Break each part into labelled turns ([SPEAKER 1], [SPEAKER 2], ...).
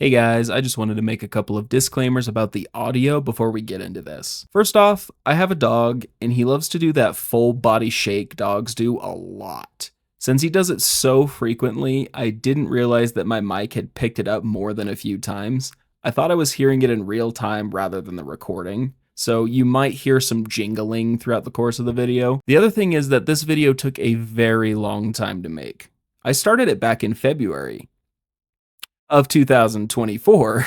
[SPEAKER 1] Hey guys, I just wanted to make a couple of disclaimers about the audio before we get into this. First off, I have a dog and he loves to do that full body shake dogs do a lot. Since he does it so frequently, I didn't realize that my mic had picked it up more than a few times. I thought I was hearing it in real time rather than the recording, so you might hear some jingling throughout the course of the video. The other thing is that this video took a very long time to make. I started it back in February of 2024.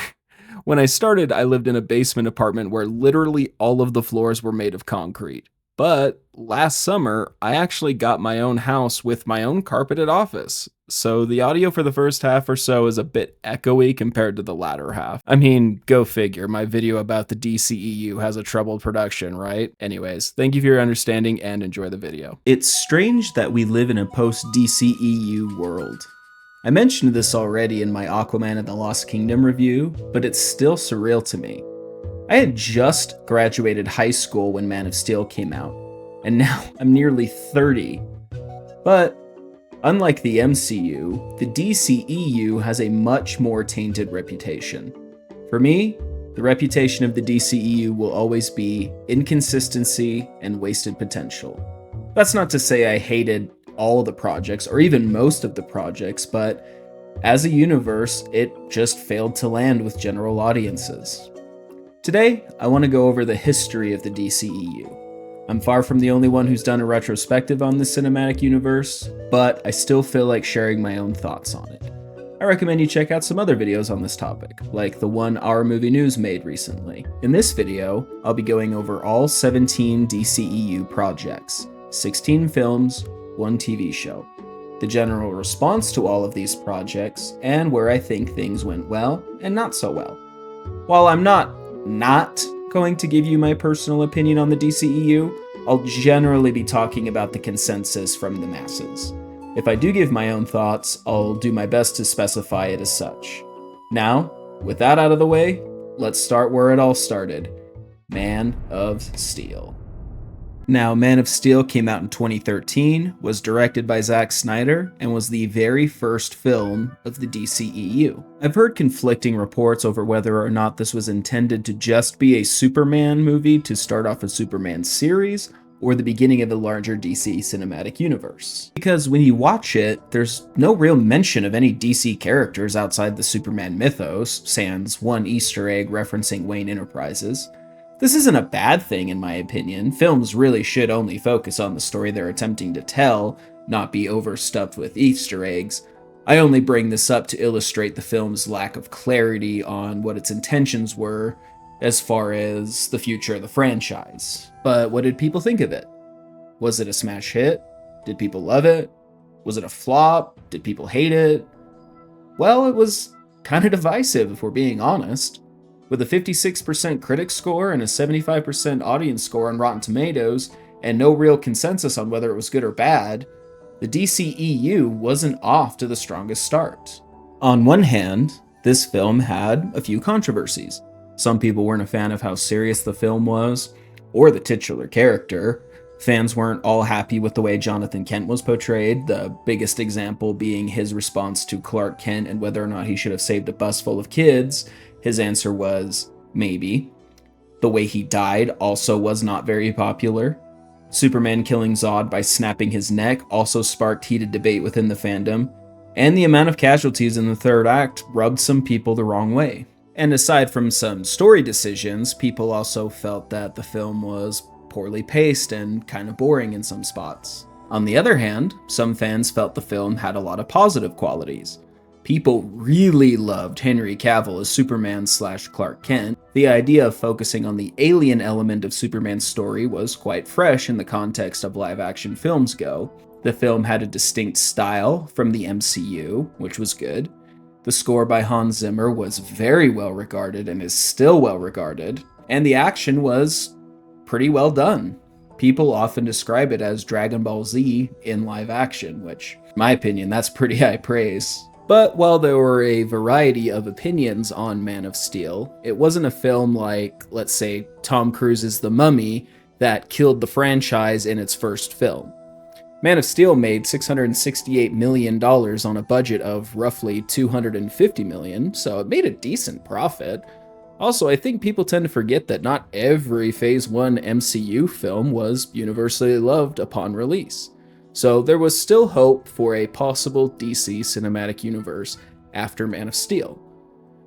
[SPEAKER 1] When I started, I lived in a basement apartment where literally all of the floors were made of concrete. But last summer, I actually got my own house with my own carpeted office. So the audio for the first half or so is a bit echoey compared to the latter half. I mean, go figure, my video about the DCEU has a troubled production, right? Anyways, thank you for your understanding and enjoy the video. It's strange that we live in a post-DCEU world. I mentioned this already in my Aquaman and the Lost Kingdom review, but it's still surreal to me. I had just graduated high school when Man of Steel came out, and now I'm nearly 30. But unlike the MCU, the DCEU has a much more tainted reputation. For me, the reputation of the DCEU will always be inconsistency and wasted potential. That's not to say I hated all the projects, or even most of the projects, but as a universe, it just failed to land with general audiences. Today, I want to go over the history of the DCEU. I'm far from the only one who's done a retrospective on the cinematic universe, but I still feel like sharing my own thoughts on it. I recommend you check out some other videos on this topic, like the one Our Movie News made recently. In this video, I'll be going over all 17 DCEU projects, 16 films, one TV show, the general response to all of these projects, and where I think things went well and not so well. While I'm not going to give you my personal opinion on the DCEU, I'll generally be talking about the consensus from the masses. If I do give my own thoughts, I'll do my best to specify it as such. Now, with that out of the way, let's start where it all started. Man of Steel. Now, Man of Steel came out in 2013, was directed by Zack Snyder, and was the very first film of the DCEU. I've heard conflicting reports over whether or not this was intended to just be a Superman movie to start off a Superman series, or the beginning of a larger DC cinematic universe. Because when you watch it, there's no real mention of any DC characters outside the Superman mythos, sans one Easter egg referencing Wayne Enterprises. This isn't a bad thing in my opinion. Films really should only focus on the story they're attempting to tell, not be overstuffed with Easter eggs. I only bring this up to illustrate the film's lack of clarity on what its intentions were as far as the future of the franchise. But what did people think of it? Was it a smash hit? Did people love it? Was it a flop? Did people hate it? Well, it was kind of divisive if we're being honest. With a 56% critic score and a 75% audience score on Rotten Tomatoes, and no real consensus on whether it was good or bad, the DCEU wasn't off to the strongest start. On one hand, this film had a few controversies. Some people weren't a fan of how serious the film was, or the titular character. Fans weren't all happy with the way Jonathan Kent was portrayed, the biggest example being his response to Clark Kent and whether or not he should have saved a bus full of kids. His answer was, maybe. The way he died also was not very popular. Superman killing Zod by snapping his neck also sparked heated debate within the fandom, and the amount of casualties in the third act rubbed some people the wrong way. And aside from some story decisions, people also felt that the film was poorly paced and kind of boring in some spots. On the other hand, some fans felt the film had a lot of positive qualities. People really loved Henry Cavill as Superman/Clark Kent. The idea of focusing on the alien element of Superman's story was quite fresh in the context of live-action films go. The film had a distinct style from the MCU, which was good. The score by Hans Zimmer was very well regarded and is still well regarded, and the action was pretty well done. People often describe it as Dragon Ball Z in live action, which, in my opinion, that's pretty high praise. But while there were a variety of opinions on Man of Steel, it wasn't a film like, let's say, Tom Cruise's The Mummy that killed the franchise in its first film. Man of Steel made $668 million on a budget of roughly $250 million, so it made a decent profit. Also, I think people tend to forget that not every Phase 1 MCU film was universally loved upon release. So there was still hope for a possible DC cinematic universe after Man of Steel.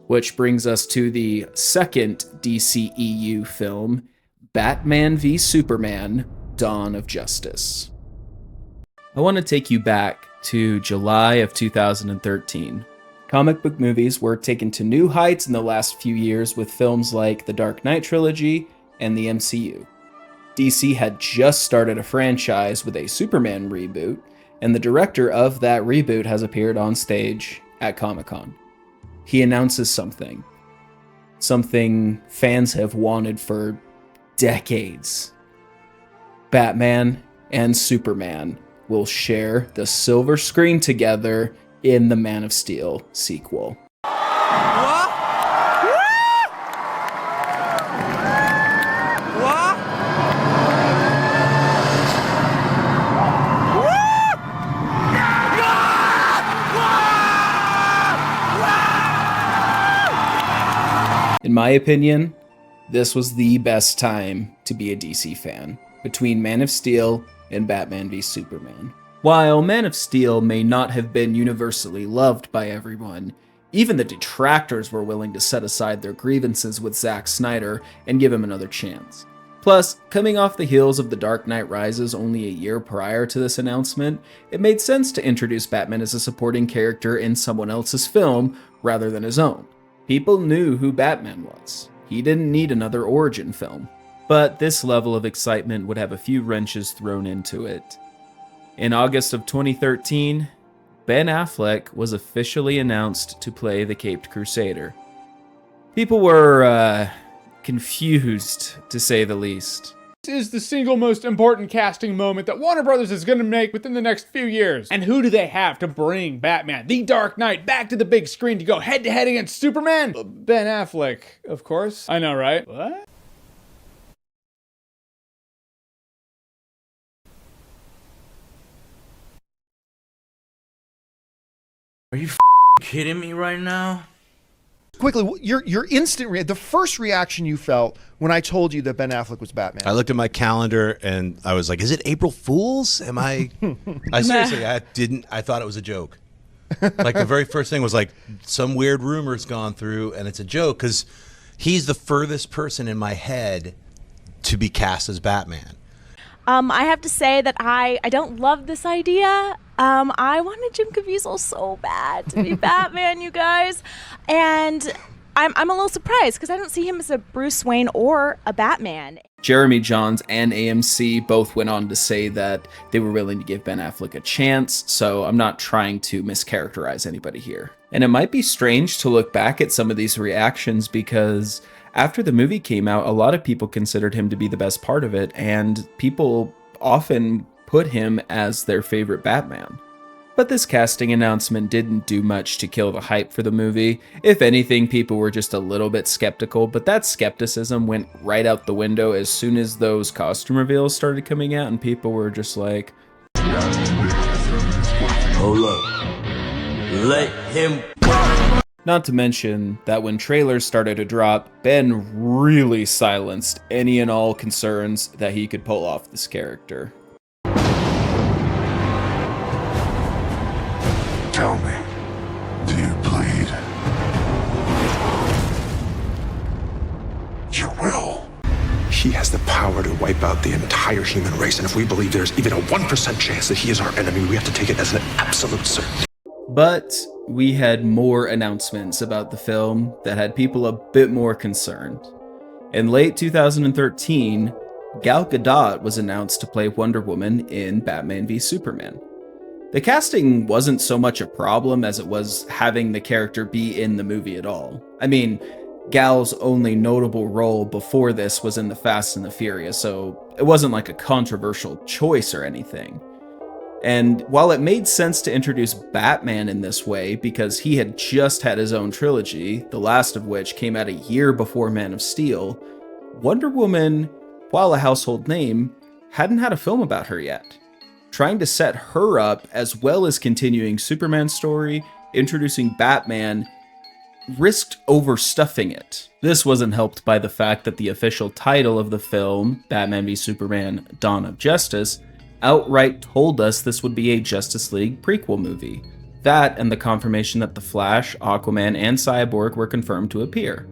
[SPEAKER 1] Which brings us to the second DCEU film, Batman v Superman: Dawn of Justice. I want to take you back to July of 2013. Comic book movies were taken to new heights in the last few years with films like the Dark Knight trilogy and the MCU. DC had just started a franchise with a Superman reboot, and the director of that reboot has appeared on stage at Comic-Con. He announces something fans have wanted for decades. Batman and Superman will share the silver screen together in the Man of Steel sequel.
[SPEAKER 2] What? What?
[SPEAKER 1] In my opinion, this was the best time to be a DC fan, between Man of Steel and Batman v Superman. While Man of Steel may not have been universally loved by everyone, even the detractors were willing to set aside their grievances with Zack Snyder and give him another chance. Plus, coming off the heels of The Dark Knight Rises only a year prior to this announcement, it made sense to introduce Batman as a supporting character in someone else's film rather than his own. People knew who Batman was. He didn't need another origin film. But this level of excitement would have a few wrenches thrown into it. In August of 2013, Ben Affleck was officially announced to play the Caped Crusader. People were, confused, to say the least.
[SPEAKER 3] This is the single most important casting moment that Warner Brothers is going to make within the next few years. And who do they have to bring Batman, the Dark Knight, back to the big screen to go head-to-head against Superman? Ben Affleck, of course. I know, right? What?
[SPEAKER 2] Are you kidding me right now?
[SPEAKER 4] Quickly, your instant the first reaction you felt when I told you that Ben Affleck was Batman.
[SPEAKER 5] I looked at my calendar and I was like, "Is it April Fool's? Am I?" I seriously, I thought it was a joke. Like the very first thing was like some weird rumor's gone through and it's a joke because he's the furthest person in my head to be cast as Batman.
[SPEAKER 6] I have to say that I don't love this idea. I wanted Jim Caviezel so bad to be Batman, you guys. And I'm a little surprised because I don't see him as a Bruce Wayne or a Batman.
[SPEAKER 1] Jeremy Jahns and AMC both went on to say that they were willing to give Ben Affleck a chance, so I'm not trying to mischaracterize anybody here. And it might be strange to look back at some of these reactions because after the movie came out, a lot of people considered him to be the best part of it, and people often put him as their favorite Batman. But this casting announcement didn't do much to kill the hype for the movie. If anything, people were just a little bit skeptical, but that skepticism went right out the window as soon as those costume reveals started coming out, and people were just like,
[SPEAKER 2] Hold up. Let him.
[SPEAKER 1] Not to mention that when trailers started to drop, Ben really silenced any and all concerns that he could pull off this character.
[SPEAKER 7] Tell me, do you bleed? You will. He has the power to wipe out the entire human race, and if we believe there's even a 1% chance that he is our enemy, we have to take it as an absolute certainty.
[SPEAKER 1] But we had more announcements about the film that had people a bit more concerned. In late 2013, Gal Gadot was announced to play Wonder Woman in Batman v Superman. The casting wasn't so much a problem as it was having the character be in the movie at all. I mean, Gal's only notable role before this was in The Fast and the Furious, so it wasn't like a controversial choice or anything. And while it made sense to introduce Batman in this way because he had just had his own trilogy, the last of which came out a year before Man of Steel, Wonder Woman, while a household name, hadn't had a film about her yet. trying to set her up as well as continuing Superman's story, introducing Batman, risked overstuffing it. This wasn't helped by the fact that the official title of the film, Batman v Superman: Dawn of Justice, outright told us this would be a Justice League prequel movie. That and the confirmation that The Flash, Aquaman, and Cyborg were confirmed to appear.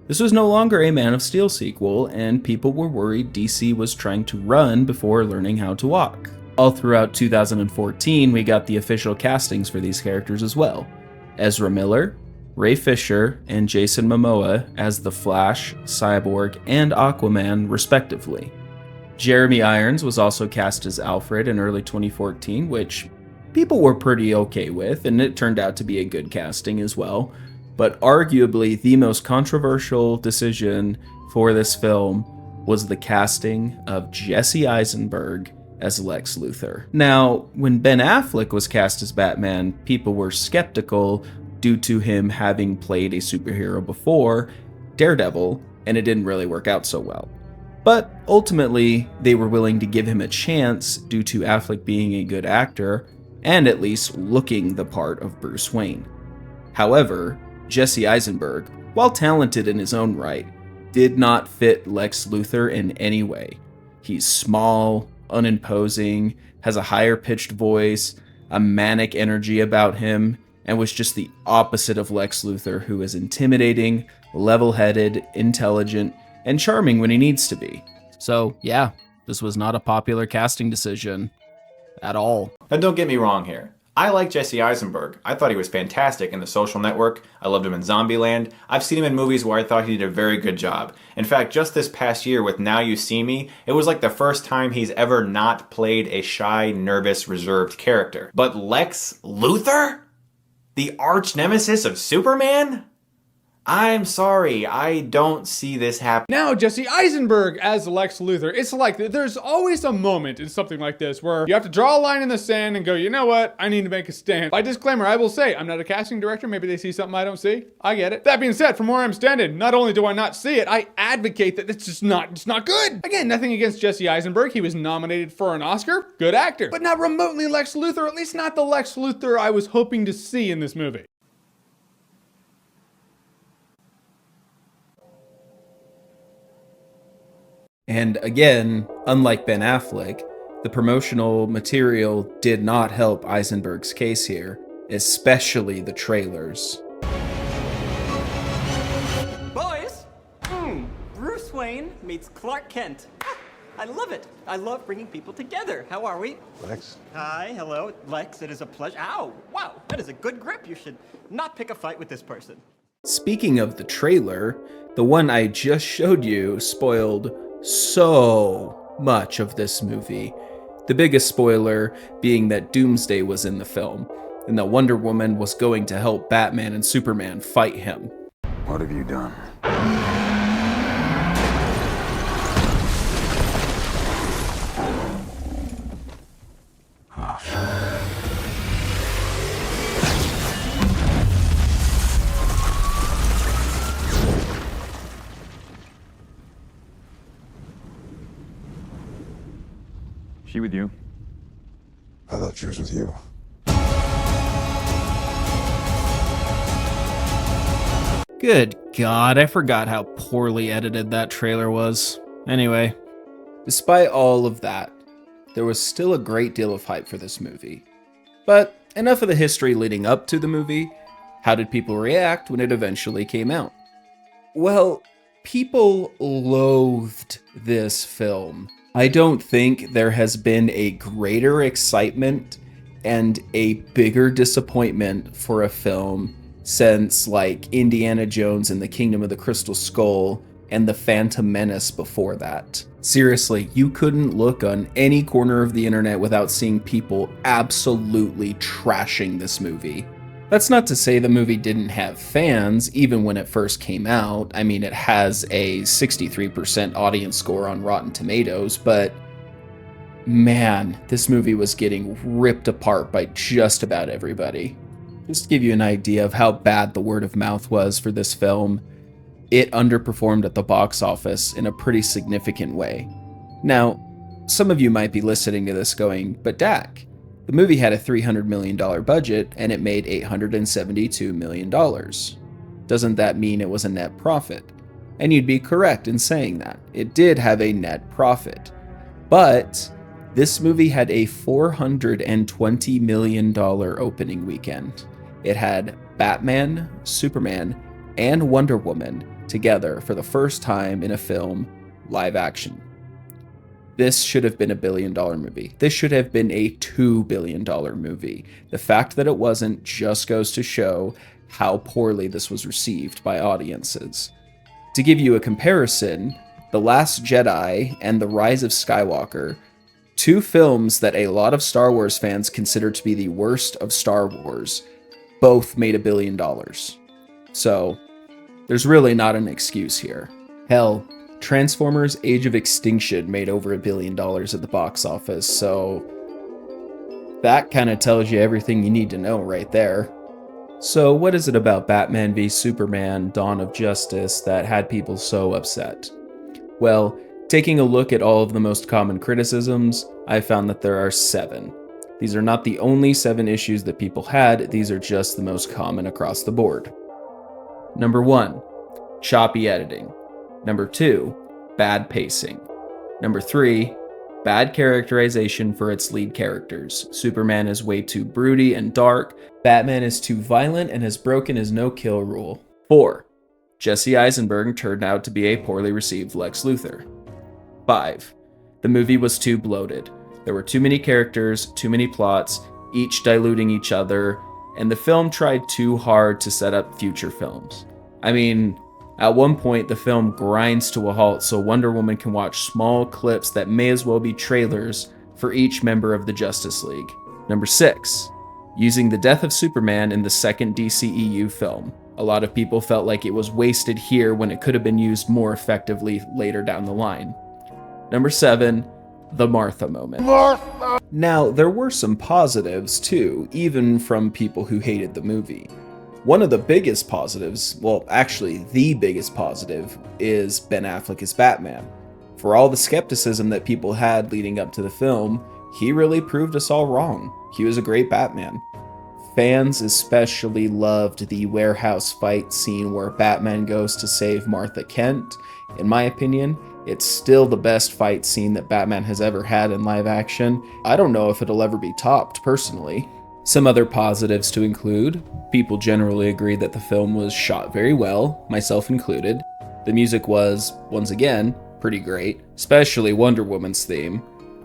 [SPEAKER 1] This was no longer a Man of Steel sequel, and people were worried DC was trying to run before learning how to walk. All throughout 2014, we got the official castings for these characters as well. Ezra Miller, Ray Fisher, and Jason Momoa as The Flash, Cyborg, and Aquaman, respectively. Jeremy Irons was also cast as Alfred in early 2014, which people were pretty okay with, and it turned out to be a good casting as well. But arguably the most controversial decision for this film was the casting of Jesse Eisenberg as Lex Luthor. Now, when Ben Affleck was cast as Batman, people were skeptical due to him having played a superhero before, Daredevil, and it didn't really work out so well. But ultimately, they were willing to give him a chance due to Affleck being a good actor and at least looking the part of Bruce Wayne. However, Jesse Eisenberg, while talented in his own right, did not fit Lex Luthor in any way. He's small, unimposing, has a higher-pitched voice, a manic energy about him, and was just the opposite of Lex Luthor, who is intimidating, level-headed, intelligent, and charming when he needs to be. So, yeah, this was not a popular casting decision at all.
[SPEAKER 8] Now don't get me wrong here. I like Jesse Eisenberg. I thought he was fantastic in The Social Network. I loved him in Zombieland. I've seen him in movies where I thought he did a very good job. In fact, just this past year with Now You See Me, it was like the first time he's ever not played a shy, nervous, reserved character. But Lex Luthor? The arch nemesis of Superman? I'm sorry, I don't see this happen.
[SPEAKER 3] Now Jesse Eisenberg as Lex Luthor. It's like there's always a moment in something like this where you have to draw a line in the sand and go, you know what, I need to make a stand. By disclaimer, I will say, I'm not a casting director. Maybe they see something I don't see. I get it. That being said, from where I'm standing, not only do I not see it, I advocate that it's not good. Again, nothing against Jesse Eisenberg. He was nominated for an Oscar. Good actor. But not remotely Lex Luthor, at least not the Lex Luthor I was hoping to see in this movie.
[SPEAKER 1] And again, unlike Ben Affleck, the promotional material did not help Eisenberg's case here, especially the trailers.
[SPEAKER 9] Boys, Bruce Wayne meets Clark Kent. I love it. I love bringing people together. How are we?
[SPEAKER 7] Lex?
[SPEAKER 9] Hi, hello, Lex. It is a pleasure. Ow, wow, that is a good grip. You should not pick a fight with this person.
[SPEAKER 1] Speaking of the trailer, the one I just showed you spoiled so much of this movie. The biggest spoiler being that Doomsday was in the film, and that Wonder Woman was going to help Batman and Superman fight him.
[SPEAKER 7] What have you done?
[SPEAKER 10] She with you?
[SPEAKER 7] I thought she was with you.
[SPEAKER 1] Good God, I forgot how poorly edited that trailer was. Anyway, despite all of that, there was still a great deal of hype for this movie. But enough of the history leading up to the movie. How did people react when it eventually came out? Well, people loathed this film. I don't think there has been a greater excitement and a bigger disappointment for a film since like Indiana Jones and the Kingdom of the Crystal Skull and the Phantom Menace before that. Seriously, you couldn't look on any corner of the internet without seeing people absolutely trashing this movie. That's not to say the movie didn't have fans, even when it first came out. I mean, it has a 63% audience score on Rotten Tomatoes, but man, this movie was getting ripped apart by just about everybody. Just to give you an idea of how bad the word of mouth was for this film, it underperformed at the box office in a pretty significant way. Now, some of you might be listening to this going, but Dak, the movie had a $300 million budget and it made $872 million. Doesn't that mean it was a net profit? And you'd be correct in saying that. It did have a net profit. But this movie had a $420 million opening weekend. It had Batman, Superman, and Wonder Woman together for the first time in a film live action. This should have been a $1 billion movie. This should have been a $2 billion movie. The fact that it wasn't just goes to show how poorly this was received by audiences. To give you a comparison, The Last Jedi and The Rise of Skywalker, two films that a lot of Star Wars fans consider to be the worst of Star Wars, both made $1 billion. So, there's really not an excuse here. Hell, Transformers Age of Extinction made over $1 billion at the box office, so that kind of tells you everything you need to know right there. So what is it about Batman v Superman Dawn of Justice that had people so upset? Well, taking a look at all of the most common criticisms, I found that there are 7. These are not the only 7 issues that people had, these are just the most common across the board. Number 1, choppy editing. Number 2, bad pacing. Number 3, bad characterization for its lead characters. Superman is way too broody and dark. Batman is too violent and has broken his no-kill rule. 4, Jesse Eisenberg turned out to be a poorly received Lex Luthor. 5, the movie was too bloated. There were too many characters, too many plots, each diluting each other, and the film tried too hard to set up future films. I mean, at one point, the film grinds to a halt so Wonder Woman can watch small clips that may as well be trailers for each member of the Justice League. Number 6, using the death of Superman in the second DCEU film. A lot of people felt like it was wasted here when it could have been used more effectively later down the line. Number 7, the Martha moment. Martha! Now, there were some positives too, even from people who hated the movie. One of the biggest positives, well, actually the biggest positive, is Ben Affleck as Batman. For all the skepticism that people had leading up to the film, he really proved us all wrong. He was a great Batman. Fans especially loved the warehouse fight scene where Batman goes to save Martha Kent. In my opinion, it's still the best fight scene that Batman has ever had in live action. I don't know if it'll ever be topped, personally. Some other positives to include: people generally agreed that the film was shot very well, myself included. The music was, once again, pretty great, especially Wonder Woman's theme.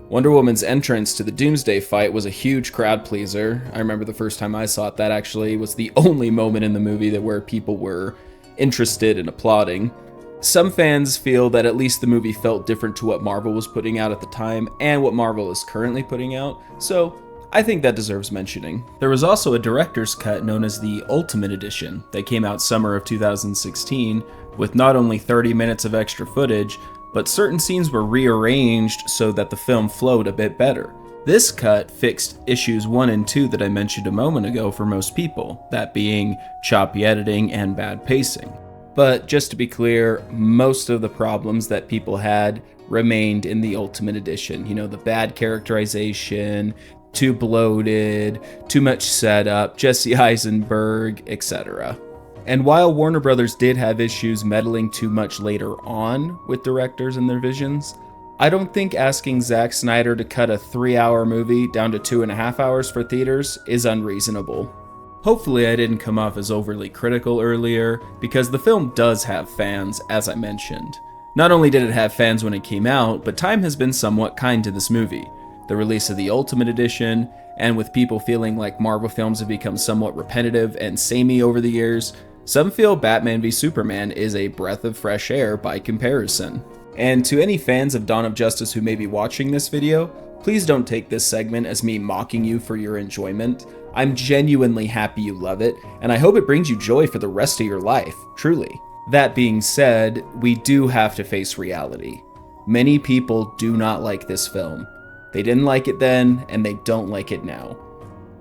[SPEAKER 1] Wonder Woman's entrance to the Doomsday fight was a huge crowd pleaser. I remember the first time I saw it, that actually was the only moment in the movie where people were interested and applauding. Some fans feel that at least the movie felt different to what Marvel was putting out at the time and what Marvel is currently putting out, so I think that deserves mentioning. There was also a director's cut known as the Ultimate Edition that came out summer of 2016 with not only 30 minutes of extra footage, but certain scenes were rearranged so that the film flowed a bit better. This cut fixed issues 1 and 2 that I mentioned a moment ago for most people, that being choppy editing and bad pacing. But just to be clear, most of the problems that people had remained in the Ultimate Edition. You know, the bad characterization, too bloated, too much setup, Jesse Eisenberg, etc. And while Warner Brothers did have issues meddling too much later on with directors and their visions, I don't think asking Zack Snyder to cut a 3-hour movie down to 2.5 hours for theaters is unreasonable. Hopefully I didn't come off as overly critical earlier, because the film does have fans, as I mentioned. Not only did it have fans when it came out, but time has been somewhat kind to this movie. The release of the Ultimate Edition, and with people feeling like Marvel films have become somewhat repetitive and samey over the years, some feel Batman v Superman is a breath of fresh air by comparison. And to any fans of Dawn of Justice who may be watching this video, please don't take this segment as me mocking you for your enjoyment. I'm genuinely happy you love it, and I hope it brings you joy for the rest of your life, truly. That being said, we do have to face reality. Many people do not like this film. They didn't like it then, and they don't like it now.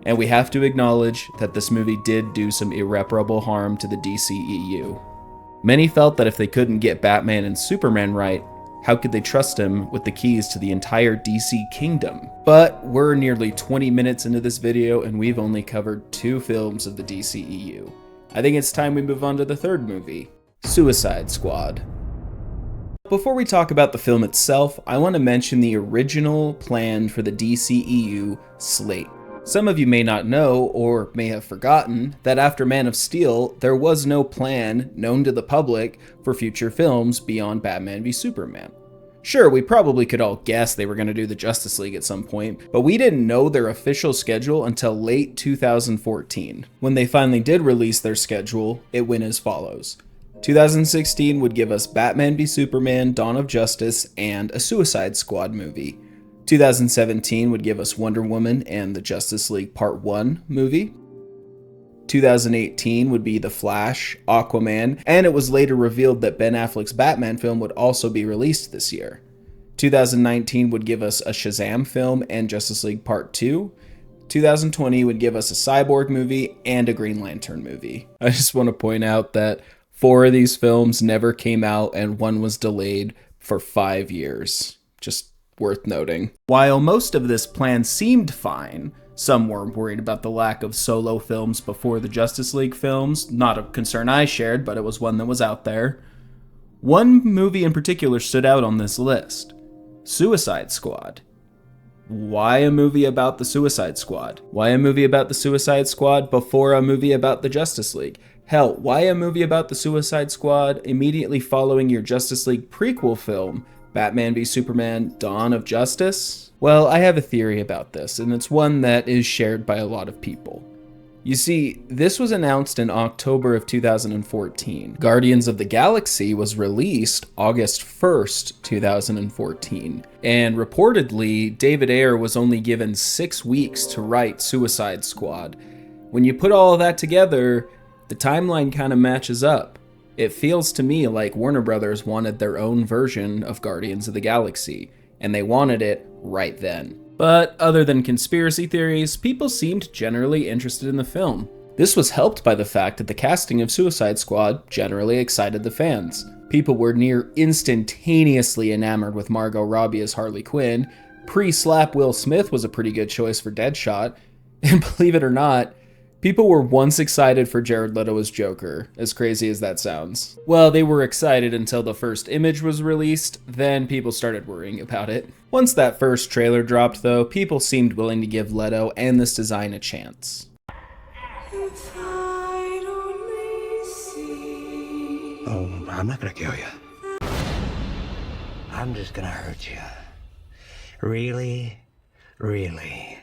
[SPEAKER 1] And we have to acknowledge that this movie did do some irreparable harm to the DCEU. Many felt that if they couldn't get Batman and Superman right, How could they trust him with the keys to the entire DC kingdom? But we're nearly 20 minutes into this video and we've only covered 2 films of the DCEU. I think it's time we move on to the third movie, Suicide Squad. Before we talk about the film itself, I want to mention the original plan for the DCEU slate. Some of you may not know, or may have forgotten, that after Man of Steel, there was no plan known to the public for future films beyond Batman v Superman. Sure, we probably could all guess they were going to do the Justice League at some point, but we didn't know their official schedule until late 2014. When they finally did release their schedule, it went as follows. 2016 would give us Batman v Superman, Dawn of Justice, and a Suicide Squad movie. 2017 would give us Wonder Woman and the Justice League Part 1 movie. 2018 would be The Flash, Aquaman, and it was later revealed that Ben Affleck's Batman film would also be released this year. 2019 would give us a Shazam film and Justice League Part 2. 2020 would give us a Cyborg movie and a Green Lantern movie. I just want to point out that 4 of these films never came out and one was delayed for 5 years. Just worth noting. While most of this plan seemed fine, some were worried about the lack of solo films before the Justice League films. Not a concern I shared, but it was one that was out there. One movie in particular stood out on this list, Suicide Squad. Why a movie about the Suicide Squad? Why a movie about the Suicide Squad before a movie about the Justice League? Hell, why a movie about the Suicide Squad immediately following your Justice League prequel film, Batman v Superman, Dawn of Justice? Well, I have a theory about this, and it's one that is shared by a lot of people. You see, this was announced in October of 2014. Guardians of the Galaxy was released August 1st, 2014, and reportedly, David Ayer was only given 6 weeks to write Suicide Squad. When you put all of that together, the timeline kind of matches up. It feels to me like Warner Brothers wanted their own version of Guardians of the Galaxy, and they wanted it right then. But other than conspiracy theories, people seemed generally interested in the film. This was helped by the fact that the casting of Suicide Squad generally excited the fans. People were near instantaneously enamored with Margot Robbie as Harley Quinn. Pre-slap Will Smith was a pretty good choice for Deadshot. And believe it or not, people were once excited for Jared Leto as Joker, as crazy as that sounds. Well, they were excited until the first image was released, then people started worrying about it. Once that first trailer dropped though, people seemed willing to give Leto and this design a chance.
[SPEAKER 2] Oh, I'm not gonna kill you. I'm just gonna hurt you. Really, really.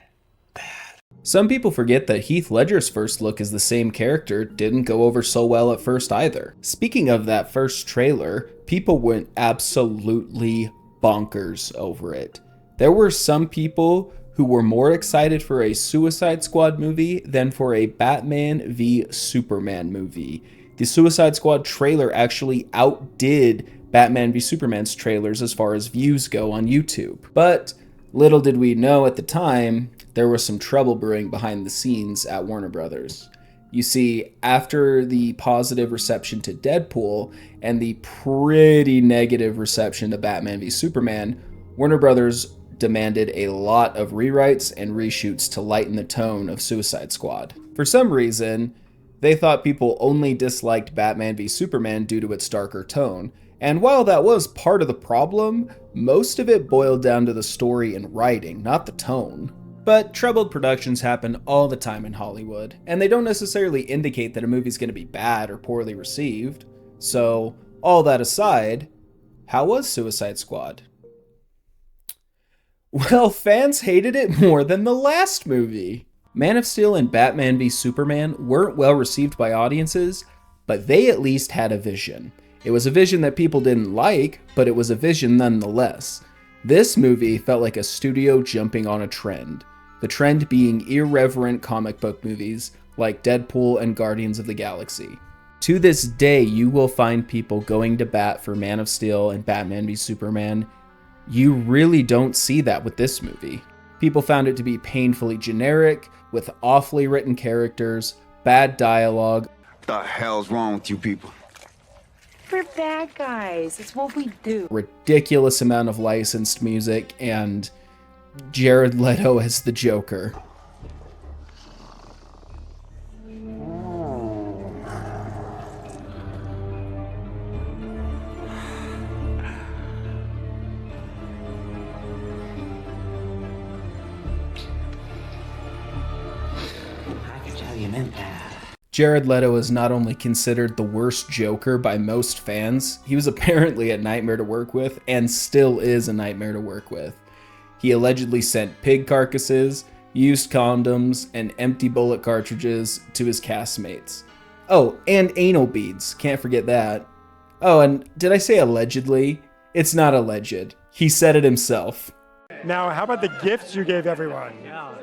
[SPEAKER 1] Some people forget that Heath Ledger's first look as the same character didn't go over so well at first either. Speaking of that first trailer, people went absolutely bonkers over it. There were some people who were more excited for a Suicide Squad movie than for a Batman v Superman movie. The Suicide Squad trailer actually outdid Batman v Superman's trailers as far as views go on YouTube. But little did we know at the time, there was some trouble brewing behind the scenes at Warner Brothers. You see, after the positive reception to Deadpool and the pretty negative reception to Batman v Superman, Warner Brothers demanded a lot of rewrites and reshoots to lighten the tone of Suicide Squad. For some reason, they thought people only disliked Batman v Superman due to its darker tone. And while that was part of the problem, most of it boiled down to the story and writing, not the tone. But troubled productions happen all the time in Hollywood, and they don't necessarily indicate that a movie's going to be bad or poorly received. So, all that aside, how was Suicide Squad? Well, fans hated it more than the last movie. Man of Steel and Batman v Superman weren't well received by audiences, but they at least had a vision. It was a vision that people didn't like, but it was a vision nonetheless. This movie felt like a studio jumping on a trend. The trend being irreverent comic book movies like Deadpool and Guardians of the Galaxy. To this day, you will find people going to bat for Man of Steel and Batman v Superman. You really don't see that with this movie. People found it to be painfully generic, with awfully written characters, bad dialogue.
[SPEAKER 11] What the hell's wrong with you people? for bad guys. It's what we do.
[SPEAKER 1] Ridiculous amount of licensed music, and Jared Leto as the Joker.
[SPEAKER 2] I could tell you meant that.
[SPEAKER 1] Jared Leto is not only considered the worst Joker by most fans, he was apparently a nightmare to work with, and still is a nightmare to work with. He allegedly sent pig carcasses, used condoms, and empty bullet cartridges to his castmates. Oh, and anal beads, can't forget that. Oh, and did I say allegedly? It's not alleged. He said it himself.
[SPEAKER 12] Now, how about the gifts you gave everyone?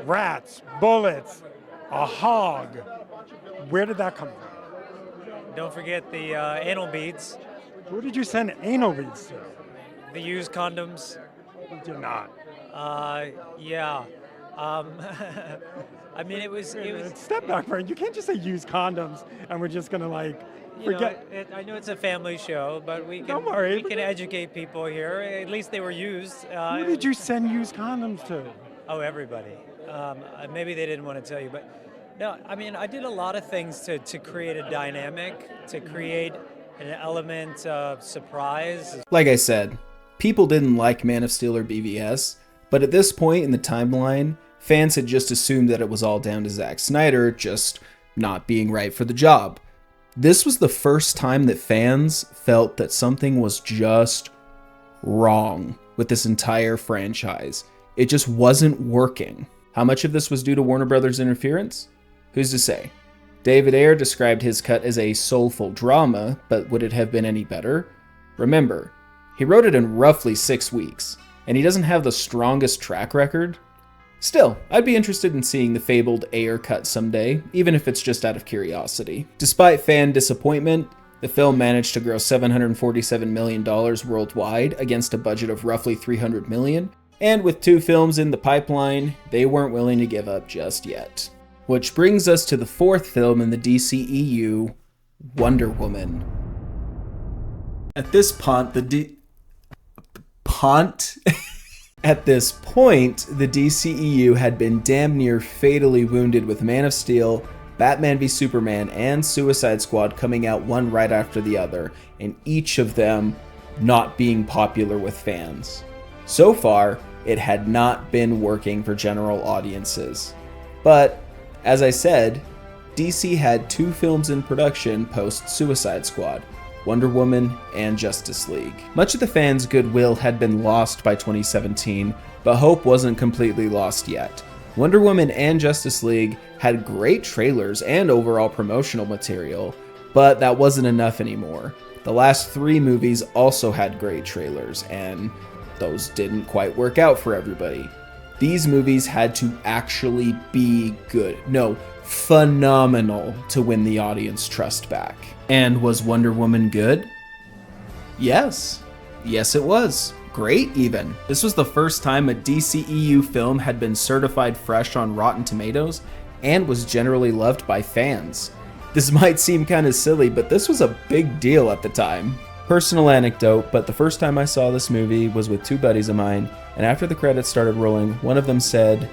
[SPEAKER 12] Rats, bullets, a hog. Where did that come from?
[SPEAKER 13] Don't forget the anal beads.
[SPEAKER 12] Who did you send anal beads to?
[SPEAKER 13] The used condoms.
[SPEAKER 12] Who did not?
[SPEAKER 13] Yeah. I mean, it was.
[SPEAKER 12] Step back, Brian. You can't just say use condoms and we're just gonna like forget.
[SPEAKER 13] I know it's a family show, but we can.
[SPEAKER 12] Don't worry.
[SPEAKER 13] We can educate people here. At least they were used.
[SPEAKER 12] Who did you send used condoms to?
[SPEAKER 13] Oh, everybody. Maybe they didn't want to tell you, but no. I mean, I did a lot of things to create a dynamic, to create an element of surprise.
[SPEAKER 1] Like I said, people didn't like Man of Steel or BVS, but at this point in the timeline, fans had just assumed that it was all down to Zack Snyder just not being right for the job. This was the first time that fans felt that something was just wrong with this entire franchise. It just wasn't working. How much of this was due to Warner Brothers' interference? Who's to say? David Ayer described his cut as a soulful drama, but would it have been any better? Remember, he wrote it in roughly 6 weeks, and he doesn't have the strongest track record. Still, I'd be interested in seeing the fabled Ayer cut someday, even if it's just out of curiosity. Despite fan disappointment, the film managed to gross $747 million worldwide against a budget of roughly $300 million, and with 2 films in the pipeline, they weren't willing to give up just yet. Which brings us to the 4th film in the DCEU, Wonder Woman. At this point, the DCEU had been damn near fatally wounded with Man of Steel, Batman v Superman, and Suicide Squad coming out one right after the other, and each of them not being popular with fans. So far, it had not been working for general audiences. But, as I said, DC had 2 films in production post Suicide Squad, Wonder Woman and Justice League. Much of the fans' goodwill had been lost by 2017, but hope wasn't completely lost yet. Wonder Woman and Justice League had great trailers and overall promotional material, but that wasn't enough anymore. The last 3 movies also had great trailers, and those didn't quite work out for everybody. These movies had to actually be good. No, phenomenal to win the audience trust back. And was Wonder Woman good? Yes. Yes, it was. Great, even. This was the first time a DCEU film had been certified fresh on Rotten Tomatoes and was generally loved by fans. This might seem kind of silly, but this was a big deal at the time. Personal anecdote, but the first time I saw this movie was with 2 buddies of mine, and after the credits started rolling, one of them said,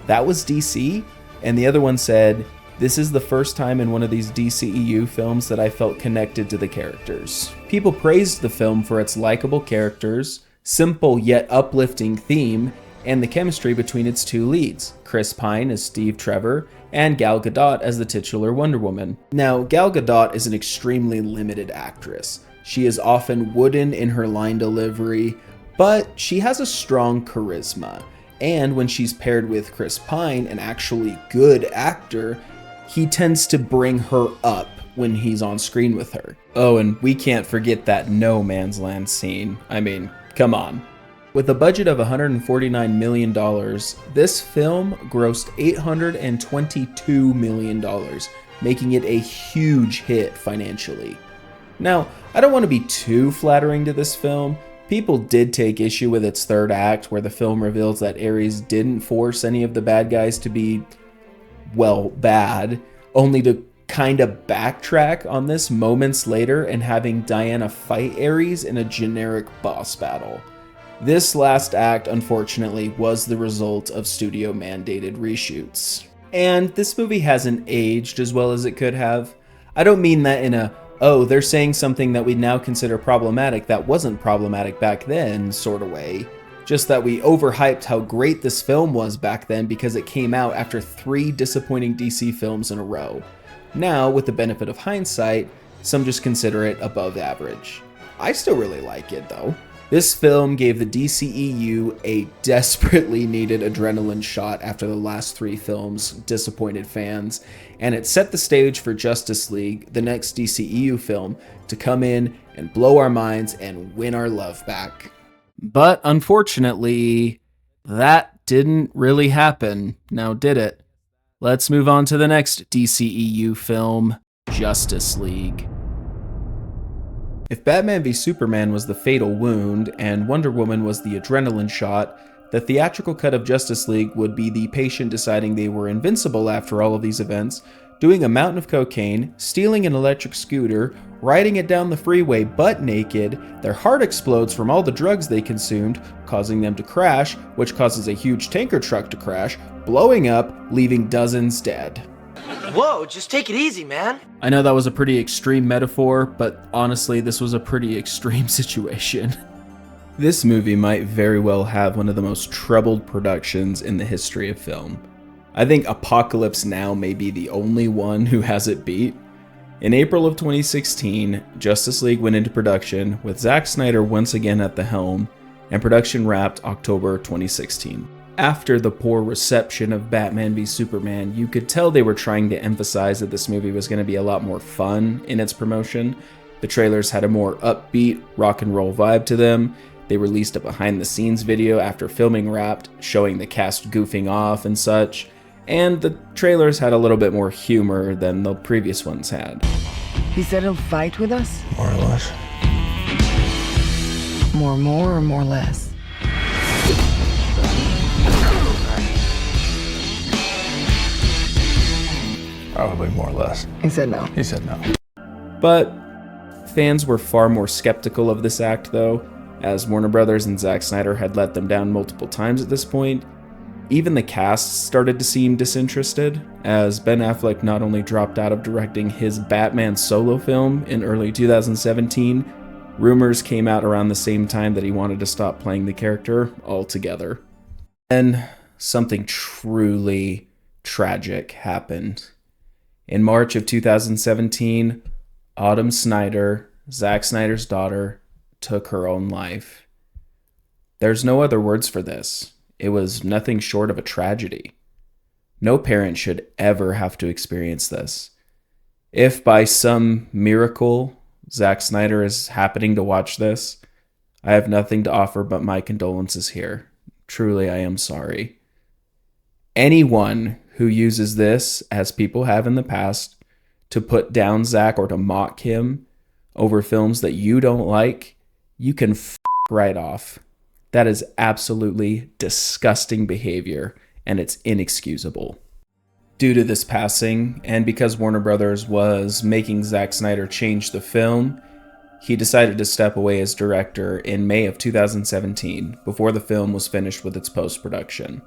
[SPEAKER 1] "That was DC?" And the other one said, "This is the first time in one of these DCEU films that I felt connected to the characters." People praised the film for its likable characters, simple yet uplifting theme, and the chemistry between its 2 leads, Chris Pine as Steve Trevor, and Gal Gadot as the titular Wonder Woman. Now, Gal Gadot is an extremely limited actress. She is often wooden in her line delivery, but she has a strong charisma. And when she's paired with Chris Pine, an actually good actor, he tends to bring her up when he's on screen with her. Oh, and we can't forget that No Man's Land scene. I mean, come on. With a budget of $149 million, this film grossed $822 million, making it a huge hit financially. Now, I don't want to be too flattering to this film. People did take issue with its 3rd act, where the film reveals that Ares didn't force any of the bad guys to be, well, bad, only to kind of backtrack on this moments later and having Diana fight Ares in a generic boss battle. This last act, unfortunately, was the result of studio mandated reshoots. And this movie hasn't aged as well as it could have. I don't mean that in a, oh, they're saying something that we now consider problematic that wasn't problematic back then sort of way. Just that we overhyped how great this film was back then because it came out after 3 disappointing DC films in a row. Now, with the benefit of hindsight, some just consider it above average. I still really like it though. This film gave the DCEU a desperately needed adrenaline shot after the last 3 films disappointed fans, and it set the stage for Justice League, the next DCEU film, to come in and blow our minds and win our love back. But unfortunately, that didn't really happen, now did it? Let's move on to the next DCEU film, Justice League. If Batman v Superman was the fatal wound and Wonder Woman was the adrenaline shot, the theatrical cut of Justice League would be the patient deciding they were invincible after all of these events, doing a mountain of cocaine, stealing an electric scooter, riding it down the freeway butt naked, their heart explodes from all the drugs they consumed, causing them to crash, which causes a huge tanker truck to crash, blowing up, leaving dozens dead.
[SPEAKER 14] Whoa, just take it easy, man.
[SPEAKER 1] I know that was a pretty extreme metaphor, but honestly, this was a pretty extreme situation. This movie might very well have one of the most troubled productions in the history of film. I think Apocalypse Now may be the only one who has it beat. In April of 2016, Justice League went into production with Zack Snyder once again at the helm, and production wrapped October 2016. After the poor reception of Batman v Superman, you could tell they were trying to emphasize that this movie was going to be a lot more fun in its promotion. The trailers had a more upbeat, rock and roll vibe to them. They released a behind-the-scenes video after filming wrapped, showing the cast goofing off and such. And the trailers had a little bit more humor than the previous ones had.
[SPEAKER 15] He said he'll fight with us?
[SPEAKER 7] More or less.
[SPEAKER 15] More or more less?
[SPEAKER 7] Probably more or less.
[SPEAKER 15] He said no.
[SPEAKER 7] He said no.
[SPEAKER 1] But fans were far more skeptical of this act though, as Warner Brothers and Zack Snyder had let them down multiple times at this point. Even the cast started to seem disinterested, as Ben Affleck not only dropped out of directing his Batman solo film in early 2017, rumors came out around the same time that he wanted to stop playing the character altogether. Then something truly tragic happened. In March of 2017, Autumn Snyder, Zack Snyder's daughter, took her own life. There's no other words for this. It was nothing short of a tragedy. No parent should ever have to experience this. If by some miracle Zack Snyder is happening to watch this, I have nothing to offer but my condolences here. Truly, I am sorry. Anyone who uses this, as people have in the past, to put down Zack or to mock him over films that you don't like, you can right off. That is absolutely disgusting behavior, and it's inexcusable. Due to this passing, and because Warner Brothers was making Zack Snyder change the film, he decided to step away as director in May of 2017, before the film was finished with its post-production.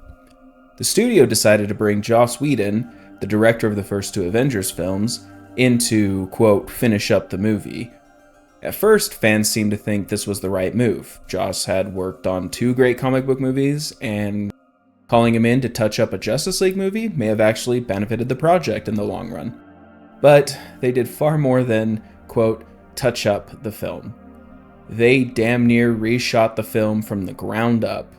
[SPEAKER 1] The studio decided to bring Joss Whedon, the director of the first 2 Avengers films, in to, quote, finish up the movie. At first, fans seemed to think this was the right move. Joss had worked on 2 great comic book movies, and calling him in to touch up a Justice League movie may have actually benefited the project in the long run. But they did far more than, quote, touch up the film. They damn near reshot the film from the ground up.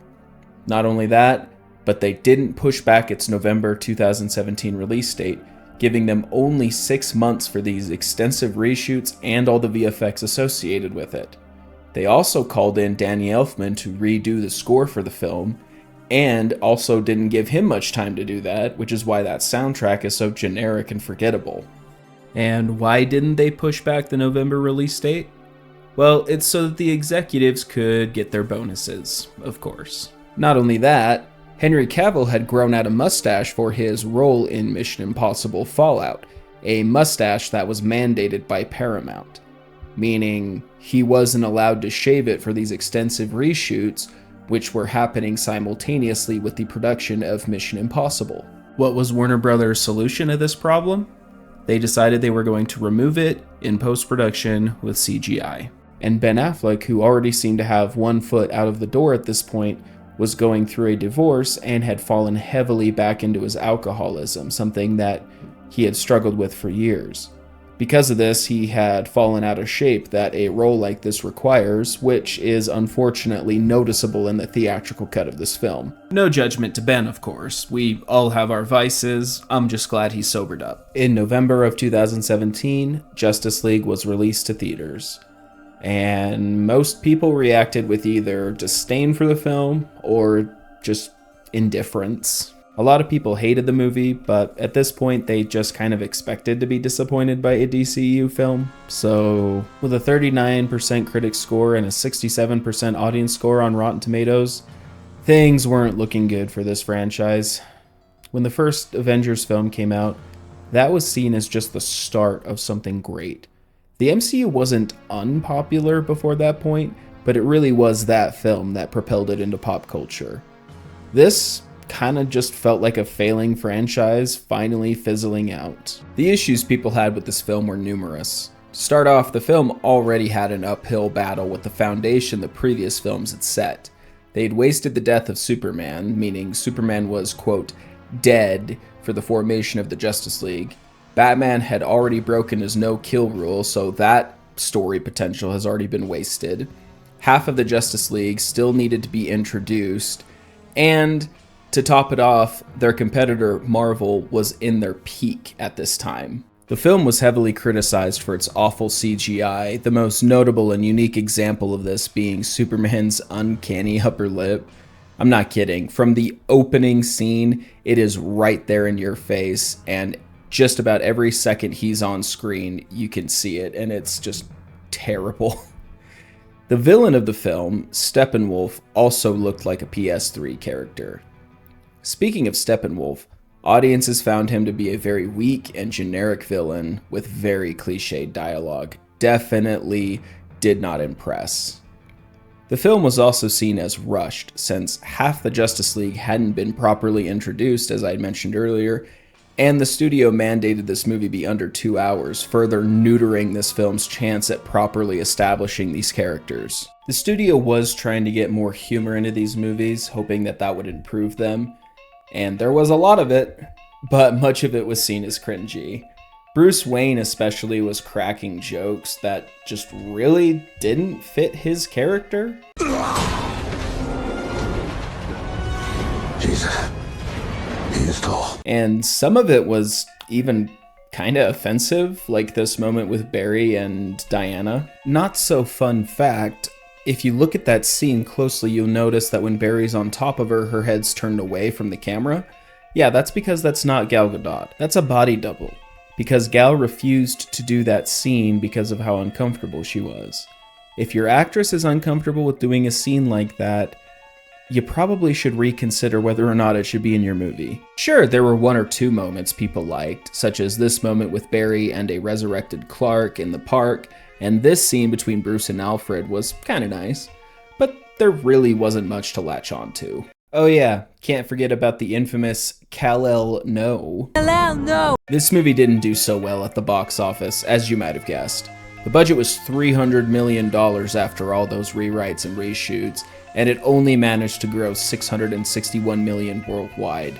[SPEAKER 1] Not only that, but they didn't push back its November 2017 release date, giving them only 6 months for these extensive reshoots and all the VFX associated with it. They also called in Danny Elfman to redo the score for the film, and also didn't give him much time to do that, which is why that soundtrack is so generic and forgettable. And why didn't they push back the November release date? Well, it's so that the executives could get their bonuses, of course. Not only that, Henry Cavill had grown out a mustache for his role in Mission Impossible Fallout, a mustache that was mandated by Paramount, meaning he wasn't allowed to shave it for these extensive reshoots, which were happening simultaneously with the production of Mission Impossible. What was Warner Brothers' solution to this problem? They decided they were going to remove it in post-production with CGI. And Ben Affleck, who already seemed to have one foot out of the door at this point, was going through a divorce and had fallen heavily back into his alcoholism, something that he had struggled with for years. Because of this, he had fallen out of shape that a role like this requires, which is unfortunately noticeable in the theatrical cut of this film. No judgment to Ben, of course. We all have our vices. I'm just glad he's sobered up. In November of 2017, Justice League was released to theaters, and most people reacted with either disdain for the film or just indifference. A lot of people hated the movie, but at this point they just kind of expected to be disappointed by a DCEU film. So, with a 39% critic score and a 67% audience score on Rotten Tomatoes, things weren't looking good for this franchise. When the first Avengers film came out, that was seen as just the start of something great. The MCU wasn't unpopular before that point, but it really was that film that propelled it into pop culture. This kind of just felt like a failing franchise finally fizzling out. The issues people had with this film were numerous. To start off, the film already had an uphill battle with the foundation the previous films had set. They'd wasted the death of Superman, meaning Superman was, quote, dead for the formation of the Justice League. Batman had already broken his no-kill rule, so that story potential has already been wasted. Half of the Justice League still needed to be introduced, and to top it off, their competitor, Marvel, was in their peak at this time. The film was heavily criticized for its awful CGI, the most notable and unique example of this being Superman's uncanny upper lip. I'm not kidding. From the opening scene, it is right there in your face, and just about every second he's on screen, you can see it, and it's just terrible. The villain of the film, Steppenwolf, also looked like a PS3 character. Speaking of Steppenwolf, audiences found him to be a very weak and generic villain with very cliched dialogue. Definitely did not impress. The film was also seen as rushed, since half the Justice League hadn't been properly introduced, as I mentioned earlier, and the studio mandated this movie be under 2 hours, further neutering this film's chance at properly establishing these characters. The studio was trying to get more humor into these movies, hoping that that would improve them, and there was a lot of it, but much of it was seen as cringy. Bruce Wayne especially was cracking jokes that just really didn't fit his character.
[SPEAKER 7] Jesus. He is tall.
[SPEAKER 1] And some of it was even kinda offensive, like this moment with Barry and Diana. Not so fun fact, if you look at that scene closely, you'll notice that when Barry's on top of her, her head's turned away from the camera. Yeah, that's because that's not Gal Gadot. That's a body double. Because Gal refused to do that scene because of how uncomfortable she was. If your actress is uncomfortable with doing a scene like that, you probably should reconsider whether or not it should be in your movie. Sure, there were 1 or 2 moments people liked, such as this moment with Barry and a resurrected Clark in the park, and this scene between Bruce and Alfred was kinda nice, but there really wasn't much to latch on to. Oh yeah, can't forget about the infamous Kal-El No.
[SPEAKER 6] Kal-El No!
[SPEAKER 1] This movie didn't do so well at the box office, as you might have guessed. The budget was $300 million after all those rewrites and reshoots, and it only managed to gross $661 million worldwide.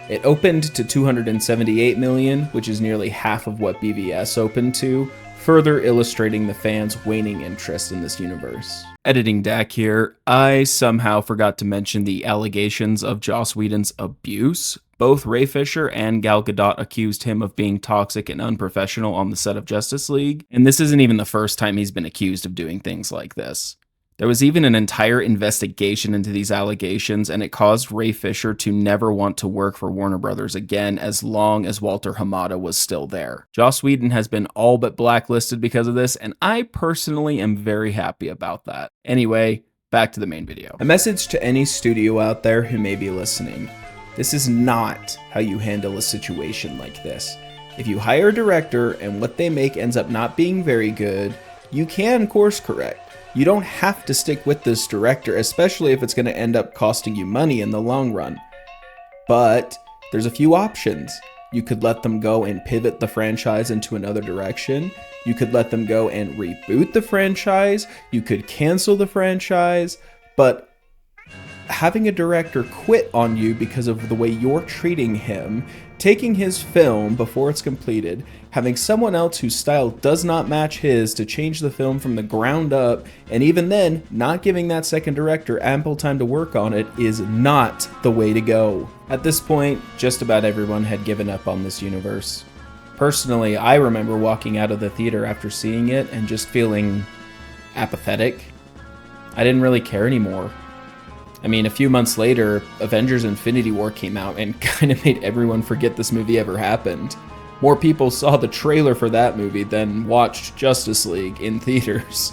[SPEAKER 1] It opened to $278 million, which is nearly half of what BVS opened to, further illustrating the fans' waning interest in this universe. Editing Dak here, I somehow forgot to mention the allegations of Joss Whedon's abuse. Both Ray Fisher and Gal Gadot accused him of being toxic and unprofessional on the set of Justice League, and this isn't even the first time he's been accused of doing things like this. There was even an entire investigation into these allegations, and it caused Ray Fisher to never want to work for Warner Brothers again as long as Walter Hamada was still there. Joss Whedon has been all but blacklisted because of this, and I personally am very happy about that. Anyway, back to the main video. A message to any studio out there who may be listening. This is not how you handle a situation like this. If you hire a director and what they make ends up not being very good, you can course correct. You don't have to stick with this director, especially if it's going to end up costing you money in the long run. But there's a few options. You could let them go and pivot the franchise into another direction. You could let them go and reboot the franchise. You could cancel the franchise. But having a director quit on you because of the way you're treating him, taking his film before it's completed, having someone else whose style does not match his to change the film from the ground up, and even then, not giving that second director ample time to work on it is not the way to go. At this point, just about everyone had given up on this universe. Personally, I remember walking out of the theater after seeing it and just feeling apathetic. I didn't really care anymore. I mean, a few months later, Avengers Infinity War came out and kind of made everyone forget this movie ever happened. More people saw the trailer for that movie than watched Justice League in theaters.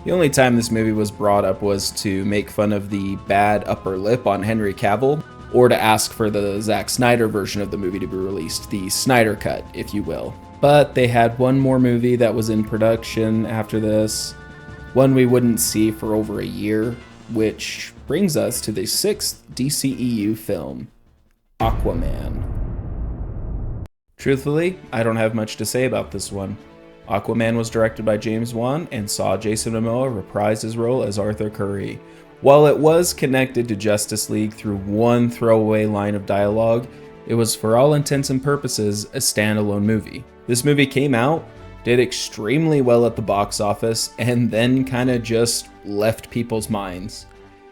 [SPEAKER 1] The only time this movie was brought up was to make fun of the bad upper lip on Henry Cavill, or to ask for the Zack Snyder version of the movie to be released, the Snyder Cut, if you will. But they had one more movie that was in production after this, one we wouldn't see for over a year, which brings us to the 6th DCEU film, Aquaman. Truthfully, I don't have much to say about this one. Aquaman was directed by James Wan and saw Jason Momoa reprise his role as Arthur Curry. While it was connected to Justice League through one throwaway line of dialogue, it was for all intents and purposes a standalone movie. This movie came out, did extremely well at the box office, and then kind of just left people's minds.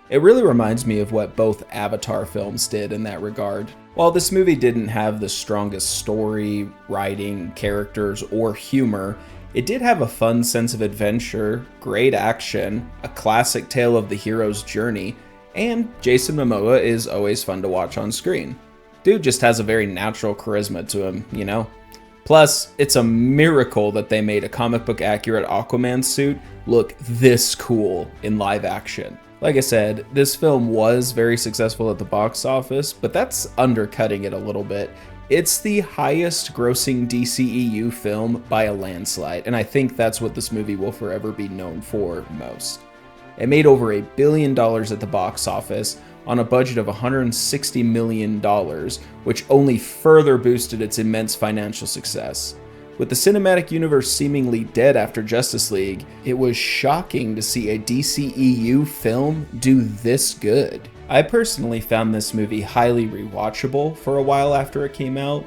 [SPEAKER 1] It really reminds me of what both Avatar films did in that regard. While this movie didn't have the strongest story, writing, characters, or humor, it did have a fun sense of adventure, great action, a classic tale of the hero's journey, and Jason Momoa is always fun to watch on screen. Dude just has a very natural charisma to him, you know? Plus, it's a miracle that they made a comic book accurate Aquaman suit look this cool in live action. Like I said, this film was very successful at the box office, but that's undercutting it a little bit. It's the highest grossing DCEU film by a landslide, and I think that's what this movie will forever be known for most. It made over $1 billion at the box office on a budget of $160 million, which only further boosted its immense financial success. With the cinematic universe seemingly dead after Justice League, it was shocking to see a DCEU film do this good. I personally found this movie highly rewatchable for a while after it came out.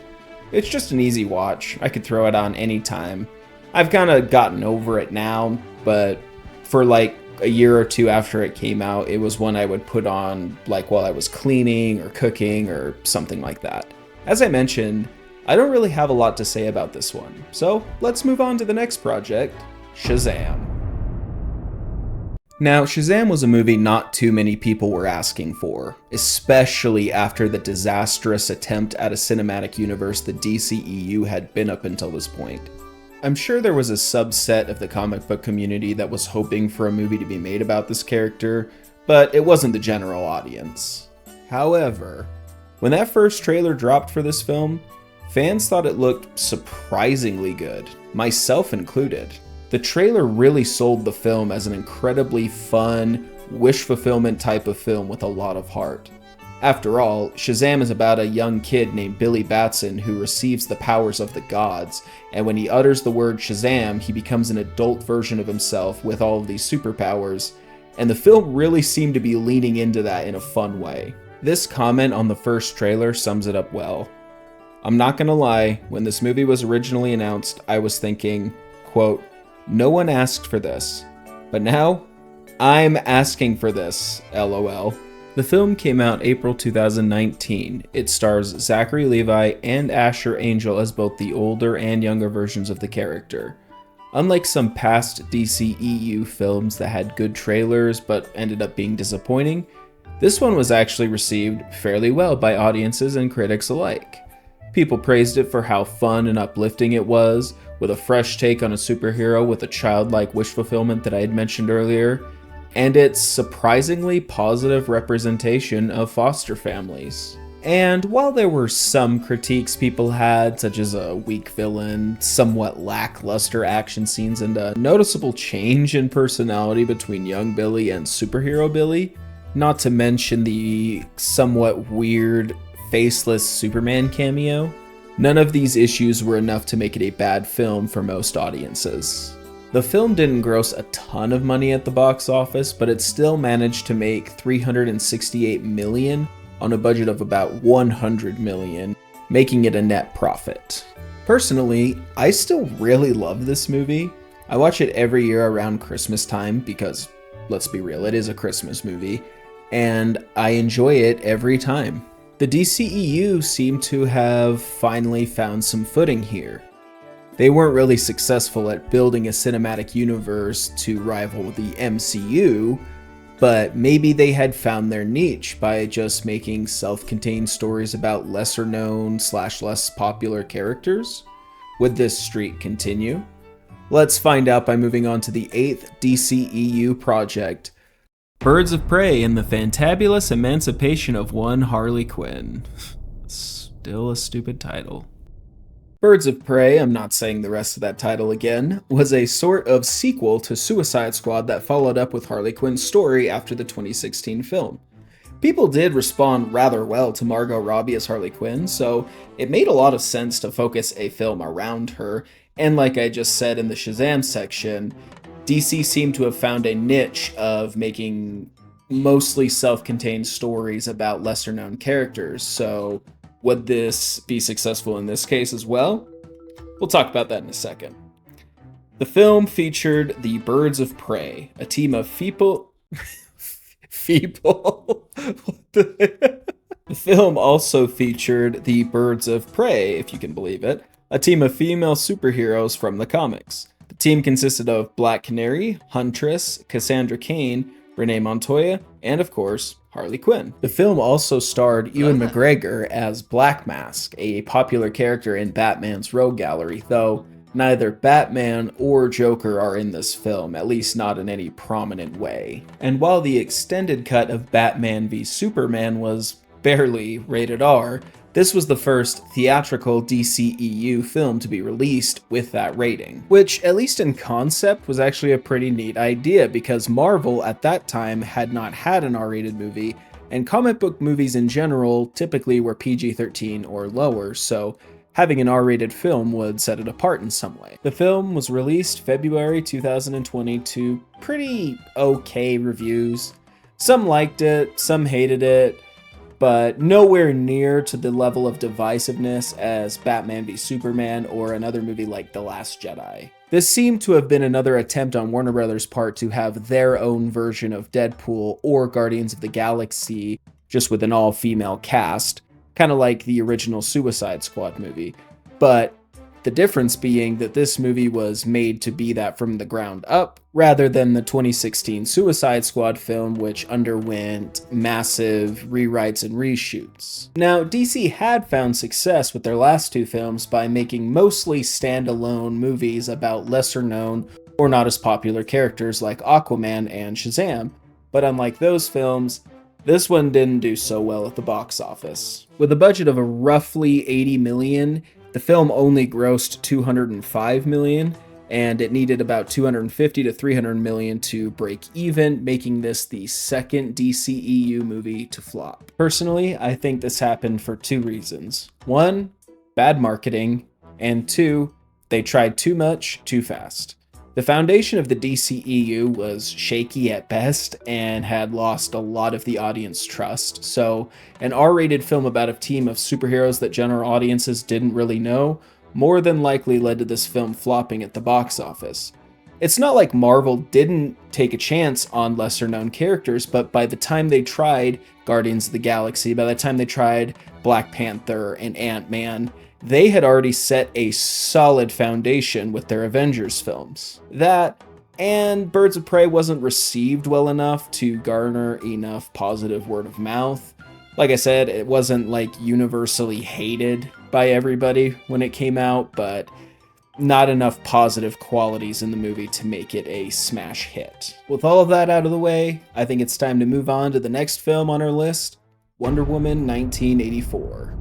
[SPEAKER 1] It's just an easy watch. I could throw it on anytime. I've kind of gotten over it now, but for like a year or two after it came out, it was one I would put on like while I was cleaning or cooking or something like that. As I mentioned, I don't really have a lot to say about this one, so let's move on to the next project, Shazam. Now, Shazam was a movie not too many people were asking for, especially after the disastrous attempt at a cinematic universe the DCEU had been up until this point. I'm sure there was a subset of the comic book community that was hoping for a movie to be made about this character, but it wasn't the general audience. However, when that first trailer dropped for this film, fans thought it looked surprisingly good, myself included. The trailer really sold the film as an incredibly fun, wish fulfillment type of film with a lot of heart. After all, Shazam is about a young kid named Billy Batson who receives the powers of the gods, and when he utters the word Shazam, he becomes an adult version of himself with all of these superpowers, and the film really seemed to be leaning into that in a fun way. This comment on the first trailer sums it up well. I'm not gonna lie, when this movie was originally announced, I was thinking, quote, "No one asked for this, but now I'm asking for this, LOL." The film came out April 2019. It stars Zachary Levi and Asher Angel as both the older and younger versions of the character. Unlike some past DCEU films that had good trailers but ended up being disappointing, this one was actually received fairly well by audiences and critics alike. People praised it for how fun and uplifting it was, with a fresh take on a superhero with a childlike wish fulfillment that I had mentioned earlier, and its surprisingly positive representation of foster families. And while there were some critiques people had, such as a weak villain, somewhat lackluster action scenes, and a noticeable change in personality between young Billy and superhero Billy, not to mention the somewhat weird, faceless Superman cameo, none of these issues were enough to make it a bad film for most audiences. The film didn't gross a ton of money at the box office, but it still managed to make $368 million on a budget of about $100 million, making it a net profit. Personally, I still really love this movie. I watch it every year around Christmas time because, let's be real, it is a Christmas movie, and I enjoy it every time. The DCEU seemed to have finally found some footing here. They weren't really successful at building a cinematic universe to rival the MCU, but maybe they had found their niche by just making self-contained stories about lesser known / less popular characters. Would this streak continue? Let's find out by moving on to the 8th DCEU project, Birds of Prey and the Fantabulous Emancipation of One Harley Quinn. Still a stupid title. Birds of Prey, I'm not saying the rest of that title again, was a sort of sequel to Suicide Squad that followed up with Harley Quinn's story after the 2016 film. People did respond rather well to Margot Robbie as Harley Quinn, so it made a lot of sense to focus a film around her, and like I just said in the Shazam section, DC seemed to have found a niche of making mostly self-contained stories about lesser-known characters, so would this be successful in this case as well? We'll talk about that in a second. The film featured the Birds of Prey, a team of The film also featured the Birds of Prey, if you can believe it, a team of female superheroes from the comics. The team consisted of Black Canary, Huntress, Cassandra Cain, Renee Montoya, and of course, Harley Quinn. The film also starred Ewan McGregor as Black Mask, a popular character in Batman's Rogue Gallery, though neither Batman or Joker are in this film, at least not in any prominent way. And while the extended cut of Batman v Superman was barely rated R, this was the first theatrical DCEU film to be released with that rating, which, at least in concept, was actually a pretty neat idea because Marvel at that time had not had an R-rated movie, and comic book movies in general typically were PG-13 or lower, so having an R-rated film would set it apart in some way. The film was released February 2020 to pretty okay reviews. Some liked it, some hated it, but nowhere near to the level of divisiveness as Batman v Superman or another movie like The Last Jedi. This seemed to have been another attempt on Warner Brothers' part to have their own version of Deadpool or Guardians of the Galaxy, just with an all-female cast, kind of like the original Suicide Squad movie. But the difference being that this movie was made to be that from the ground up, rather than the 2016 Suicide Squad film, which underwent massive rewrites and reshoots. Now, DC had found success with their last two films by making mostly standalone movies about lesser known or not as popular characters like Aquaman and Shazam, but unlike those films, this one didn't do so well at the box office. With a budget of roughly $80 million, the film only grossed $205 million, and it needed about $250 to $300 million to break even, making this the second DCEU movie to flop. Personally, I think this happened for two reasons. One, bad marketing, and two, they tried too much, too fast. The foundation of the DCEU was shaky at best and had lost a lot of the audience trust, so an R-rated film about a team of superheroes that general audiences didn't really know more than likely led to this film flopping at the box office. It's not like Marvel didn't take a chance on lesser-known characters, but by the time they tried Guardians of the Galaxy, by the time they tried Black Panther and Ant-Man, they had already set a solid foundation with their Avengers films. That, and Birds of Prey wasn't received well enough to garner enough positive word of mouth. Like I said, it wasn't like universally hated by everybody when it came out, but not enough positive qualities in the movie to make it a smash hit. With all of that out of the way, I think it's time to move on to the next film on our list, Wonder Woman 1984.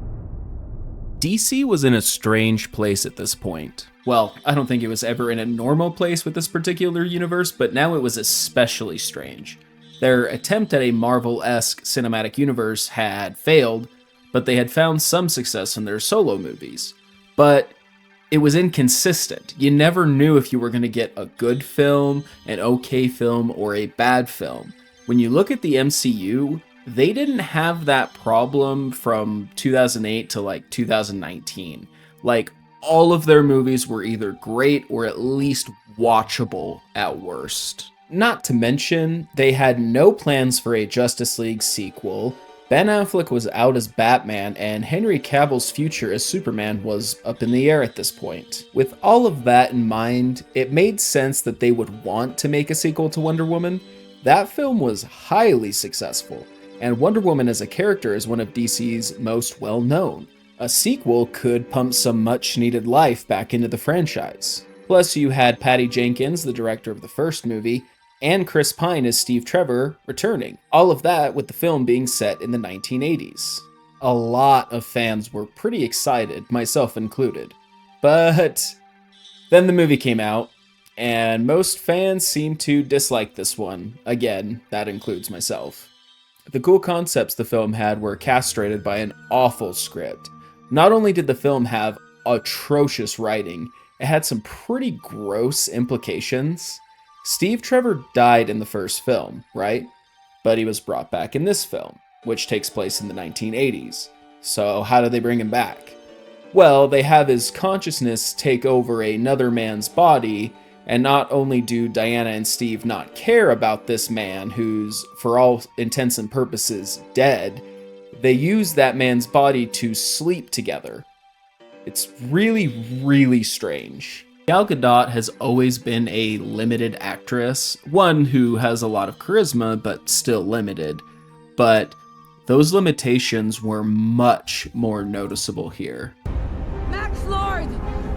[SPEAKER 1] DC was in a strange place at this point. Well, I don't think it was ever in a normal place with this particular universe, but now it was especially strange. Their attempt at a Marvel-esque cinematic universe had failed, but they had found some success in their solo movies. But it was inconsistent. You never knew if you were going to get a good film, an okay film, or a bad film. When you look at the MCU, they didn't have that problem from 2008 to like 2019. Like, all of their movies were either great or at least watchable at worst. Not to mention, they had no plans for a Justice League sequel. Ben Affleck was out as Batman, and Henry Cavill's future as Superman was up in the air at this point. With all of that in mind, it made sense that they would want to make a sequel to Wonder Woman. That film was highly successful, and Wonder Woman as a character is one of DC's most well-known. A sequel could pump some much-needed life back into the franchise. Plus, you had Patty Jenkins, the director of the first movie, and Chris Pine as Steve Trevor returning. All of that with the film being set in the 1980s. A lot of fans were pretty excited, myself included. But then the movie came out, and most fans seemed to dislike this one. Again, that includes myself. The cool concepts the film had were castrated by an awful script. Not only did the film have atrocious writing, it had some pretty gross implications. Steve Trevor died in the first film, right? But he was brought back in this film, which takes place in the 1980s. So how do they bring him back? Well, they have his consciousness take over another man's body, and not only do Diana and Steve not care about this man who's, for all intents and purposes, dead, they use that man's body to sleep together. It's really, really strange. Gal Gadot has always been a limited actress, one who has a lot of charisma, but still limited. But those limitations were much more noticeable here.
[SPEAKER 16] Max Lord,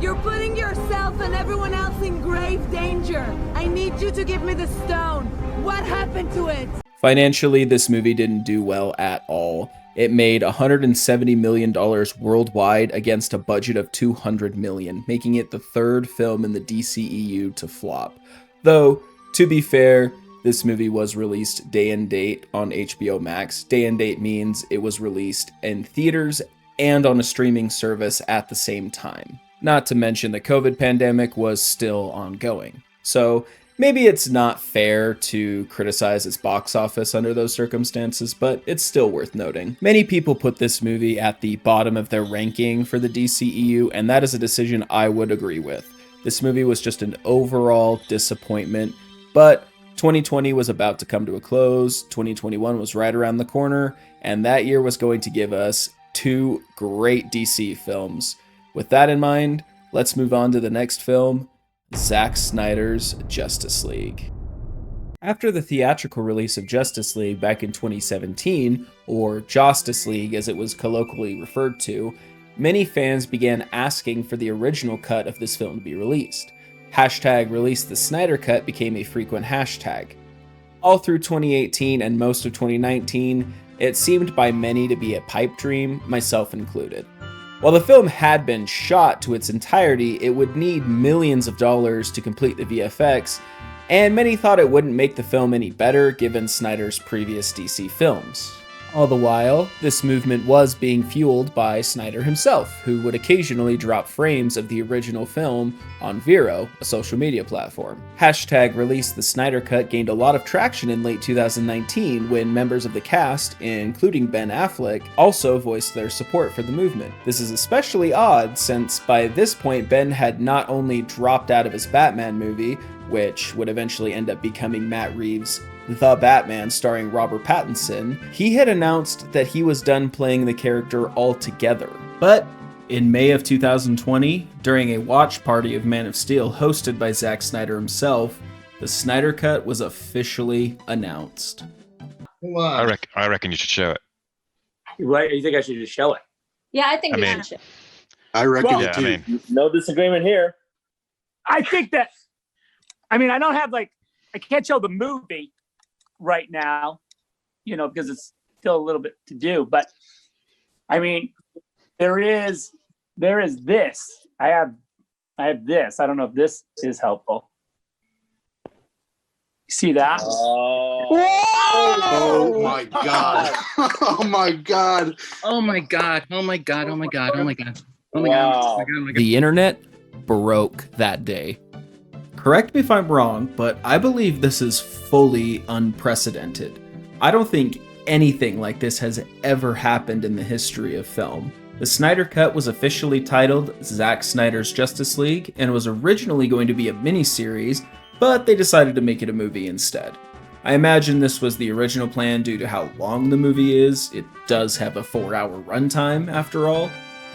[SPEAKER 16] you're putting yourself and everyone else in grave danger. I need you to give me the stone. What happened to it?
[SPEAKER 1] Financially, this movie didn't do well at all. It made $170 million worldwide against a budget of $200 million, making it the third film in the DCEU to flop. Though, to be fair, this movie was released day and date on HBO Max. Day and date means it was released in theaters and on a streaming service at the same time. Not to mention the COVID pandemic was still ongoing. So maybe it's not fair to criticize its box office under those circumstances, but it's still worth noting. Many people put this movie at the bottom of their ranking for the DCEU, and that is a decision I would agree with. This movie was just an overall disappointment, but 2020 was about to come to a close, 2021 was right around the corner, and that year was going to give us two great DC films. With that in mind, let's move on to the next film, Zack Snyder's Justice League. After the theatrical release of Justice League back in 2017, or Justice League as it was colloquially referred to, many fans began asking for the original cut of this film to be released. Hashtag release the Snyder cut became a frequent hashtag. All through 2018 and most of 2019, it seemed by many to be a pipe dream, myself included. While the film had been shot to its entirety, it would need millions of dollars to complete the VFX, and many thought it wouldn't make the film any better given Snyder's previous DC films. All the while, this movement was being fueled by Snyder himself, who would occasionally drop frames of the original film on Vero, a social media platform. Hashtag release the Snyder cut gained a lot of traction in late 2019 when members of the cast, including Ben Affleck, also voiced their support for the movement. This is especially odd since by this point Ben had not only dropped out of his Batman movie, which would eventually end up becoming Matt Reeves' The Batman starring Robert Pattinson, he had announced that he was done playing the character altogether. But in May of 2020, during a watch party of Man of Steel hosted by Zack Snyder himself, the Snyder Cut was officially announced.
[SPEAKER 10] I reckon you should show it.
[SPEAKER 17] Right? You think I should just show it?
[SPEAKER 18] Yeah, I think
[SPEAKER 10] I
[SPEAKER 18] you
[SPEAKER 10] mean-
[SPEAKER 18] should.
[SPEAKER 17] I reckon
[SPEAKER 10] Well, yeah, I mean,
[SPEAKER 17] no disagreement here.
[SPEAKER 19] I think that, I mean, I don't have I can't show the movie right now, because it's still a little bit to do, but I mean, there is this. I have this. I don't know if this is helpful. You see that?
[SPEAKER 18] Oh my god. Oh my god.
[SPEAKER 20] Oh my god. Oh my god. Oh my god. Oh my god. Oh my god. Oh my
[SPEAKER 19] Wow.
[SPEAKER 20] god. Oh my god.
[SPEAKER 1] The internet broke that day. Correct me if I'm wrong, but I believe this is fully unprecedented. I don't think anything like this has ever happened in the history of film. The Snyder Cut was officially titled Zack Snyder's Justice League and was originally going to be a miniseries, but they decided to make it a movie instead. I imagine this was the original plan due to how long the movie is. It does have a 4-hour runtime after all,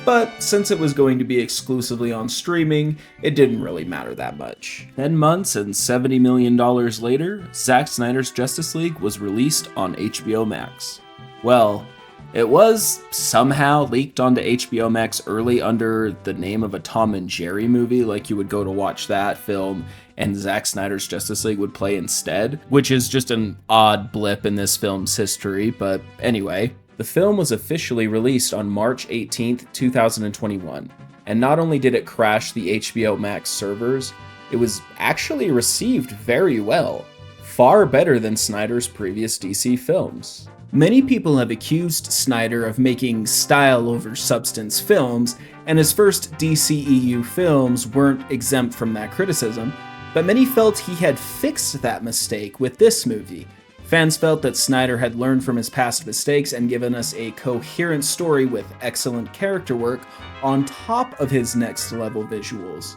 [SPEAKER 1] but since it was going to be exclusively on streaming, it didn't really matter that much. 10 months and $70 million later, Zack Snyder's Justice League was released on HBO Max. Well, it was somehow leaked onto HBO Max early under the name of a Tom and Jerry movie, like you would go to watch that film and Zack Snyder's Justice League would play instead, which is just an odd blip in this film's history, but anyway. The film was officially released on March 18th, 2021, and not only did it crash the HBO Max servers, it was actually received very well, far better than Snyder's previous DC films. Many people have accused Snyder of making style over substance films, and his first DCEU films weren't exempt from that criticism, but many felt he had fixed that mistake with this movie. Fans felt that Snyder had learned from his past mistakes and given us a coherent story with excellent character work on top of his next level visuals.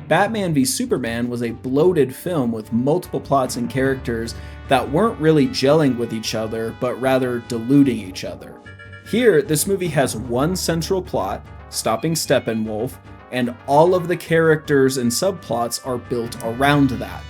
[SPEAKER 1] Batman v Superman was a bloated film with multiple plots and characters that weren't really gelling with each other, but rather diluting each other. Here, this movie has one central plot, stopping Steppenwolf, and all of the characters and subplots are built around that.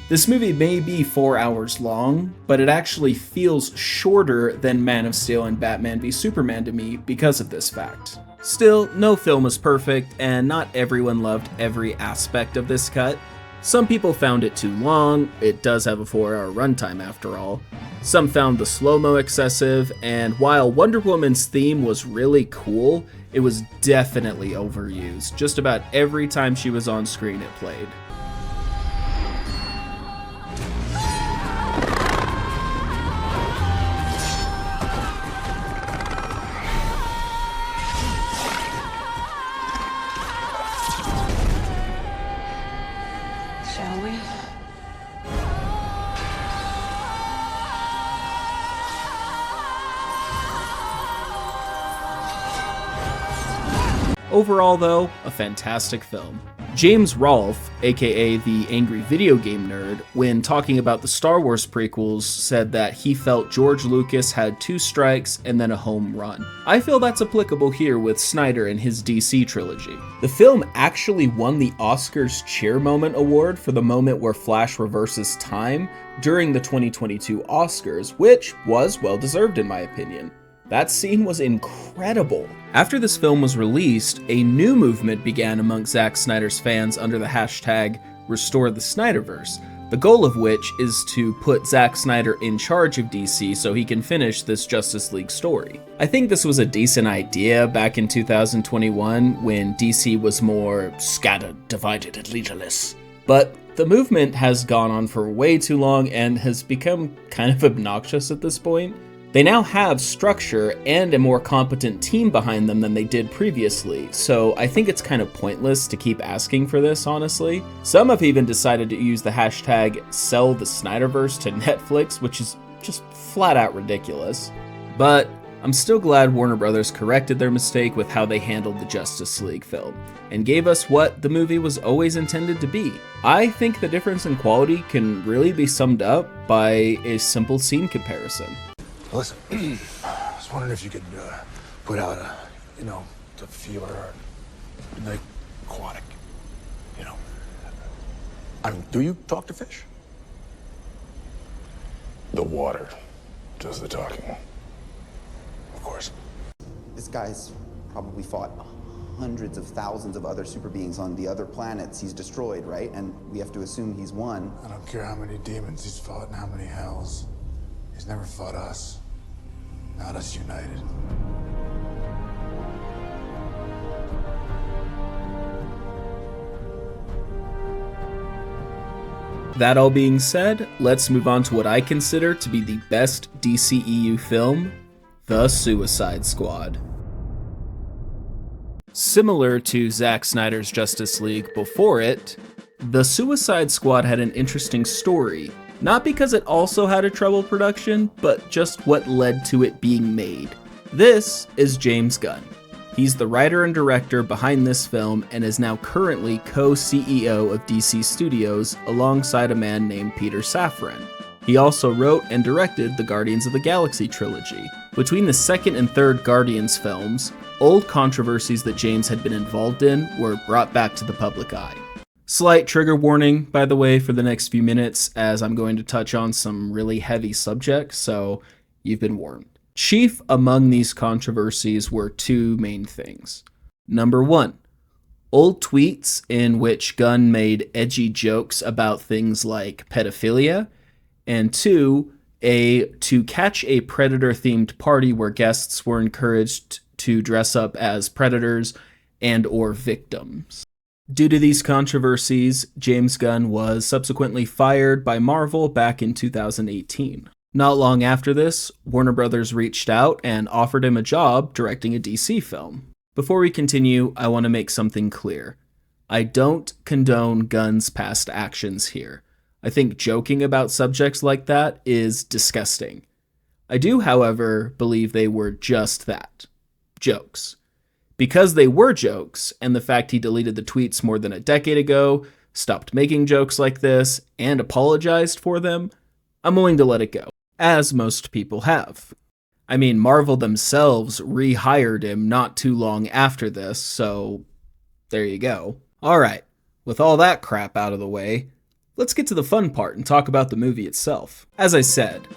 [SPEAKER 1] This movie may be 4 hours long, but it actually feels shorter than Man of Steel and Batman v Superman to me because of this fact. Still, no film is perfect, and not everyone loved every aspect of this cut. Some people found it too long, it does have a 4-hour runtime after all. Some found the slow-mo excessive, and while Wonder Woman's theme was really cool, it was definitely overused. Just about every time she was on screen it played.
[SPEAKER 11] Shall we?
[SPEAKER 1] Overall though, a fantastic film. James Rolfe, aka the Angry Video Game Nerd, when talking about the Star Wars prequels, said that he felt George Lucas had 2 strikes and then a home run. I feel that's applicable here with Snyder and his DC trilogy. The film actually won the Oscars Cheer Moment Award for the moment where Flash reverses time during the 2022 Oscars, which was well deserved in my opinion. That scene was incredible. After this film was released, a new movement began among Zack Snyder's fans under the hashtag #RestoreTheSnyderverse, the goal of which is to put Zack Snyder in charge of DC so he can finish this Justice League story. I think this was a decent idea back in 2021 when DC was more scattered, divided, and leaderless. But the movement has gone on for way too long and has become kind of obnoxious at this point. They now have structure and a more competent team behind them than they did previously, so I think it's kind of pointless to keep asking for this, honestly. Some have even decided to use the hashtag #SellTheSnyderverse to Netflix, which is just flat out ridiculous. But I'm still glad Warner Brothers corrected their mistake with how they handled the Justice League film, and gave us what the movie was always intended to be. I think the difference in quality can really be summed up by a simple scene comparison.
[SPEAKER 7] Listen, I was wondering if you could put out the feeler, like aquatic, I mean, do you talk to fish? The water does the talking. Of course.
[SPEAKER 21] This guy's probably fought hundreds of thousands of other super beings on the other planets he's destroyed, right? And we have to assume he's won.
[SPEAKER 7] I don't care how many demons he's fought and how many hells. He's never fought us. Not us united.
[SPEAKER 1] That all being said, let's move on to what I consider to be the best DCEU film, The Suicide Squad. Similar to Zack Snyder's Justice League before it, The Suicide Squad had an interesting story, not because it also had a troubled production, but just what led to it being made. This is James Gunn. He's the writer and director behind this film and is now currently co-CEO of DC Studios alongside a man named Peter Safran. He also wrote and directed the Guardians of the Galaxy trilogy. Between the second and third Guardians films, old controversies that James had been involved in were brought back to the public eye. Slight trigger warning, by the way, for the next few minutes, as I'm going to touch on some really heavy subjects, so you've been warned. Chief among these controversies were two main things. Number one, old tweets in which Gunn made edgy jokes about things like pedophilia, and two, to catch a Predator-themed party where guests were encouraged to dress up as predators and or victims. Due to these controversies, James Gunn was subsequently fired by Marvel back in 2018. Not long after this, Warner Brothers reached out and offered him a job directing a DC film. Before we continue, I want to make something clear. I don't condone Gunn's past actions here. I think joking about subjects like that is disgusting. I do, however, believe they were just that. Jokes. Because they were jokes, and the fact he deleted the tweets more than a decade ago, stopped making jokes like this, and apologized for them, I'm willing to let it go. As most people have. I mean, Marvel themselves rehired him not too long after this, so there you go. Alright, with all that crap out of the way, let's get to the fun part and talk about the movie itself. As I said,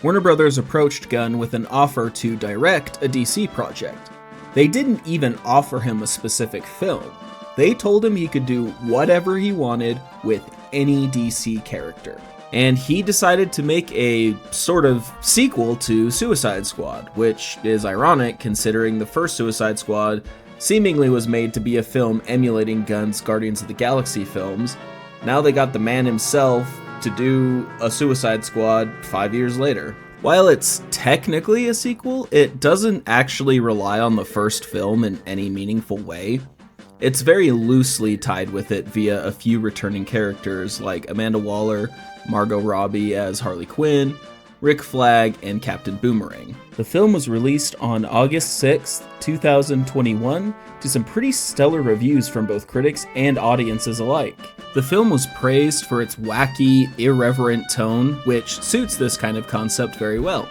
[SPEAKER 1] Warner Brothers approached Gunn with an offer to direct a DC project. They didn't even offer him a specific film. They told him he could do whatever he wanted with any DC character. And he decided to make a sort of sequel to Suicide Squad, which is ironic considering the first Suicide Squad seemingly was made to be a film emulating Gunn's Guardians of the Galaxy films. Now they got the man himself to do a Suicide Squad 5 years later. While it's technically a sequel, it doesn't actually rely on the first film in any meaningful way. It's very loosely tied with it via a few returning characters like Amanda Waller, Margot Robbie as Harley Quinn, Rick Flag, and Captain Boomerang. The film was released on August 6th, 2021, to some pretty stellar reviews from both critics and audiences alike. The film was praised for its wacky, irreverent tone, which suits this kind of concept very well.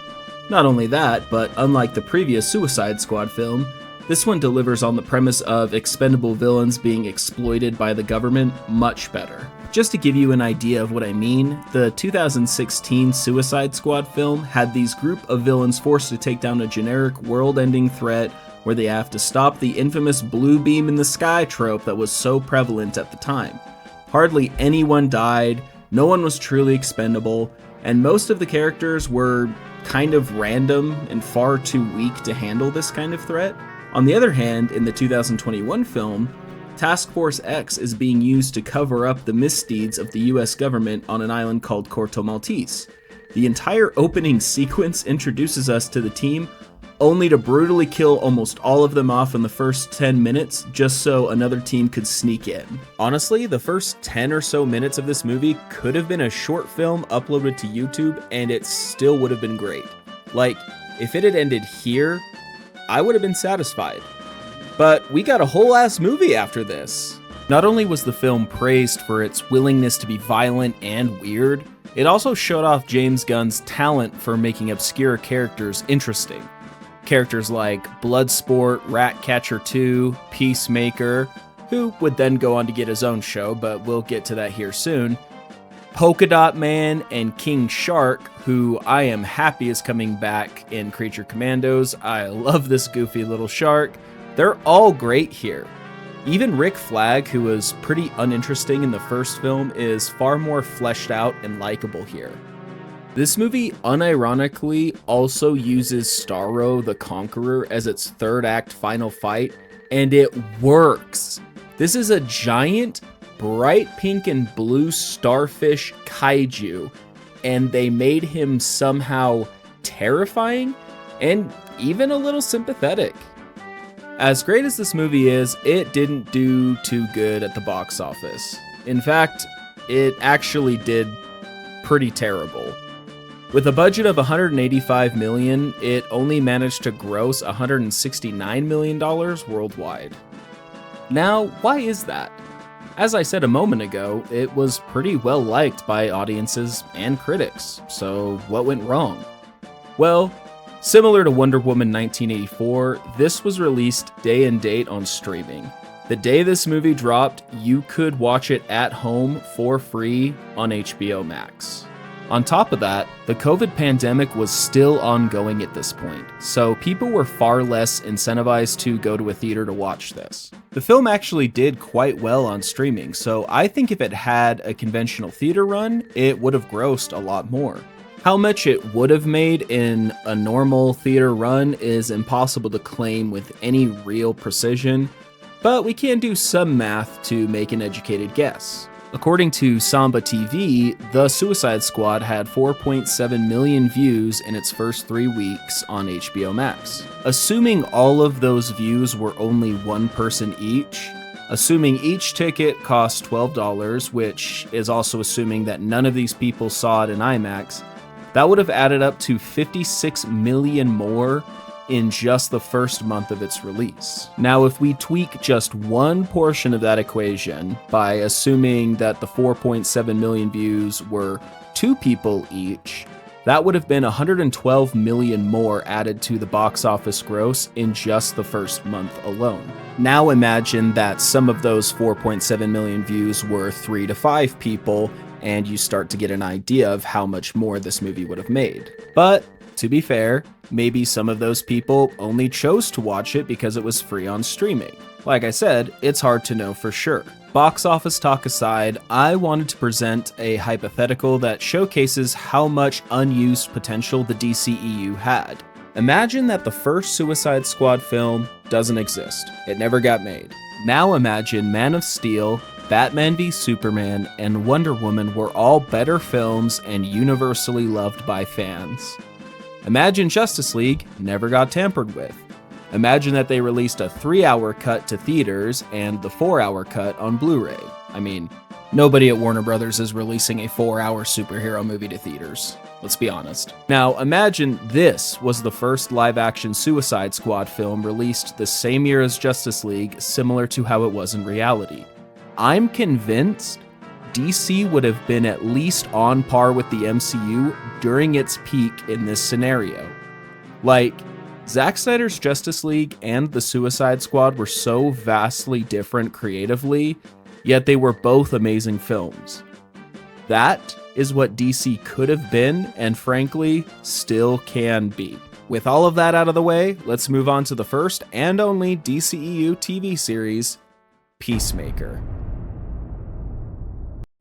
[SPEAKER 1] Not only that, but unlike the previous Suicide Squad film, this one delivers on the premise of expendable villains being exploited by the government much better. Just to give you an idea of what I mean, the 2016 Suicide Squad film had these group of villains forced to take down a generic world-ending threat where they have to stop the infamous blue beam in the sky trope that was so prevalent at the time. Hardly anyone died, no one was truly expendable, and most of the characters were kind of random and far too weak to handle this kind of threat. On the other hand, in the 2021 film, Task Force X is being used to cover up the misdeeds of the US government on an island called Corto Maltese. The entire opening sequence introduces us to the team, only to brutally kill almost all of them off in the first 10 minutes just so another team could sneak in. Honestly, the first 10 or so minutes of this movie could have been a short film uploaded to YouTube and it still would have been great. Like, if it had ended here, I would have been satisfied. But we got a whole ass movie after this. Not only was the film praised for its willingness to be violent and weird, it also showed off James Gunn's talent for making obscure characters interesting. Characters like Bloodsport, Ratcatcher 2, Peacemaker, who would then go on to get his own show, but we'll get to that here soon, Polka Dot Man, and King Shark, who I am happy is coming back in Creature Commandos. I love this goofy little shark. They're all great here. Even Rick Flag, who was pretty uninteresting in the first film, is far more fleshed out and likable here. This movie unironically also uses Starro the Conqueror as its third act final fight, and it works. This is a giant, bright pink and blue starfish kaiju, and they made him somehow terrifying and even a little sympathetic. As great as this movie is, it didn't do too good at the box office. In fact, it actually did pretty terrible. With a budget of $185 million, it only managed to gross $169 million worldwide. Now, why is that? As I said a moment ago, it was pretty well liked by audiences and critics, so what went wrong? Well, similar to Wonder Woman 1984, this was released day and date on streaming. The day this movie dropped, you could watch it at home for free on HBO Max. On top of that, the COVID pandemic was still ongoing at this point, so people were far less incentivized to go to a theater to watch this. The film actually did quite well on streaming, so I think if it had a conventional theater run, it would have grossed a lot more. How much it would have made in a normal theater run is impossible to claim with any real precision, but we can do some math to make an educated guess. According to Samba TV, The Suicide Squad had 4.7 million views in its first 3 weeks on HBO Max. Assuming all of those views were only one person each, assuming each ticket cost $12, which is also assuming that none of these people saw it in IMAX, that would have added up to 56 million more in just the first month of its release. Now, if we tweak just one portion of that equation by assuming that the 4.7 million views were 2 people each, that would have been 112 million more added to the box office gross in just the first month alone. Now imagine that some of those 4.7 million views were 3 to 5 people, and you start to get an idea of how much more this movie would have made. But to be fair, maybe some of those people only chose to watch it because it was free on streaming. Like I said, it's hard to know for sure. Box office talk aside, I wanted to present a hypothetical that showcases how much unused potential the DCEU had. Imagine that the first Suicide Squad film doesn't exist. It never got made. Now imagine Man of Steel, Batman v Superman, and Wonder Woman were all better films and universally loved by fans. Imagine Justice League never got tampered with. Imagine that they released a 3-hour cut to theaters and the 4-hour cut on Blu-ray. I mean, nobody at Warner Brothers is releasing a 4-hour superhero movie to theaters. Let's be honest. Now, imagine this was the first live-action Suicide Squad film released the same year as Justice League, similar to how it was in reality. I'm convinced DC would have been at least on par with the MCU during its peak in this scenario. Like, Zack Snyder's Justice League and The Suicide Squad were so vastly different creatively, yet they were both amazing films. That is what DC could have been, and frankly, still can be. With all of that out of the way, let's move on to the first and only DCEU TV series, Peacemaker.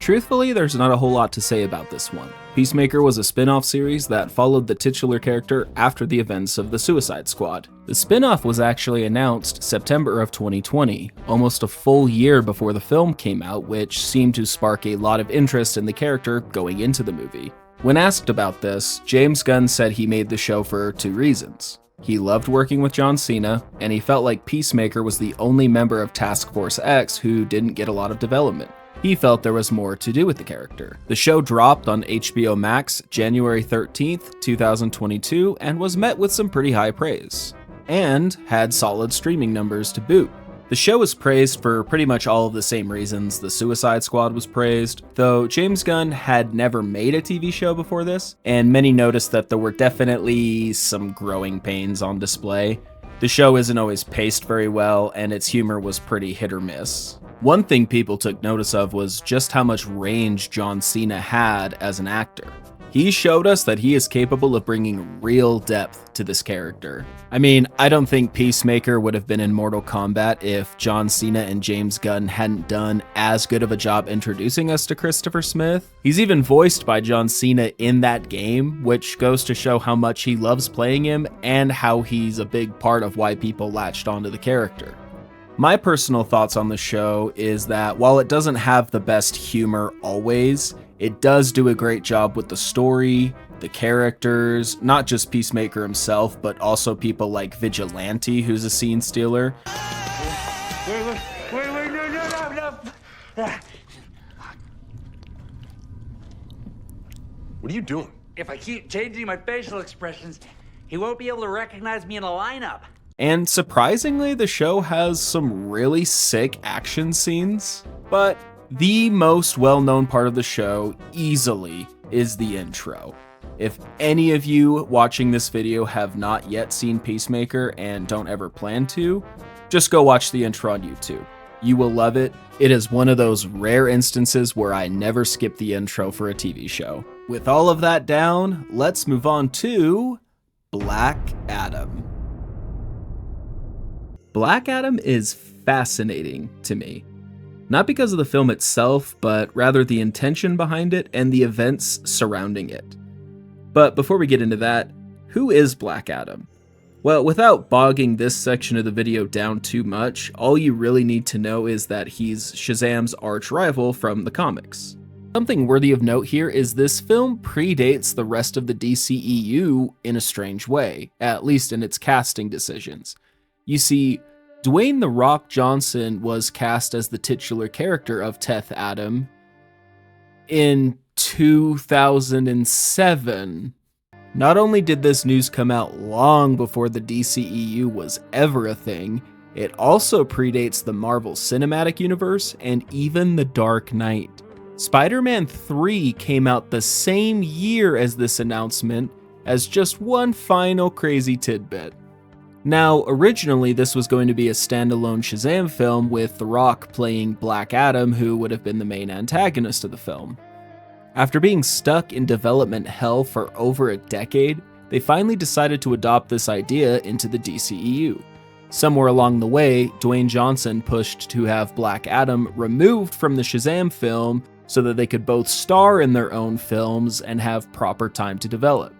[SPEAKER 1] Truthfully, there's not a whole lot to say about this one. Peacemaker was a spin-off series that followed the titular character after the events of the Suicide Squad. The spin-off was actually announced September of 2020, almost a full year before the film came out, which seemed to spark a lot of interest in the character going into the movie. When asked about this, James Gunn said he made the show for 2 reasons. He loved working with John Cena, and he felt like Peacemaker was the only member of Task Force X who didn't get a lot of development. He felt there was more to do with the character. The show dropped on HBO Max January 13th, 2022, and was met with some pretty high praise, and had solid streaming numbers to boot. The show was praised for pretty much all of the same reasons The Suicide Squad was praised, though James Gunn had never made a TV show before this, and many noticed that there were definitely some growing pains on display. The show isn't always paced very well, and its humor was pretty hit or miss. One thing people took notice of was just how much range John Cena had as an actor. He showed us that he is capable of bringing real depth to this character. I mean, I don't think Peacemaker would have been in Mortal Kombat if John Cena and James Gunn hadn't done as good of a job introducing us to Christopher Smith. He's even voiced by John Cena in that game, which goes to show how much he loves playing him and how he's a big part of why people latched onto the character. My personal thoughts on the show is that while it doesn't have the best humor always, it does do a great job with the story, the characters, not just Peacemaker himself, but also people like Vigilante, who's a scene stealer.
[SPEAKER 4] Wait, no.
[SPEAKER 7] What are you doing?
[SPEAKER 4] If I keep changing my facial expressions, he won't be able to recognize me in a lineup.
[SPEAKER 1] And surprisingly, the show has some really sick action scenes, but the most well-known part of the show easily is the intro. If any of you watching this video have not yet seen Peacemaker and don't ever plan to, just go watch the intro on YouTube. You will love it. It is one of those rare instances where I never skip the intro for a TV show. With all of that down, let's move on to Black Adam. Black Adam is fascinating to me. Not because of the film itself, but rather the intention behind it and the events surrounding it. But before we get into that, who is Black Adam? Well, without bogging this section of the video down too much, all you really need to know is that he's Shazam's arch rival from the comics. Something worthy of note here is this film predates the rest of the DCEU in a strange way, at least in its casting decisions. You see, Dwayne "The Rock" Johnson was cast as the titular character of Teth Adam in 2007. Not only did this news come out long before the DCEU was ever a thing, it also predates the Marvel Cinematic Universe and even The Dark Knight. Spider-Man 3 came out the same year as this announcement, as just one final crazy tidbit. Now, originally this was going to be a standalone Shazam film with The Rock playing Black Adam, who would have been the main antagonist of the film. After being stuck in development hell for over a decade, they finally decided to adopt this idea into the DCEU. Somewhere along the way, Dwayne Johnson pushed to have Black Adam removed from the Shazam film so that they could both star in their own films and have proper time to develop.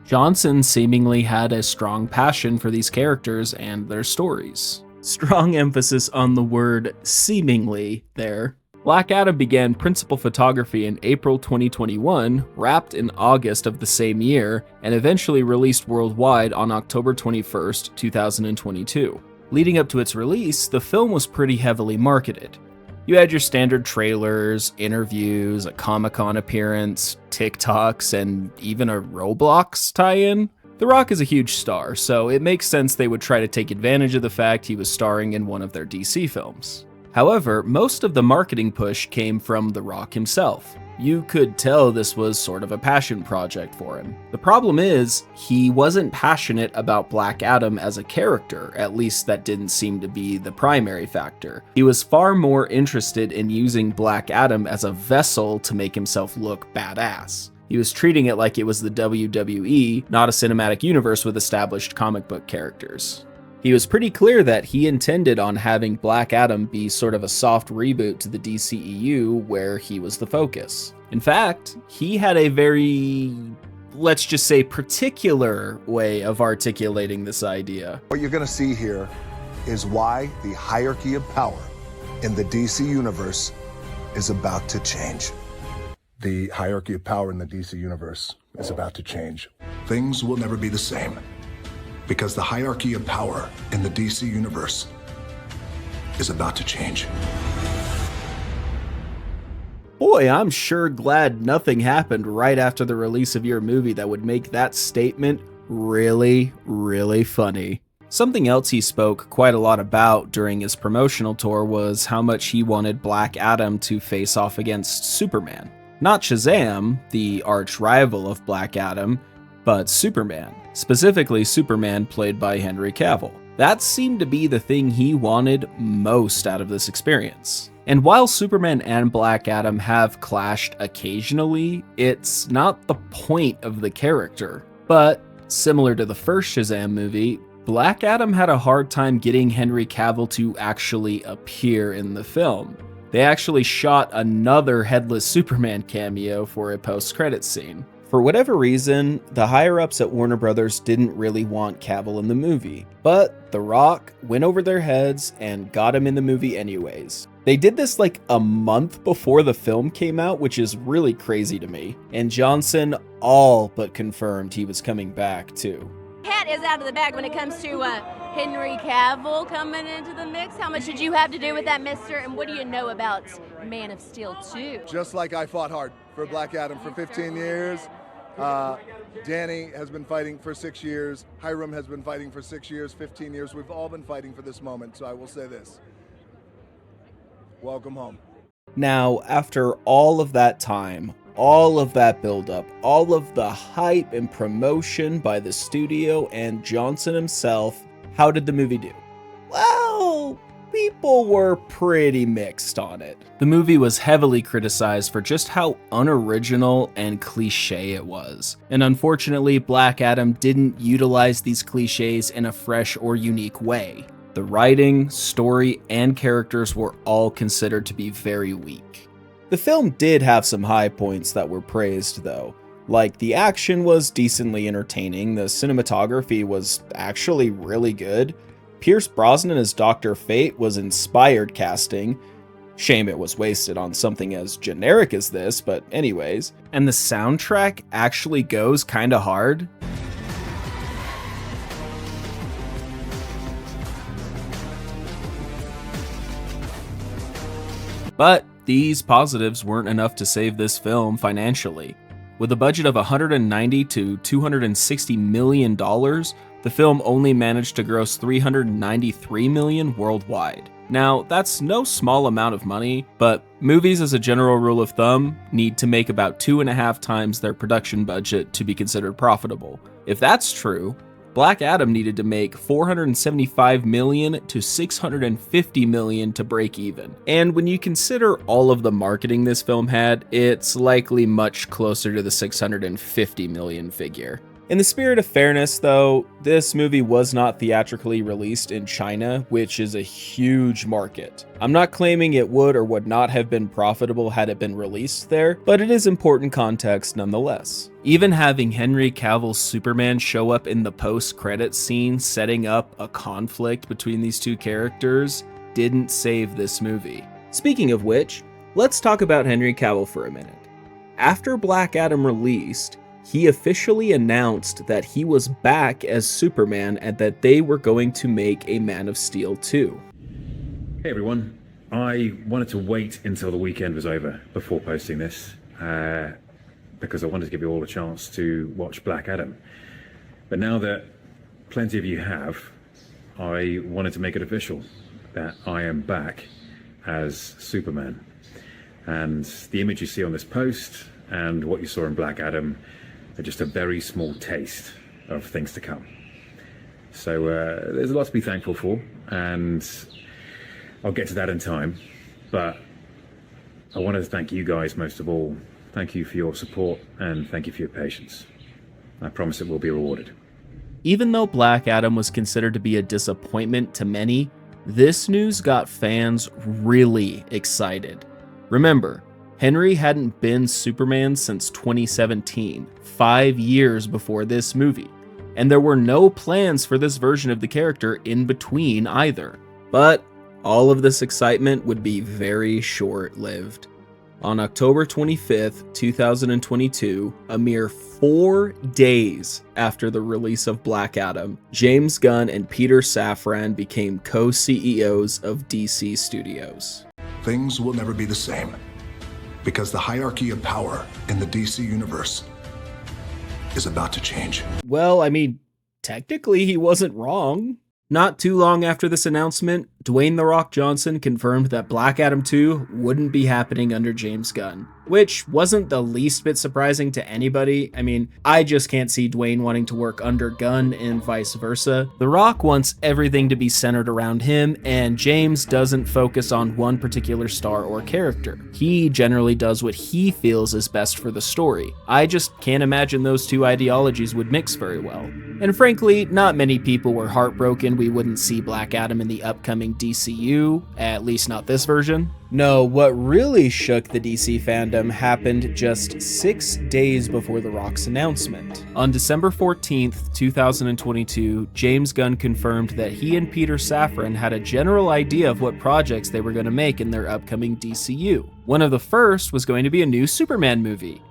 [SPEAKER 1] Johnson seemingly had a strong passion for these characters and their stories. Strong emphasis on the word seemingly there. Black Adam began principal photography in April 2021, wrapped in August of the same year, and eventually released worldwide on October 21st, 2022. Leading up to its release, the film was pretty heavily marketed. You had your standard trailers, interviews, a Comic-Con appearance, TikToks, and even a Roblox tie-in. The Rock is a huge star, so it makes sense they would try to take advantage of the fact he was starring in one of their DC films. However, most of the marketing push came from The Rock himself. You could tell this was sort of a passion project for him. The problem is, he wasn't passionate about Black Adam as a character, at least that didn't seem to be the primary factor. He was far more interested in using Black Adam as a vessel to make himself look badass. He was treating it like it was the WWE, not a cinematic universe with established comic book characters. He was pretty clear that he intended on having Black Adam be sort of a soft reboot to the DCEU where he was the focus. In fact, he had a very, let's just say, particular way of articulating this idea.
[SPEAKER 22] What you're going to see here is why the hierarchy of power in the DC universe is about to change.
[SPEAKER 23] The hierarchy of power in the DC universe is about to change. Things will never be the same. Because the hierarchy of power in the DC universe is about to change.
[SPEAKER 1] Boy, I'm sure glad nothing happened right after the release of your movie that would make that statement really, really funny. Something else he spoke quite a lot about during his promotional tour was how much he wanted Black Adam to face off against Superman. Not Shazam, the arch rival of Black Adam, but Superman. Specifically Superman played by Henry Cavill. That seemed to be the thing he wanted most out of this experience. And while Superman and Black Adam have clashed occasionally, it's not the point of the character. But, similar to the first Shazam movie, Black Adam had a hard time getting Henry Cavill to actually appear in the film. They actually shot another Headless Superman cameo for a post-credits scene. For whatever reason, the higher-ups at Warner Brothers didn't really want Cavill in the movie, but The Rock went over their heads and got him in the movie anyways. They did this like a month before the film came out, which is really crazy to me, and Johnson all but confirmed he was coming back too.
[SPEAKER 3] Cat is out of the bag when it comes to Henry Cavill coming into the mix. How much did you have to do with that, mister? And what do you know about Man of Steel 2?
[SPEAKER 22] Just like I fought hard for Black Adam for 15 years. Danny has been fighting for 6 years. Hiram has been fighting for 6 years, 15 years. We've all been fighting for this moment. So I will say this. Welcome home.
[SPEAKER 1] Now, after all of that time, all of that buildup, all of the hype and promotion by the studio and Johnson himself, how did the movie do? Well, people were pretty mixed on it. The movie was heavily criticized for just how unoriginal and cliche it was. And unfortunately, Black Adam didn't utilize these cliches in a fresh or unique way. The writing, story, and characters were all considered to be very weak. The film did have some high points that were praised though. Like, the action was decently entertaining, the cinematography was actually really good, Pierce Brosnan as Dr. Fate was inspired casting, shame it was wasted on something as generic as this, but anyways, and the soundtrack actually goes kinda hard. But these positives weren't enough to save this film financially. With a budget of $190 to $260 million, the film only managed to gross $393 million worldwide. Now, that's no small amount of money, but movies as a general rule of thumb need to make about 2.5 times their production budget to be considered profitable. If that's true, Black Adam needed to make $475 million to $650 million to break even. And when you consider all of the marketing this film had, it's likely much closer to the $650 million figure. In the spirit of fairness though, this movie was not theatrically released in China, which is a huge market. I'm not claiming it would or would not have been profitable had it been released there, but it is important context nonetheless. Even having Henry Cavill's Superman show up in the post-credits scene setting up a conflict between these two characters didn't save this movie. Speaking of which, let's talk about Henry Cavill for a minute. After Black Adam released, he officially announced that he was back as Superman and that they were going to make a Man of Steel 2.
[SPEAKER 5] Hey everyone, I wanted to wait until the weekend was over before posting this, because I wanted to give you all a chance to watch Black Adam. But now that plenty of you have, I wanted to make it official that I am back as Superman. And the image you see on this post and what you saw in Black Adam are just a very small taste of things to come. So there's a lot to be thankful for, and I'll get to that in time. But I wanted to thank you guys most of all. Thank you for your support, and thank you for your patience. I promise it will be rewarded.
[SPEAKER 1] Even though Black Adam was considered to be a disappointment to many, this news got fans really excited. Remember, Henry hadn't been Superman since 2017, 5 years before this movie, and there were no plans for this version of the character in between either. But all of this excitement would be very short-lived. On October 25th, 2022, a mere 4 days after the release of Black Adam, James Gunn and Peter Safran became co-CEOs of DC Studios.
[SPEAKER 23] Things will never be the same, because the hierarchy of power in the DC universe is about to change.
[SPEAKER 1] Well, I mean, technically he wasn't wrong. Not too long after this announcement, Dwayne "The Rock" Johnson confirmed that Black Adam 2 wouldn't be happening under James Gunn, which wasn't the least bit surprising to anybody. I mean, I just can't see Dwayne wanting to work under Gunn and vice versa. The Rock wants everything to be centered around him, and James doesn't focus on one particular star or character. He generally does what he feels is best for the story. I just can't imagine those two ideologies would mix very well. And frankly, not many people were heartbroken we wouldn't see Black Adam in the upcoming DCU, at least not this version. No, what really shook the DC fandom happened just 6 days before The Rock's announcement. On December 14th, 2022, James Gunn confirmed that he and Peter Safran had a general idea of what projects they were going to make in their upcoming DCU. One of the first was going to be a new Superman movie,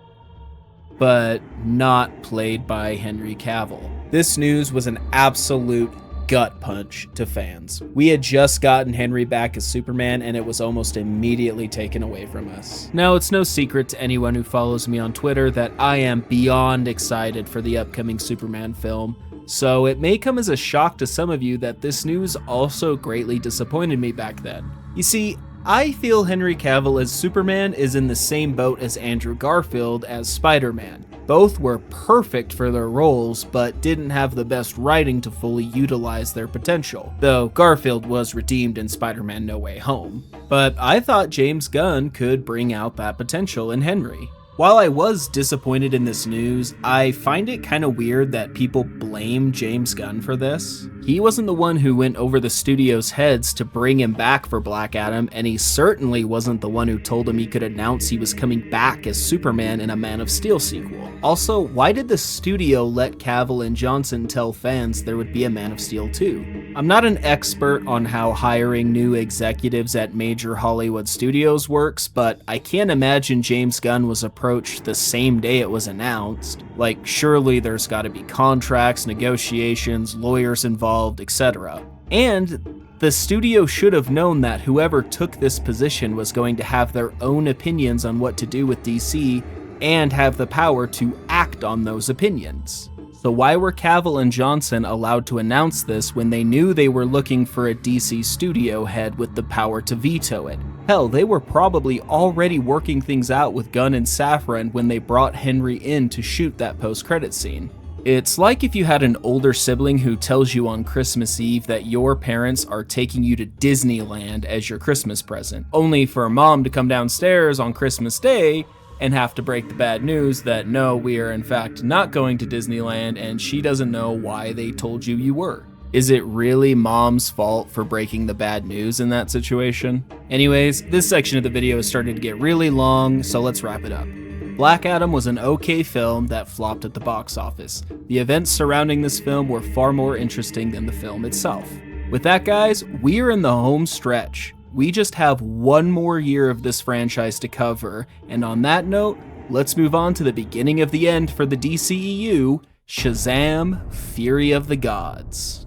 [SPEAKER 1] but not played by Henry Cavill. This news was an absolute gut punch to fans. We had just gotten Henry back as Superman, and it was almost immediately taken away from us. Now, it's no secret to anyone who follows me on Twitter that I am beyond excited for the upcoming Superman film, so it may come as a shock to some of you that this news also greatly disappointed me back then. You see, I feel Henry Cavill as Superman is in the same boat as Andrew Garfield as Spider-Man. Both were perfect for their roles, but didn't have the best writing to fully utilize their potential, though Garfield was redeemed in Spider-Man No Way Home. But I thought James Gunn could bring out that potential in Henry. While I was disappointed in this news, I find it kind of weird that people blame James Gunn for this. He wasn't the one who went over the studio's heads to bring him back for Black Adam, and he certainly wasn't the one who told him he could announce he was coming back as Superman in a Man of Steel sequel. Also, why did the studio let Cavill and Johnson tell fans there would be a Man of Steel 2? I'm not an expert on how hiring new executives at major Hollywood studios works, but I can't imagine James Gunn was approached the same day it was announced. Like, surely there's gotta be contracts, negotiations, lawyers involved, etc. And the studio should have known that whoever took this position was going to have their own opinions on what to do with DC and have the power to act on those opinions. So why were Cavill and Johnson allowed to announce this when they knew they were looking for a DC studio head with the power to veto it? Hell, they were probably already working things out with Gunn and Safran when they brought Henry in to shoot that post-credit scene. It's like if you had an older sibling who tells you on Christmas Eve that your parents are taking you to Disneyland as your Christmas present, only for mom to come downstairs on Christmas Day and have to break the bad news that no, we are in fact not going to Disneyland, and she doesn't know why they told you you were. Is it really mom's fault for breaking the bad news in that situation? Anyways, this section of the video is starting to get really long, so let's wrap it up. Black Adam was an okay film that flopped at the box office. The events surrounding this film were far more interesting than the film itself. With that, guys, we're in the home stretch. We just have one more year of this franchise to cover, and on that note, let's move on to the beginning of the end for the DCEU, Shazam! Fury of the Gods.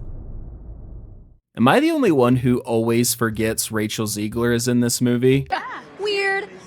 [SPEAKER 1] Am I the only one who always forgets Rachel Zegler is in this movie?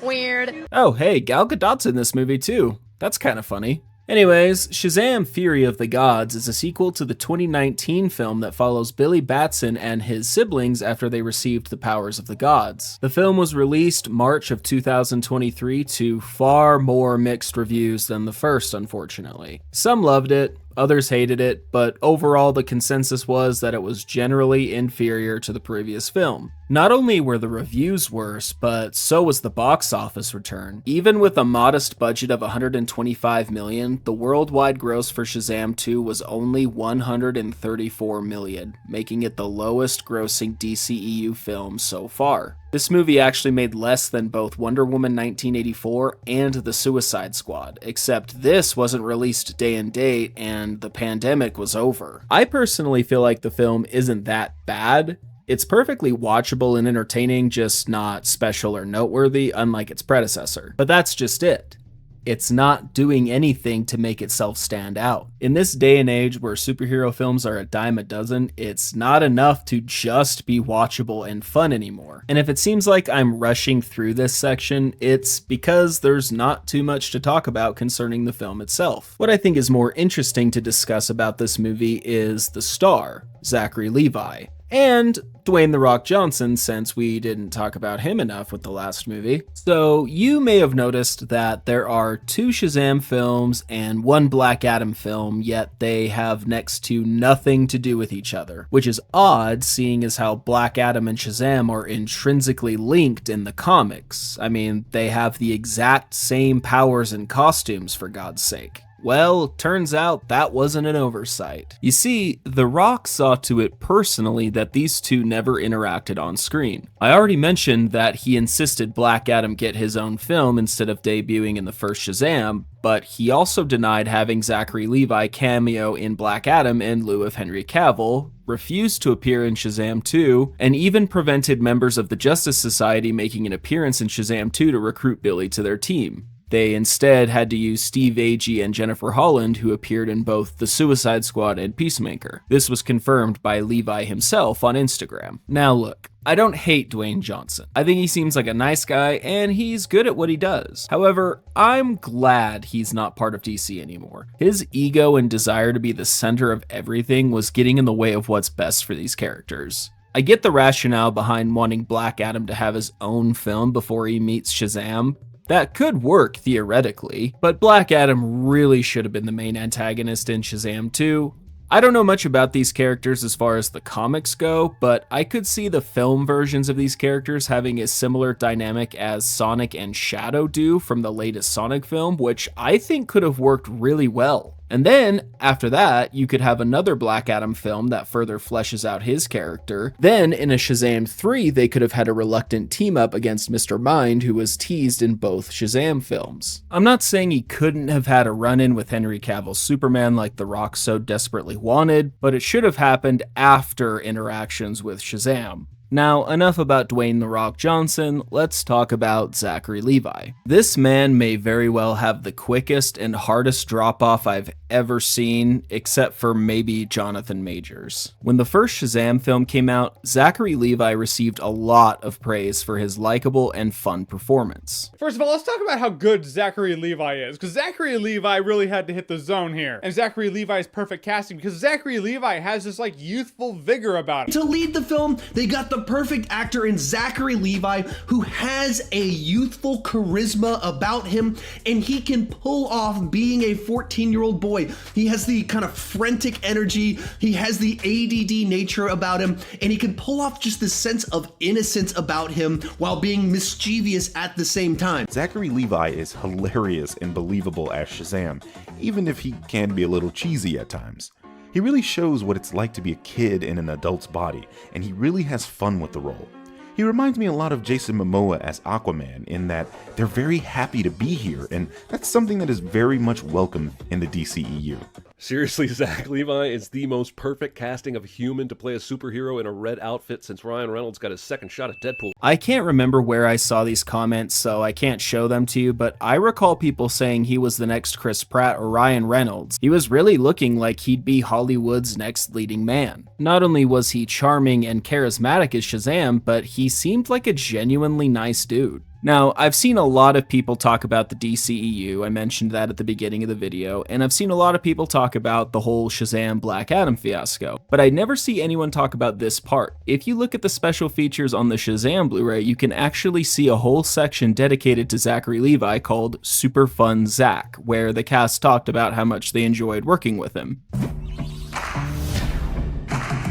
[SPEAKER 3] Weird.
[SPEAKER 1] Oh, hey, Gal Gadot's in this movie too. That's kind of funny. Anyways, Shazam! Fury of the Gods is a sequel to the 2019 film that follows Billy Batson and his siblings after they received the powers of the gods. The film was released March of 2023 to far more mixed reviews than the first, unfortunately. Some loved it, others hated it, but overall the consensus was that it was generally inferior to the previous film. Not only were the reviews worse, but so was the box office return. Even with a modest budget of $125 million, the worldwide gross for Shazam 2 was only $134 million, making it the lowest grossing DCEU film so far. This movie actually made less than both Wonder Woman 1984 and The Suicide Squad, except this wasn't released day and date and the pandemic was over. I personally feel like the film isn't that bad. It's perfectly watchable and entertaining, just not special or noteworthy, unlike its predecessor. But that's just it. It's not doing anything to make itself stand out. In this day and age where superhero films are a dime a dozen, it's not enough to just be watchable and fun anymore. And if it seems like I'm rushing through this section, it's because there's not too much to talk about concerning the film itself. What I think is more interesting to discuss about this movie is the star, Zachary Levi. and Dwayne "The Rock" Johnson, since we didn't talk about him enough with the last movie. So you may have noticed that there are 2 Shazam films and 1 Black Adam film, yet they have next to nothing to do with each other, which is odd seeing as how Black Adam and Shazam are intrinsically linked in the comics. I mean, they have the exact same powers and costumes, for God's sake. Well, turns out that wasn't an oversight. You see, The Rock saw to it personally that these two never interacted on screen. I already mentioned that he insisted Black Adam get his own film instead of debuting in the first Shazam, but he also denied having Zachary Levi cameo in Black Adam in lieu of Henry Cavill, refused to appear in Shazam 2, and even prevented members of the Justice Society making an appearance in Shazam 2 to recruit Billy to their team. They instead had to use Steve Agee and Jennifer Holland, who appeared in both The Suicide Squad and Peacemaker. This was confirmed by Levi himself on Instagram. Now look, I don't hate Dwayne Johnson. I think he seems like a nice guy, and he's good at what he does. However, I'm glad he's not part of DC anymore. His ego and desire to be the center of everything was getting in the way of what's best for these characters. I get the rationale behind wanting Black Adam to have his own film before he meets Shazam. That could work theoretically, but Black Adam really should have been the main antagonist in Shazam 2. I don't know much about these characters as far as the comics go, but I could see the film versions of these characters having a similar dynamic as Sonic and Shadow do from the latest Sonic film, which I think could have worked really well. And then, after that, you could have another Black Adam film that further fleshes out his character. Then, in a Shazam 3, they could have had a reluctant team-up against Mr. Mind, who was teased in both Shazam films. I'm not saying he couldn't have had a run-in with Henry Cavill's Superman like The Rock so desperately wanted, but it should have happened after interactions with Shazam. Now, enough about Dwayne "The Rock" Johnson, let's talk about Zachary Levi. This man may very well have the quickest and hardest drop-off I've ever seen, except for maybe Jonathan Majors. When the first Shazam film came out, Zachary Levi received a lot of praise for his likable and fun performance.
[SPEAKER 2] First of all, let's talk about how good Zachary Levi is, because Zachary Levi really had to hit the zone here. And Zachary Levi is perfect casting, because Zachary Levi has this like youthful vigor about him.
[SPEAKER 8] To lead the film, they got the perfect actor in Zachary Levi, who has a youthful charisma about him, and he can pull off being a 14-year-old boy. He has the kind of frantic energy, he has the ADD nature about him, and he can pull off just this sense of innocence about him while being mischievous at the same time.
[SPEAKER 9] Zachary Levi is hilarious and believable as Shazam, even if he can be a little cheesy at times. He really shows what it's like to be a kid in an adult's body, and he really has fun with the role. He reminds me a lot of Jason Momoa as Aquaman in that they're very happy to be here, and that's something that is very much welcome in the DCEU.
[SPEAKER 24] Seriously, Zach Levi is the most perfect casting of a human to play a superhero in a red outfit since Ryan Reynolds got his second shot at Deadpool.
[SPEAKER 1] I can't remember where I saw these comments, so I can't show them to you, but I recall people saying he was the next Chris Pratt or Ryan Reynolds. He was really looking like he'd be Hollywood's next leading man. Not only was he charming and charismatic as Shazam, but he seemed like a genuinely nice dude. Now, I've seen a lot of people talk about the DCEU, I mentioned that at the beginning of the video, and I've seen a lot of people talk about the whole Shazam Black Adam fiasco, but I never see anyone talk about this part. If you look at the special features on the Shazam Blu-ray, you can actually see a whole section dedicated to Zachary Levi called Super Fun Zack, where the cast talked about how much they enjoyed working with him.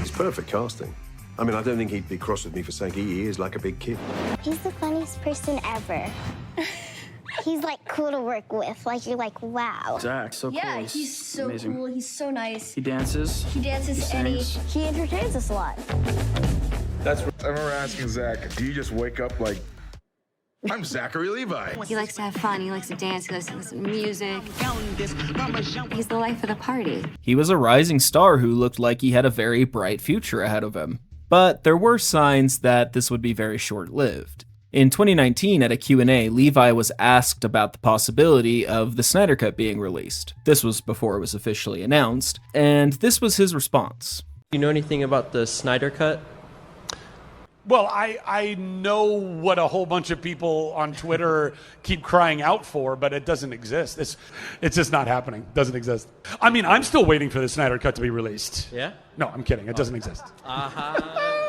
[SPEAKER 7] It's perfect casting. I mean, I don't think he'd be cross with me for saying he is like a big kid.
[SPEAKER 25] He's the funniest person ever. He's like cool to work with. Like you're like, wow.
[SPEAKER 26] Zack, so cool.
[SPEAKER 25] Yeah,
[SPEAKER 26] He's
[SPEAKER 25] so
[SPEAKER 26] amazing.
[SPEAKER 25] cool. He's so nice.
[SPEAKER 26] He dances.
[SPEAKER 25] He dances and he entertains us a lot.
[SPEAKER 23] That's what I remember asking Zach, do you just wake up like, I'm Zachary Levi?
[SPEAKER 27] He likes to have fun, he likes to dance, he likes to listen to music. He's the life of the party.
[SPEAKER 1] He was a rising star who looked like he had a very bright future ahead of him. But there were signs that this would be very short-lived. In 2019, at a Q&A, Levi was asked about the possibility of the Snyder Cut being released. This was before it was officially announced, and this was his response.
[SPEAKER 28] Do you know anything about the Snyder Cut?
[SPEAKER 29] Well, I know what a whole bunch of people on Twitter keep crying out for, but it doesn't exist. It's just not happening. It doesn't exist. I mean, I'm still waiting for the Snyder Cut to be released.
[SPEAKER 28] Yeah?
[SPEAKER 29] No, I'm kidding. It doesn't exist.
[SPEAKER 28] Uh-huh.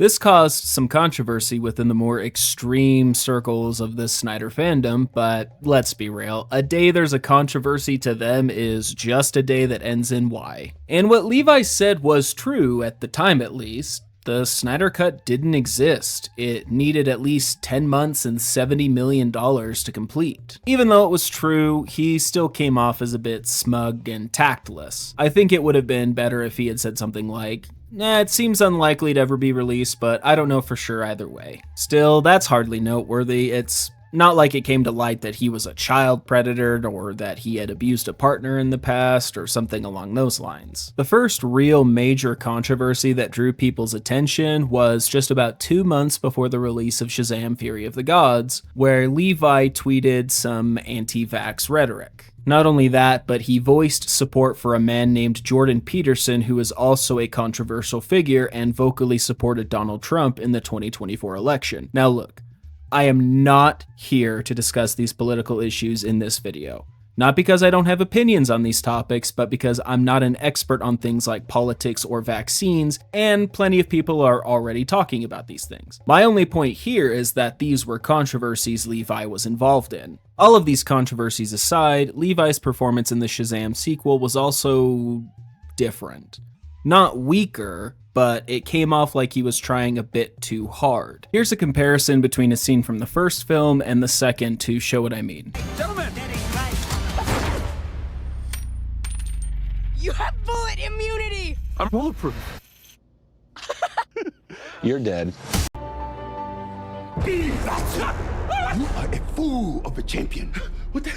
[SPEAKER 1] This caused some controversy within the more extreme circles of the Snyder fandom, but let's be real, a day there's a controversy to them is just a day that ends in Y. And what Levi said was true, at the time at least. The Snyder Cut didn't exist. It needed at least 10 months and $70 million to complete. Even though it was true, he still came off as a bit smug and tactless. I think it would have been better if he had said something like, "Nah, it seems unlikely to ever be released, but I don't know for sure either way." Still, that's hardly noteworthy. It's not like it came to light that he was a child predator or that he had abused a partner in the past or something along those lines. The first real major controversy that drew people's attention was just about 2 months before the release of Shazam: Fury of the Gods, where Levi tweeted some anti-vax rhetoric. Not only that, but he voiced support for a man named Jordan Peterson, who is also a controversial figure and vocally supported Donald Trump in the 2024 election. Now look, I am not here to discuss these political issues in this video. Not because I don't have opinions on these topics, but because I'm not an expert on things like politics or vaccines, and plenty of people are already talking about these things. My only point here is that these were controversies Levi was involved in. All of these controversies aside, Levi's performance in the Shazam sequel was also different. Not weaker, but it came off like he was trying a bit too hard. Here's a comparison between a scene from the first film and the second to show what I mean.
[SPEAKER 6] Gentlemen! You have bullet immunity! I'm bulletproof.
[SPEAKER 7] You're dead.
[SPEAKER 6] You are a fool of a champion. What the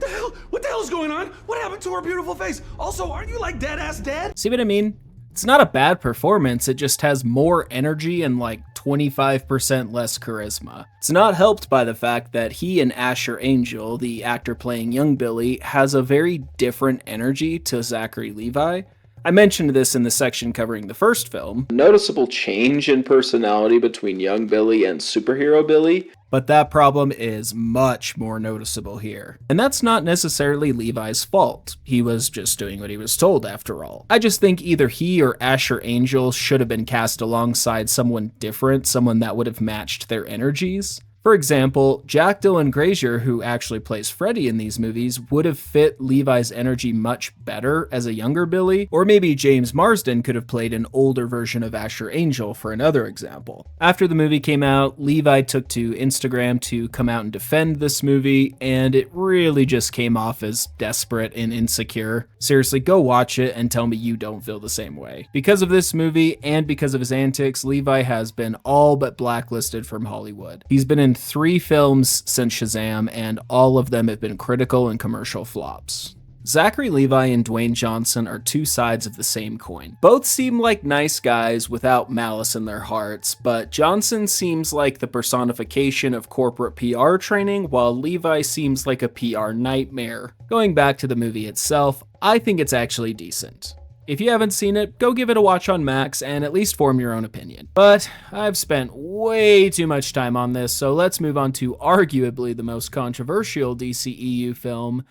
[SPEAKER 6] hell is going on? What happened to her beautiful face? Also, aren't you like dead-ass dead?
[SPEAKER 1] See what I mean? It's not a bad performance, it just has more energy and like 25% less charisma. It's not helped by the fact that he and Asher Angel, the actor playing young Billy, has a very different energy to Zachary Levi. I mentioned this in the section covering the first film.
[SPEAKER 10] Noticeable change in personality between young Billy and superhero Billy.
[SPEAKER 1] But that problem is much more noticeable here. And that's not necessarily Levi's fault. He was just doing what he was told after all. I just think either he or Asher Angel should have been cast alongside someone different, someone that would have matched their energies. For example, Jack Dylan Grazer, who actually plays Freddy in these movies, would have fit Levi's energy much better as a younger Billy, or maybe James Marsden could have played an older version of Asher Angel for another example. After the movie came out, Levi took to Instagram to come out and defend this movie, and it really just came off as desperate and insecure. Seriously, go watch it and tell me you don't feel the same way. Because of this movie, and because of his antics, Levi has been all but blacklisted from Hollywood. He's been in 3 films since Shazam, and all of them have been critical and commercial flops. Zachary Levi and Dwayne Johnson are 2 sides of the same coin. Both seem like nice guys without malice in their hearts, but Johnson seems like the personification of corporate PR training, while Levi seems like a PR nightmare. Going back to the movie itself, I think it's actually decent. If you haven't seen it, go give it a watch on Max and at least form your own opinion. But I've spent way too much time on this, so let's move on to arguably the most controversial DCEU film,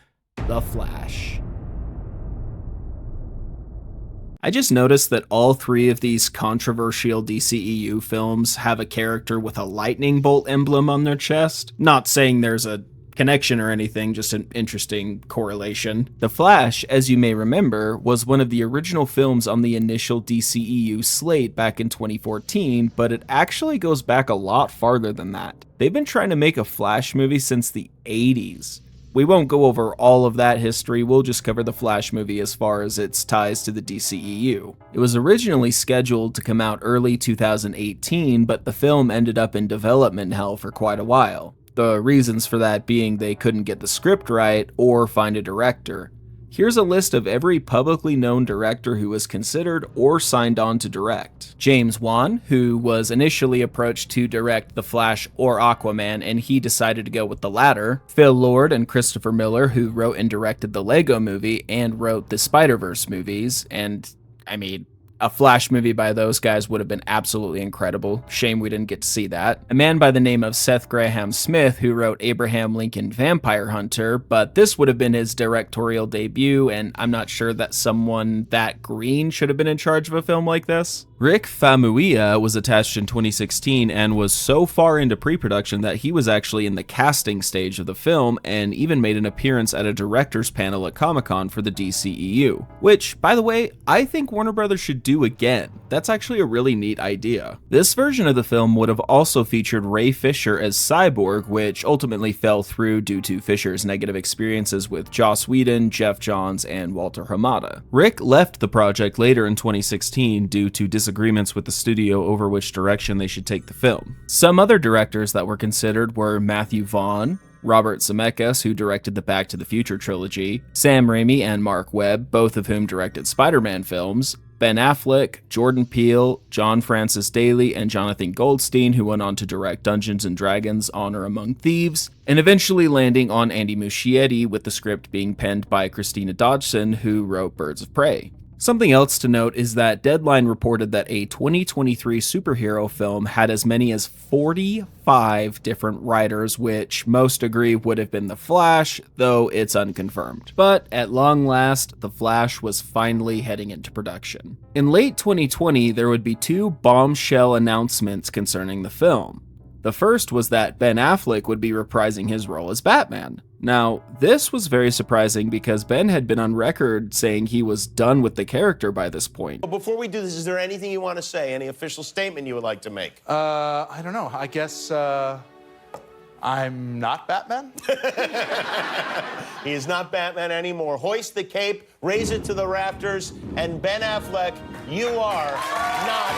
[SPEAKER 1] The Flash. I just noticed that all 3 of these controversial DCEU films have a character with a lightning bolt emblem on their chest. Not saying there's a connection or anything, just an interesting correlation. The Flash, as you may remember, was one of the original films on the initial DCEU slate back in 2014, but it actually goes back a lot farther than that. They've been trying to make a Flash movie since the 80s. We won't go over all of that history, we'll just cover the Flash movie as far as its ties to the DCEU. It was originally scheduled to come out early 2018, but the film ended up in development hell for quite a while. The reasons for that being they couldn't get the script right or find a director. Here's a list of every publicly known director who was considered or signed on to direct. James Wan, who was initially approached to direct The Flash or Aquaman, and he decided to go with the latter. Phil Lord and Christopher Miller, who wrote and directed the Lego Movie and wrote the Spider-Verse movies, and I mean, a Flash movie by those guys would have been absolutely incredible. Shame we didn't get to see that. A man by the name of Seth Graham Smith, who wrote Abraham Lincoln Vampire Hunter, but this would have been his directorial debut, and I'm not sure that someone that green should have been in charge of a film like this. Rick Famuyiwa was attached in 2016 and was so far into pre-production that he was actually in the casting stage of the film and even made an appearance at a director's panel at Comic-Con for the DCEU, which, by the way, I think Warner Brothers should do again. That's actually a really neat idea. This version of the film would have also featured Ray Fisher as Cyborg, which ultimately fell through due to Fisher's negative experiences with Joss Whedon, Jeff Johns, and Walter Hamada. Rick left the project later in 2016 due to disagreements with the studio over which direction they should take the film. Some other directors that were considered were Matthew Vaughn, Robert Zemeckis, who directed the Back to the Future trilogy, Sam Raimi and Mark Webb, both of whom directed Spider-Man films, Ben Affleck, Jordan Peele, John Francis Daley, and Jonathan Goldstein, who went on to direct Dungeons & Dragons: Honor Among Thieves, and eventually landing on Andy Muschietti, with the script being penned by Christina Dodgson, who wrote Birds of Prey. Something else to note is that Deadline reported that a 2023 superhero film had as many as 45 different writers, which most agree would have been The Flash, though it's unconfirmed. But at long last, The Flash was finally heading into production. In late 2020, there would be two bombshell announcements concerning the film. The first was that Ben Affleck would be reprising his role as Batman. Now, this was very surprising because Ben had been on record saying he was done with the character by this point.
[SPEAKER 12] Before we do this, is there anything you want to say? Any official statement you would like to make?
[SPEAKER 13] I don't know. I guess, I'm not Batman?
[SPEAKER 12] He is not Batman anymore. Hoist the cape, raise it to the rafters, and Ben Affleck, you are not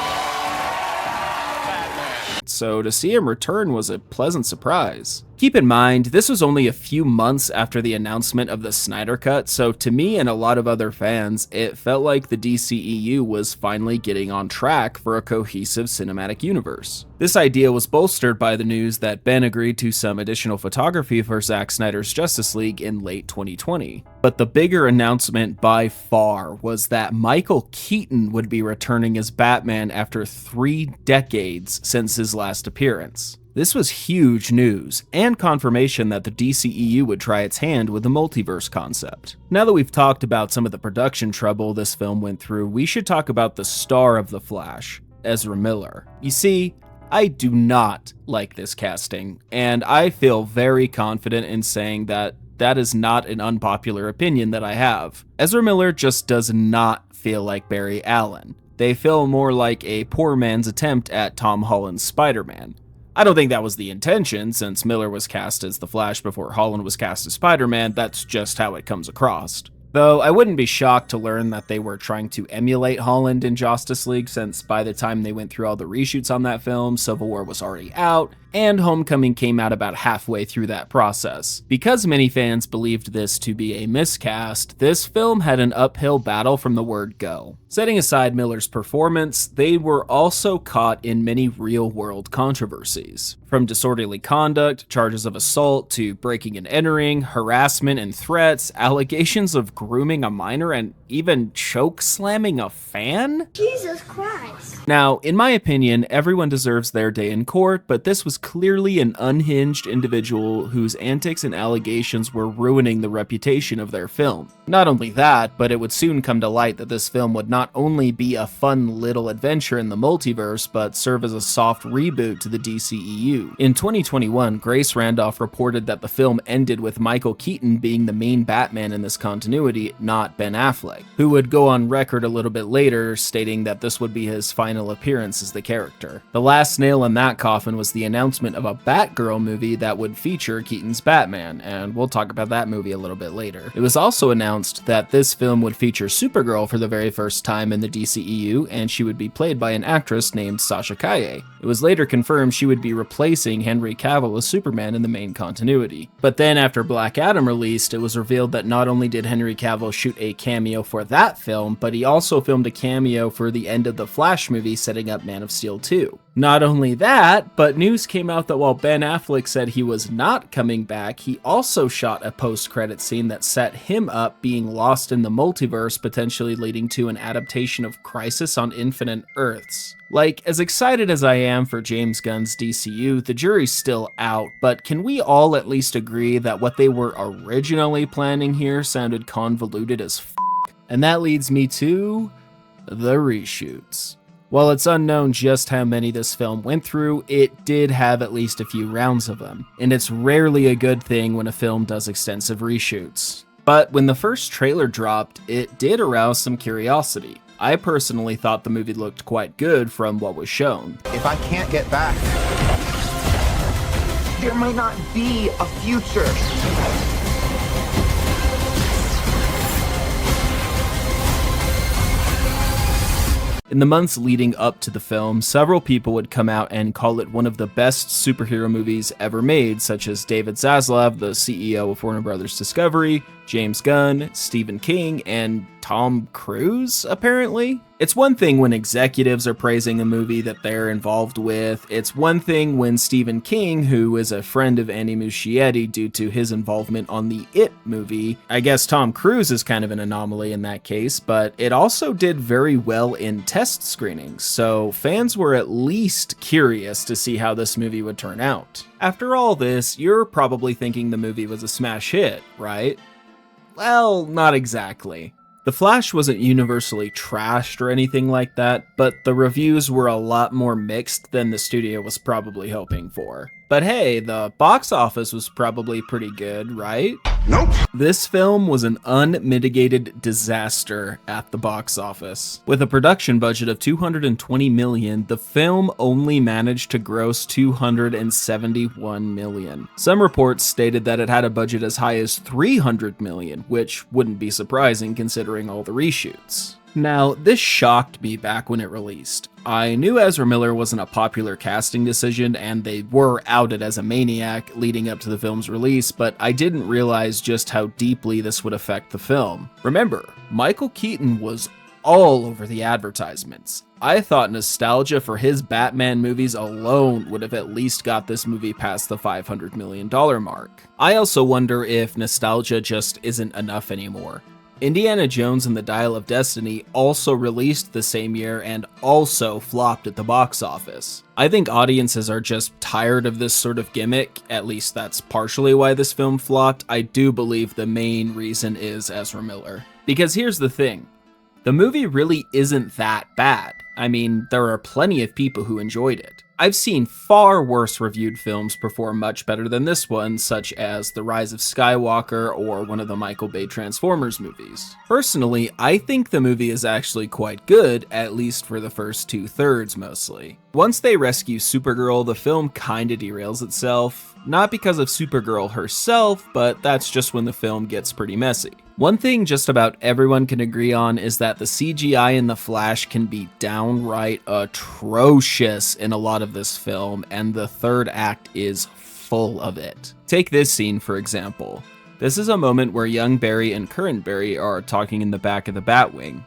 [SPEAKER 12] Batman.
[SPEAKER 1] So to see him return was a pleasant surprise. Keep in mind, this was only a few months after the announcement of the Snyder Cut, so to me and a lot of other fans, it felt like the DCEU was finally getting on track for a cohesive cinematic universe. This idea was bolstered by the news that Ben agreed to some additional photography for Zack Snyder's Justice League in late 2020. But the bigger announcement by far was that Michael Keaton would be returning as Batman after 3 decades since his last appearance. This was huge news, and confirmation that the DCEU would try its hand with the multiverse concept. Now that we've talked about some of the production trouble this film went through, we should talk about the star of The Flash, Ezra Miller. You see, I do not like this casting, and I feel very confident in saying that that is not an unpopular opinion that I have. Ezra Miller just does not feel like Barry Allen. They feel more like a poor man's attempt at Tom Holland's Spider-Man. I don't think that was the intention, since Miller was cast as the Flash before Holland was cast as Spider-Man. That's just how it comes across. Though I wouldn't be shocked to learn that they were trying to emulate Holland in Justice League, since by the time they went through all the reshoots on that film, Civil War was already out, and Homecoming came out about halfway through that process. Because many fans believed this to be a miscast, this film had an uphill battle from the word go. Setting aside Miller's performance, they were also caught in many real-world controversies. From disorderly conduct, charges of assault, to breaking and entering, harassment and threats, allegations of grooming a minor, and even choke slamming a fan?
[SPEAKER 25] Jesus Christ.
[SPEAKER 1] Now, in my opinion, everyone deserves their day in court, but this was clearly an unhinged individual whose antics and allegations were ruining the reputation of their film. Not only that, but it would soon come to light that this film would not only be a fun little adventure in the multiverse, but serve as a soft reboot to the DCEU. In 2021, Grace Randolph reported that the film ended with Michael Keaton being the main Batman in this continuity, not Ben Affleck, who would go on record a little bit later stating that this would be his final appearance as the character. The last nail in that coffin was the announcement of a Batgirl movie that would feature Keaton's Batman, and we'll talk about that movie a little bit later. It was also announced that this film would feature Supergirl for the very first time in the DCEU, and she would be played by an actress named Sasha Calle. It was later confirmed she would be replacing Henry Cavill as Superman in the main continuity. But then after Black Adam released, it was revealed that not only did Henry Cavill shoot a cameo for that film, but he also filmed a cameo for the end of the Flash movie setting up Man of Steel 2. Not only that, but news came out that while Ben Affleck said he was not coming back, he also shot a post-credit scene that set him up being lost in the multiverse, potentially leading to an adaptation of Crisis on Infinite Earths. Like, as excited as I am for James Gunn's DCU, the jury's still out, but can we all at least agree that what they were originally planning here sounded convoluted as f***? And that leads me to the reshoots. While it's unknown just how many this film went through, it did have at least a few rounds of them, and it's rarely a good thing when a film does extensive reshoots. But when the first trailer dropped, it did arouse some curiosity. I personally thought the movie looked quite good from what was shown.
[SPEAKER 11] If I can't get back, there might not be a future.
[SPEAKER 1] In the months leading up to the film, several people would come out and call it one of the best superhero movies ever made, such as David Zaslav, the CEO of Warner Bros. Discovery, James Gunn, Stephen King, and Tom Cruise, apparently. It's one thing when executives are praising a movie that they're involved with. It's one thing when Stephen King, who is a friend of Andy Muschietti due to his involvement on the It movie, I guess Tom Cruise is kind of an anomaly in that case, but it also did very well in test screenings, so fans were at least curious to see how this movie would turn out. After all this, you're probably thinking the movie was a smash hit, right? Well, not exactly. The Flash wasn't universally trashed or anything like that, but the reviews were a lot more mixed than the studio was probably hoping for. But hey, the box office was probably pretty good, right?
[SPEAKER 23] Nope.
[SPEAKER 1] This film was an unmitigated disaster at the box office. With a production budget of $220 million, the film only managed to gross $271 million. Some reports stated that it had a budget as high as $300 million, which wouldn't be surprising considering all the reshoots. Now, this shocked me back when it released. I knew Ezra Miller wasn't a popular casting decision, and they were outed as a maniac leading up to the film's release, but I didn't realize just how deeply this would affect the film. Remember, Michael Keaton was all over the advertisements. I thought nostalgia for his Batman movies alone would have at least got this movie past the $500 million mark. I also wonder if nostalgia just isn't enough anymore. Indiana Jones and the Dial of Destiny also released the same year and also flopped at the box office. I think audiences are just tired of this sort of gimmick, at least that's partially why this film flopped. I do believe the main reason is Ezra Miller. Because here's the thing, the movie really isn't that bad. I mean, there are plenty of people who enjoyed it. I've seen far worse reviewed films perform much better than this one, such as The Rise of Skywalker or one of the Michael Bay Transformers movies. Personally, I think the movie is actually quite good, at least for the first 2/3 mostly. Once they rescue Supergirl, the film kinda derails itself, not because of Supergirl herself, but that's just when the film gets pretty messy. One thing just about everyone can agree on is that the CGI in The Flash can be downright atrocious in a lot of this film, and the third act is full of it. Take this scene, for example. This is a moment where young Barry and current Barry are talking in the back of the Batwing.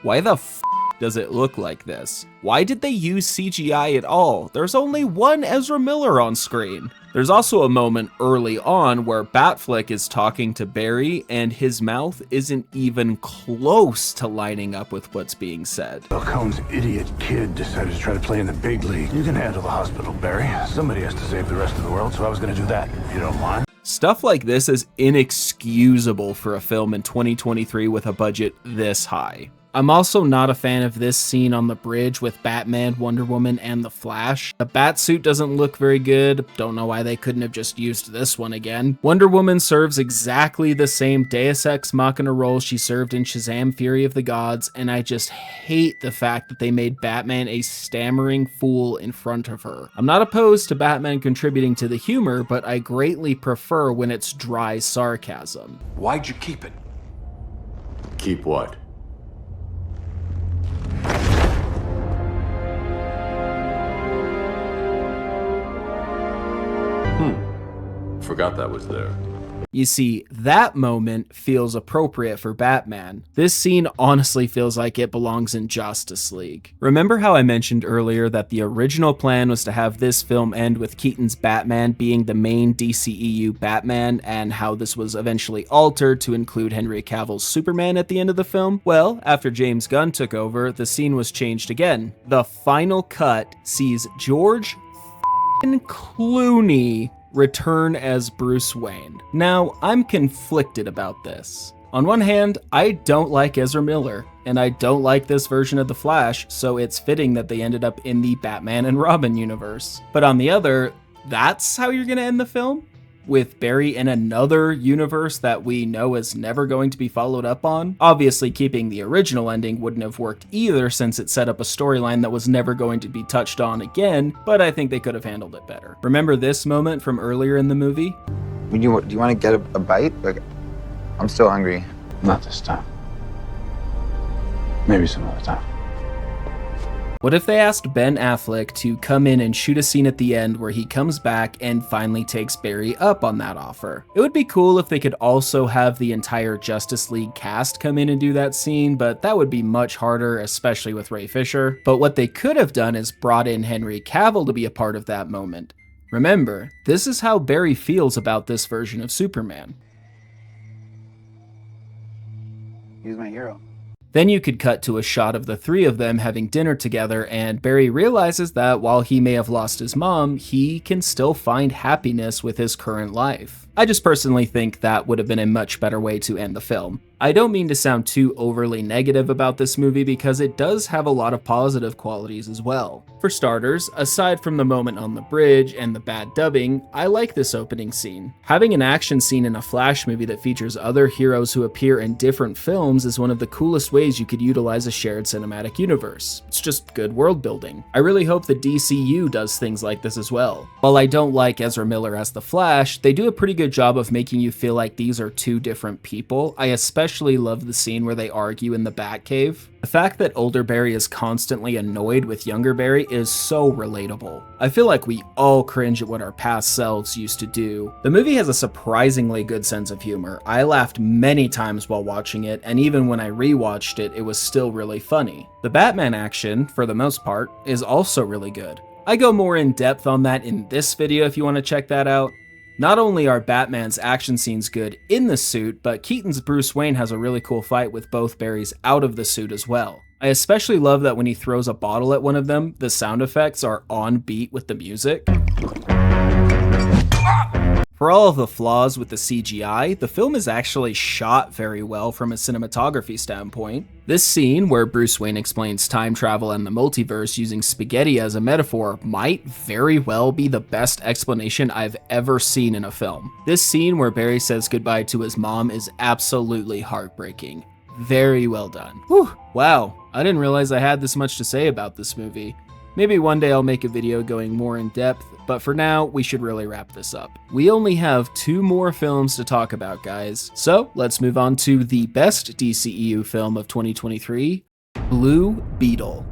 [SPEAKER 1] Why the f does it look like this? Why did they use CGI at all? There's only one Ezra Miller on screen. There's also a moment early on where Batfleck is talking to Barry and his mouth isn't even close to lining up with what's being said.
[SPEAKER 14] Bill Cohen's idiot kid decided to try to play in the big league. You can handle the hospital, Barry. Somebody has to save the rest of the world, so I was gonna do that, if you don't mind.
[SPEAKER 1] Stuff like this is inexcusable for a film in 2023 with a budget this high. I'm also not a fan of this scene on the bridge with Batman, Wonder Woman, and the Flash. The Batsuit doesn't look very good. Don't know why they couldn't have just used this one again. Wonder Woman serves exactly the same Deus Ex Machina role she served in Shazam: Fury of the Gods, and I just hate the fact that they made Batman a stammering fool in front of her. I'm not opposed to Batman contributing to the humor, but I greatly prefer when it's dry sarcasm.
[SPEAKER 15] Why'd you keep it?
[SPEAKER 16] Keep what? Forgot that was there.
[SPEAKER 1] You see, that moment feels appropriate for Batman. This scene honestly feels like it belongs in Justice League. Remember how I mentioned earlier that the original plan was to have this film end with Keaton's Batman being the main DCEU Batman, and how this was eventually altered to include Henry Cavill's Superman at the end of the film? Well, after James Gunn took over, the scene was changed again. The final cut sees George Clooney return as Bruce Wayne. Now, I'm conflicted about this. On one hand, I don't like Ezra Miller. and I don't like this version of the Flash, so it's fitting that they ended up in the Batman and Robin universe. But on the other, that's how you're gonna end the film? With Barry in another universe that we know is never going to be followed up on? Obviously, keeping the original ending wouldn't have worked either, since it set up a storyline that was never going to be touched on again, but I think they could have handled it better. Remember this moment from earlier in the movie?
[SPEAKER 4] Do you want to get a bite? Like, I'm still hungry.
[SPEAKER 14] Not this time. Maybe some other time.
[SPEAKER 1] What if they asked Ben Affleck to come in and shoot a scene at the end where he comes back and finally takes Barry up on that offer? It would be cool if they could also have the entire Justice League cast come in and do that scene, but that would be much harder, especially with Ray Fisher. But what they could have done is brought in Henry Cavill to be a part of that moment. Remember, this is how Barry feels about this version of Superman.
[SPEAKER 4] He's my hero.
[SPEAKER 1] Then you could cut to a shot of the three of them having dinner together, and Barry realizes that while he may have lost his mom, he can still find happiness with his current life. I just personally think that would have been a much better way to end the film. I don't mean to sound too overly negative about this movie because it does have a lot of positive qualities as well. For starters, aside from the moment on the bridge and the bad dubbing, I like this opening scene. Having an action scene in a Flash movie that features other heroes who appear in different films is one of the coolest ways you could utilize a shared cinematic universe. It's just good world building. I really hope the DCEU does things like this as well. While I don't like Ezra Miller as the Flash, they do a pretty good job of making you feel like these are two different people. I especially love the scene where they argue in the Batcave. The fact that older Barry is constantly annoyed with younger Barry is so relatable. I feel like we all cringe at what our past selves used to do. The movie has a surprisingly good sense of humor. I laughed many times while watching it, and even when I rewatched it, it was still really funny. The Batman action, for the most part, is also really good. I go more in depth on that in this video if you want to check that out. Not only are Batman's action scenes good in the suit, but Keaton's Bruce Wayne has a really cool fight with both Barrys out of the suit as well. I especially love that when he throws a bottle at one of them, the sound effects are on beat with the music. For all of the flaws with the CGI, the film is actually shot very well from a cinematography standpoint. This scene, where Bruce Wayne explains time travel and the multiverse using spaghetti as a metaphor, might very well be the best explanation I've ever seen in a film. This scene where Barry says goodbye to his mom is absolutely heartbreaking. Very well done. Whew, wow, I didn't realize I had this much to say about this movie. Maybe one day I'll make a video going more in depth, but for now, we should really wrap this up. We only have 2 more films to talk about, guys. So let's move on to the best DCEU film of 2023, Blue Beetle.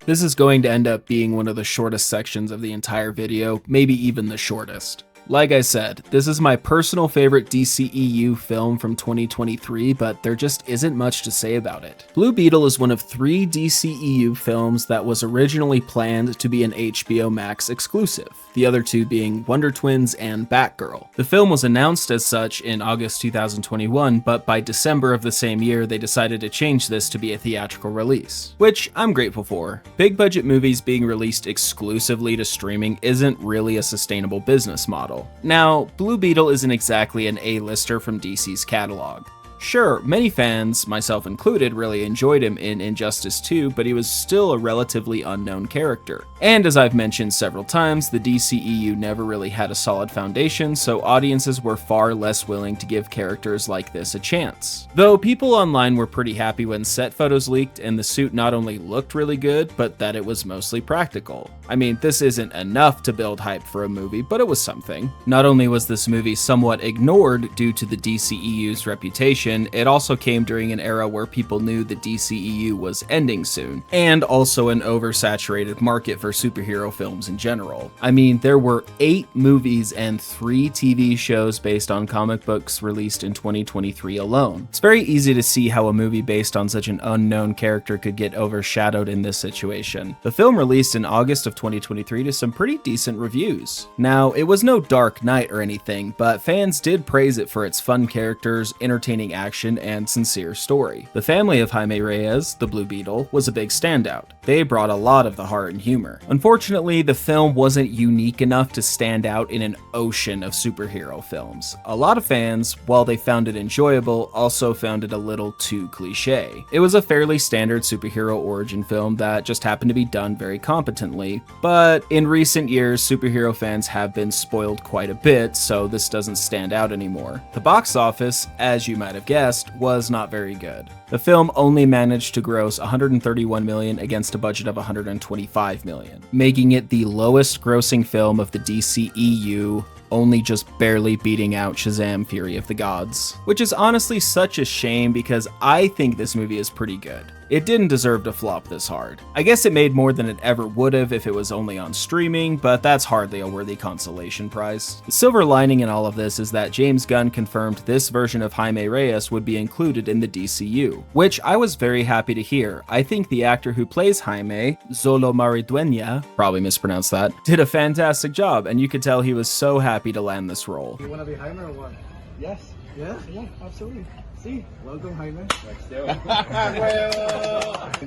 [SPEAKER 1] This is going to end up being one of the shortest sections of the entire video, maybe even the shortest. Like I said, this is my personal favorite DCEU film from 2023, but there just isn't much to say about it. Blue Beetle is one of 3 DCEU films that was originally planned to be an HBO Max exclusive, the other 2 being Wonder Twins and Batgirl. The film was announced as such in August 2021, but by December of the same year, they decided to change this to be a theatrical release, which I'm grateful for. Big budget movies being released exclusively to streaming isn't really a sustainable business model. Now, Blue Beetle isn't exactly an A-lister from DC's catalog. Sure, many fans, myself included, really enjoyed him in Injustice 2, but he was still a relatively unknown character. And as I've mentioned several times, the DCEU never really had a solid foundation, so audiences were far less willing to give characters like this a chance. Though people online were pretty happy when set photos leaked and the suit not only looked really good, but that it was mostly practical. I mean, this isn't enough to build hype for a movie, but it was something. Not only was this movie somewhat ignored due to the DCEU's reputation, it also came during an era where people knew the DCEU was ending soon, and also an oversaturated market for superhero films in general. I mean, there were 8 movies and 3 TV shows based on comic books released in 2023 alone. It's very easy to see how a movie based on such an unknown character could get overshadowed in this situation. The film released in August of 2023 to some pretty decent reviews. Now, it was no Dark Knight or anything, but fans did praise it for its fun characters, entertaining action and sincere story. The family of Jaime Reyes, the Blue Beetle, was a big standout. They brought a lot of the heart and humor. Unfortunately, the film wasn't unique enough to stand out in an ocean of superhero films. A lot of fans, while they found it enjoyable, also found it a little too cliche. It was a fairly standard superhero origin film that just happened to be done very competently, but in recent years, superhero fans have been spoiled quite a bit, so this doesn't stand out anymore. The box office, as you might have guessed, was not very good. The film only managed to gross $131 million against a budget of $125 million, making it the lowest grossing film of the DCEU, only just barely beating out Shazam: Fury of the Gods. Which is honestly such a shame because I think this movie is pretty good. It didn't deserve to flop this hard. I guess it made more than it ever would have if it was only on streaming, but that's hardly a worthy consolation prize. The silver lining in all of this is that James Gunn confirmed this version of Jaime Reyes would be included in the DCU, which I was very happy to hear. I think the actor who plays Jaime, Zolo Maridueña, probably mispronounced that, did a fantastic job, and you could tell he was so happy to land this role.
[SPEAKER 5] You want to be Jaime or what? Yes. Yeah, absolutely. See, welcome Jaime. Let's do it.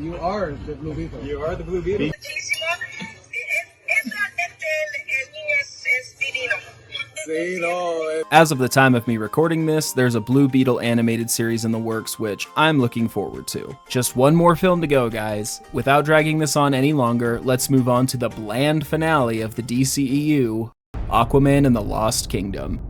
[SPEAKER 5] You are the Blue Beetle. You are the Blue Beetle.
[SPEAKER 1] As of the time of me recording this, there's a Blue Beetle animated series in the works, which I'm looking forward to. Just one more film to go, guys. Without dragging this on any longer, let's move on to the bland finale of the DCEU, Aquaman and the Lost Kingdom.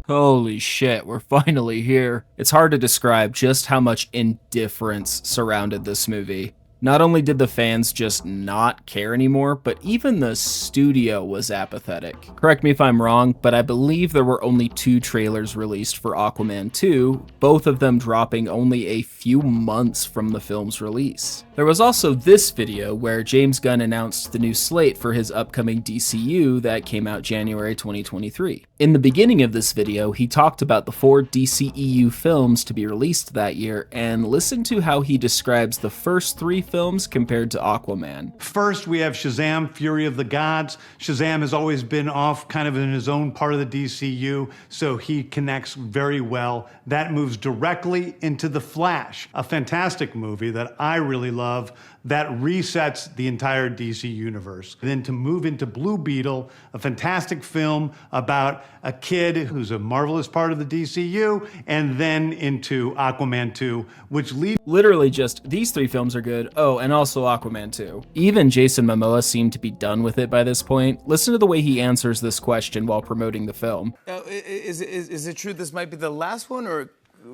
[SPEAKER 1] Holy shit, we're finally here. It's hard to describe just how much indifference surrounded this movie. Not only did the fans just not care anymore, but even the studio was apathetic. Correct me if I'm wrong, but I believe there were only 2 trailers released for Aquaman 2, both of them dropping only a few months from the film's release. There was also this video where James Gunn announced the new slate for his upcoming DCU that came out January 2023. In the beginning of this video, he talked about the 4 DCEU films to be released that year, and listen to how he describes the first 3 films compared to Aquaman.
[SPEAKER 15] First, we have Shazam: Fury of the Gods. Shazam has always been off kind of in his own part of the DCU, so he connects very well. That moves directly into The Flash, a fantastic movie that I really love that resets the entire DC universe. Then to move into Blue Beetle, a fantastic film about a kid who's a marvelous part of the DCU, and then into Aquaman 2, which leads...
[SPEAKER 1] Literally just, these 3 films are good, oh, and also Aquaman 2. Even Jason Momoa seemed to be done with it by this point. Listen to the way he answers this question while promoting the film.
[SPEAKER 17] Is it true this might be the last one, or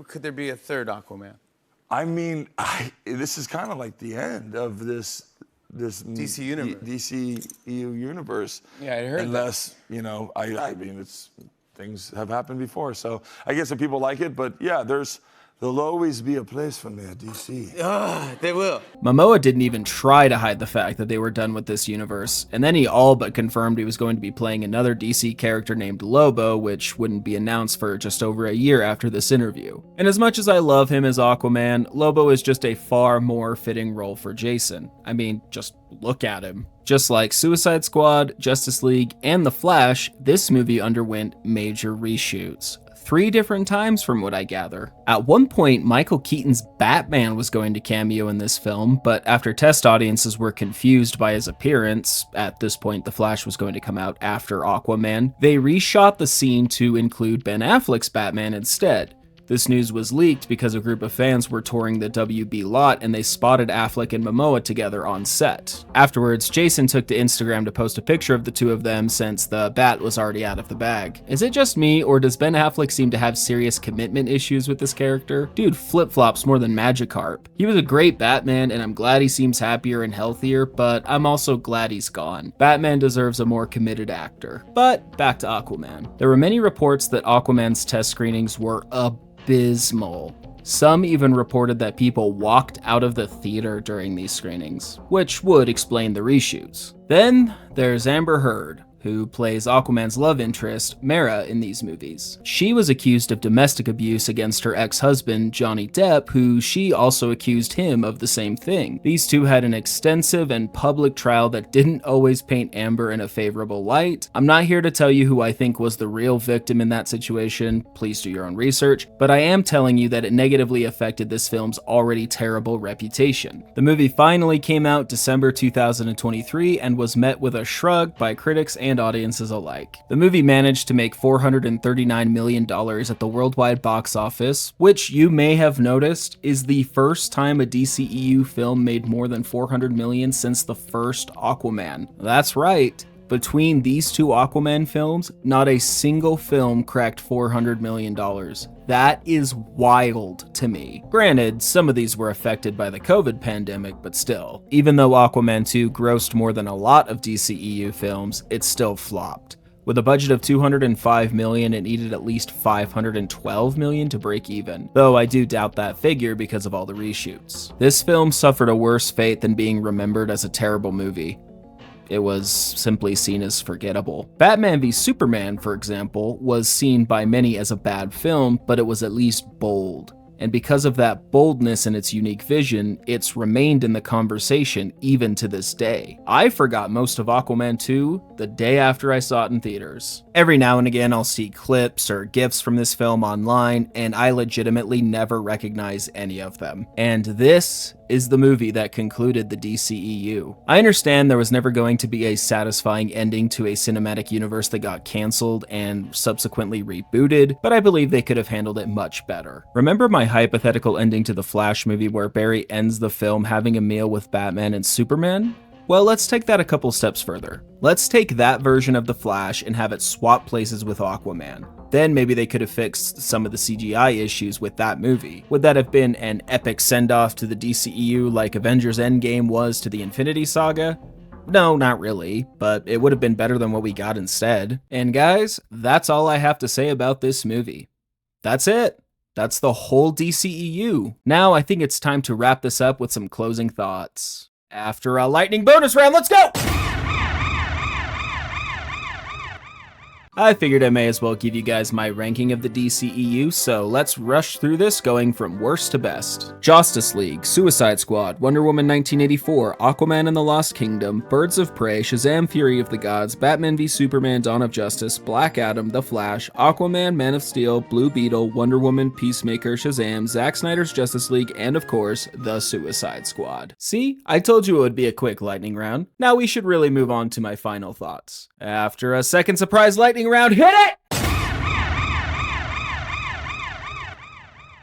[SPEAKER 17] could there be a third Aquaman?
[SPEAKER 18] I mean, this is kind of like the end of this
[SPEAKER 17] DC universe.
[SPEAKER 18] DCEU universe.
[SPEAKER 17] Yeah, I heard
[SPEAKER 18] Unless, you know, I mean, things have happened before. So I guess if people like it, but yeah, there'll always be a place for me at DC.
[SPEAKER 17] They will.
[SPEAKER 1] Momoa didn't even try to hide the fact that they were done with this universe, and then he all but confirmed he was going to be playing another DC character named Lobo, which wouldn't be announced for just over a year after this interview. And as much as I love him as Aquaman, Lobo is just a far more fitting role for Jason. I mean, just look at him. Just like Suicide Squad, Justice League, and The Flash, this movie underwent major reshoots. 3 different times from what I gather. At one point, Michael Keaton's Batman was going to cameo in this film, but after test audiences were confused by his appearance, at this point The Flash was going to come out after Aquaman, they reshot the scene to include Ben Affleck's Batman instead. This news was leaked because a group of fans were touring the WB lot and they spotted Affleck and Momoa together on set. Afterwards, Jason took to Instagram to post a picture of the 2 of them since the bat was already out of the bag. Is it just me, or does Ben Affleck seem to have serious commitment issues with this character? Dude flip-flops more than Magikarp. He was a great Batman and I'm glad he seems happier and healthier, but I'm also glad he's gone. Batman deserves a more committed actor. But back to Aquaman. There were many reports that Aquaman's test screenings were abysmal. Some even reported that people walked out of the theater during these screenings, which would explain the reshoots. Then there's Amber Heard. who plays Aquaman's love interest, Mara, in these movies. She was accused of domestic abuse against her ex-husband, Johnny Depp, who she also accused him of the same thing. These two had an extensive and public trial that didn't always paint Amber in a favorable light. I'm not here to tell you who I think was the real victim in that situation, please do your own research, but I am telling you that it negatively affected this film's already terrible reputation. The movie finally came out December 2023 and was met with a shrug by critics and audiences alike. The movie managed to make $439 million at the worldwide box office, which you may have noticed is the first time a DCEU film made more than $400 million since the first Aquaman. That's right. Between these two Aquaman films, not a single film cracked $400 million. That is wild to me. Granted, some of these were affected by the COVID pandemic, but still. Even though Aquaman 2 grossed more than a lot of DCEU films, it still flopped. With a budget of $205 million, it needed at least $512 million to break even, though I do doubt that figure because of all the reshoots. This film suffered a worse fate than being remembered as a terrible movie. It was simply seen as forgettable. Batman v Superman, for example, was seen by many as a bad film, but it was at least bold. And because of that boldness and its unique vision, it's remained in the conversation even to this day. I forgot most of Aquaman 2 the day after I saw it in theaters. Every now and again I'll see clips or GIFs from this film online, and I legitimately never recognize any of them. And this is the movie that concluded the DCEU. I understand there was never going to be a satisfying ending to a cinematic universe that got cancelled and subsequently rebooted, but I believe they could have handled it much better. Remember my hypothetical ending to the Flash movie where Barry ends the film having a meal with Batman and Superman? Well, let's take that a couple steps further. Let's take that version of the Flash and have it swap places with Aquaman. Then maybe they could have fixed some of the CGI issues with that movie. Would that have been an epic send-off to the DCEU like Avengers Endgame was to the Infinity Saga? No, not really, but it would have been better than what we got instead. And guys, that's all I have to say about this movie. That's it. That's the whole DCEU. Now I think it's time to wrap this up with some closing thoughts. After a lightning bonus round, let's go! I figured I may as well give you guys my ranking of the DCEU, so let's rush through this going from worst to best. Justice League, Suicide Squad, Wonder Woman 1984, Aquaman and the Lost Kingdom, Birds of Prey, Shazam Fury of the Gods, Batman v Superman Dawn of Justice, Black Adam, The Flash, Aquaman, Man of Steel, Blue Beetle, Wonder Woman, Peacemaker, Shazam, Zack Snyder's Justice League, and of course, The Suicide Squad. See, I told you it would be a quick lightning round. Now we should really move on to my final thoughts. After a second surprise lightning round, hit it!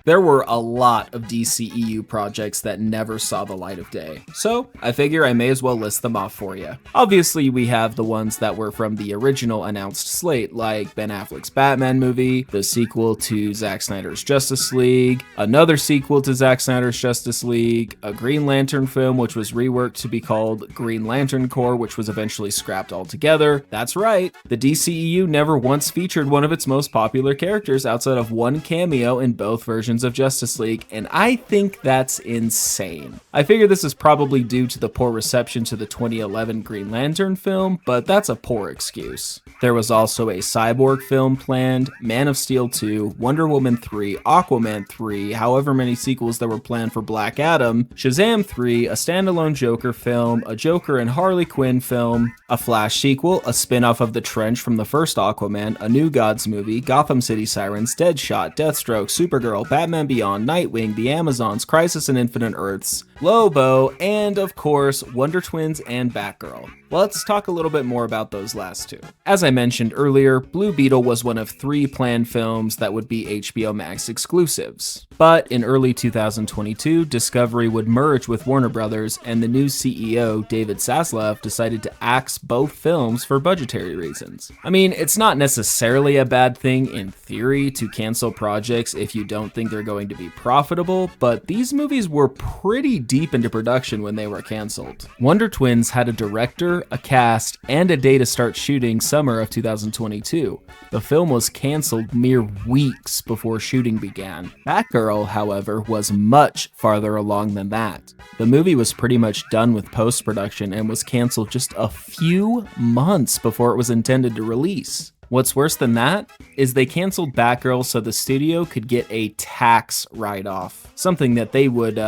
[SPEAKER 1] There were a lot of DCEU projects that never saw the light of day, so I figure I may as well list them off for you. Obviously, we have the ones that were from the original announced slate, like Ben Affleck's Batman movie, the sequel to Zack Snyder's Justice League, another sequel to Zack Snyder's Justice League, a Green Lantern film which was reworked to be called Green Lantern Corps, which was eventually scrapped altogether. That's right, the DCEU never once featured one of its most popular characters outside of one cameo in both versions of Justice League, and I think that's insane. I figure this is probably due to the poor reception to the 2011 Green Lantern film, but that's a poor excuse. There was also a Cyborg film planned, Man of Steel 2, Wonder Woman 3, Aquaman 3, however many sequels there were planned for Black Adam, Shazam 3, a standalone Joker film, a Joker and Harley Quinn film, a Flash sequel, a spin-off of The Trench from the first Aquaman, a New Gods movie, Gotham City Sirens, Deadshot, Deathstroke, Supergirl, Batman Beyond, Nightwing, The Amazons, Crisis on Infinite Earths, Lobo, and of course, Wonder Twins and Batgirl. Let's talk a little bit more about those last two. As I mentioned earlier, Blue Beetle was one of 3 planned films that would be HBO Max exclusives. But in early 2022, Discovery would merge with Warner Brothers, and the new CEO, David Zaslav, decided to axe both films for budgetary reasons. I mean, it's not necessarily a bad thing in theory to cancel projects if you don't think they're going to be profitable, but these movies were pretty deep into production when they were canceled. Wonder Twins had a director director, a cast, and a day to start shooting summer of 2022. The film was canceled mere weeks before shooting began. Batgirl, however, was much farther along than that. The movie was pretty much done with post-production and was canceled just a few months before it was intended to release. What's worse than that is they canceled Batgirl so the studio could get a tax write-off, something that they would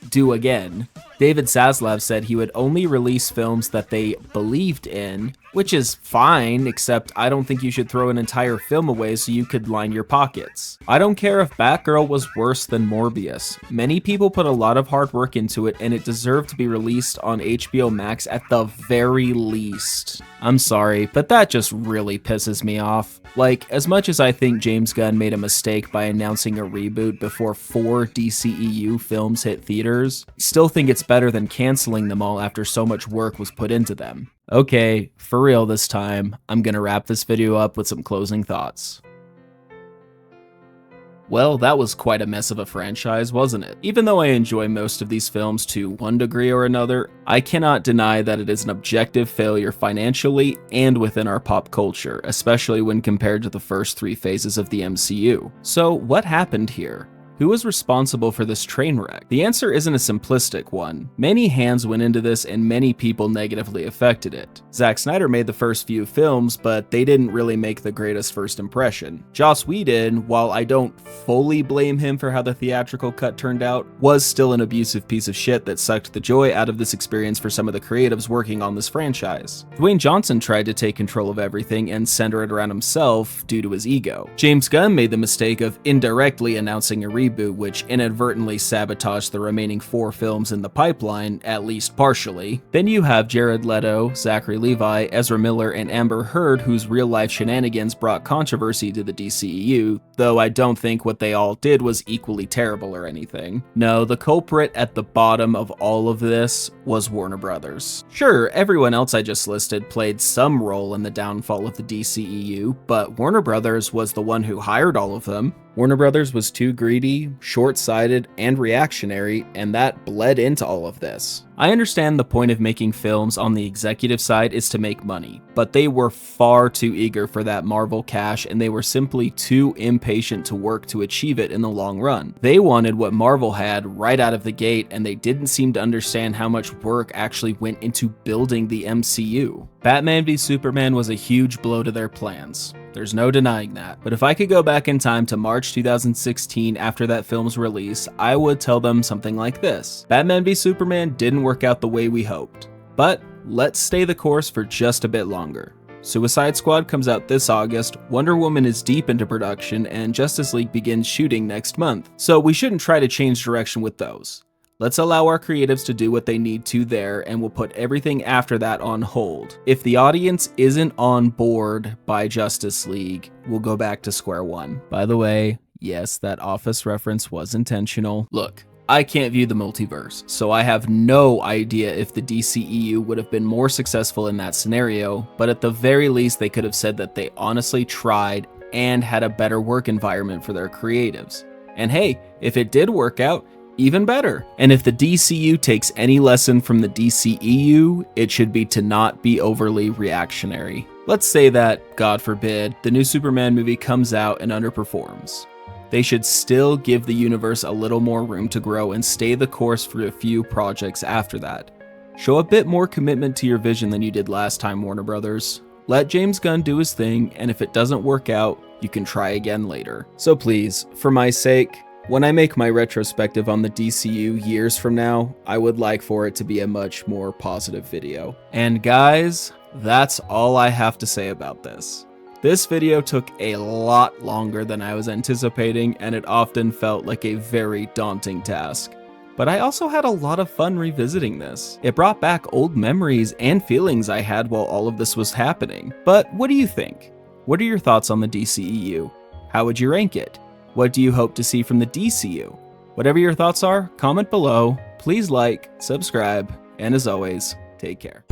[SPEAKER 1] do again. David Zaslav said he would only release films that they believed in, which is fine, except I don't think you should throw an entire film away so you could line your pockets. I don't care if Batgirl was worse than Morbius. Many people put a lot of hard work into it and it deserved to be released on HBO Max at the very least. I'm sorry, but that just really pisses me off. Like, as much as I think James Gunn made a mistake by announcing a reboot before 4 DCEU films hit theaters, I still think it's better than canceling them all after so much work was put into them. Okay, for real this time, I'm gonna wrap this video up with some closing thoughts. Well, that was quite a mess of a franchise, wasn't it? Even though I enjoy most of these films to one degree or another, I cannot deny that it is an objective failure financially and within our pop culture, especially when compared to the first 3 phases of the MCU. So what happened here? Who was responsible for this train wreck? The answer isn't a simplistic one. Many hands went into this and many people negatively affected it. Zack Snyder made the first few films, but they didn't really make the greatest first impression. Joss Whedon, while I don't fully blame him for how the theatrical cut turned out, was still an abusive piece of shit that sucked the joy out of this experience for some of the creatives working on this franchise. Dwayne Johnson tried to take control of everything and center it around himself due to his ego. James Gunn made the mistake of indirectly announcing a reboot, which inadvertently sabotaged the remaining 4 films in the pipeline, at least partially. Then you have Jared Leto, Zachary Levi, Ezra Miller, and Amber Heard, whose real-life shenanigans brought controversy to the DCEU, though I don't think what they all did was equally terrible or anything. No, the culprit at the bottom of all of this was Warner Brothers. Sure, everyone else I just listed played some role in the downfall of the DCEU, but Warner Brothers was the one who hired all of them. Warner Brothers was too greedy, short-sighted, and reactionary, and that bled into all of this. I understand the point of making films on the executive side is to make money, but they were far too eager for that Marvel cash and they were simply too impatient to work to achieve it in the long run. They wanted what Marvel had right out of the gate and they didn't seem to understand how much work actually went into building the MCU. Batman v Superman was a huge blow to their plans. There's no denying that. But if I could go back in time to March 2016 after that film's release, I would tell them something like this. Batman v Superman didn't work out the way we hoped, but let's stay the course for just a bit longer. Suicide Squad comes out this August, Wonder Woman is deep into production, and Justice League begins shooting next month. So we shouldn't try to change direction with those. Let's allow our creatives to do what they need to there, and we'll put everything after that on hold. If the audience isn't on board by Justice League, we'll go back to square one. By the way, yes, that Office reference was intentional. Look, I can't view the multiverse, so I have no idea if the DCEU would have been more successful in that scenario, but at the very least they could have said that they honestly tried and had a better work environment for their creatives. And hey, if it did work out, even better. And if the DCU takes any lesson from the DCEU, it should be to not be overly reactionary. Let's say that, God forbid, the new Superman movie comes out and underperforms. They should still give the universe a little more room to grow and stay the course for a few projects after that. Show a bit more commitment to your vision than you did last time, Warner Brothers. Let James Gunn do his thing, and if it doesn't work out, you can try again later. So please, for my sake, when I make my retrospective on the DCU years from now, I would like for it to be a much more positive video. And guys, that's all I have to say about this. This video took a lot longer than I was anticipating, and it often felt like a very daunting task. But I also had a lot of fun revisiting this. It brought back old memories and feelings I had while all of this was happening. But what do you think? What are your thoughts on the DCEU? How would you rank it? What do you hope to see from the DCU? Whatever your thoughts are, comment below, please like, subscribe, and as always, take care.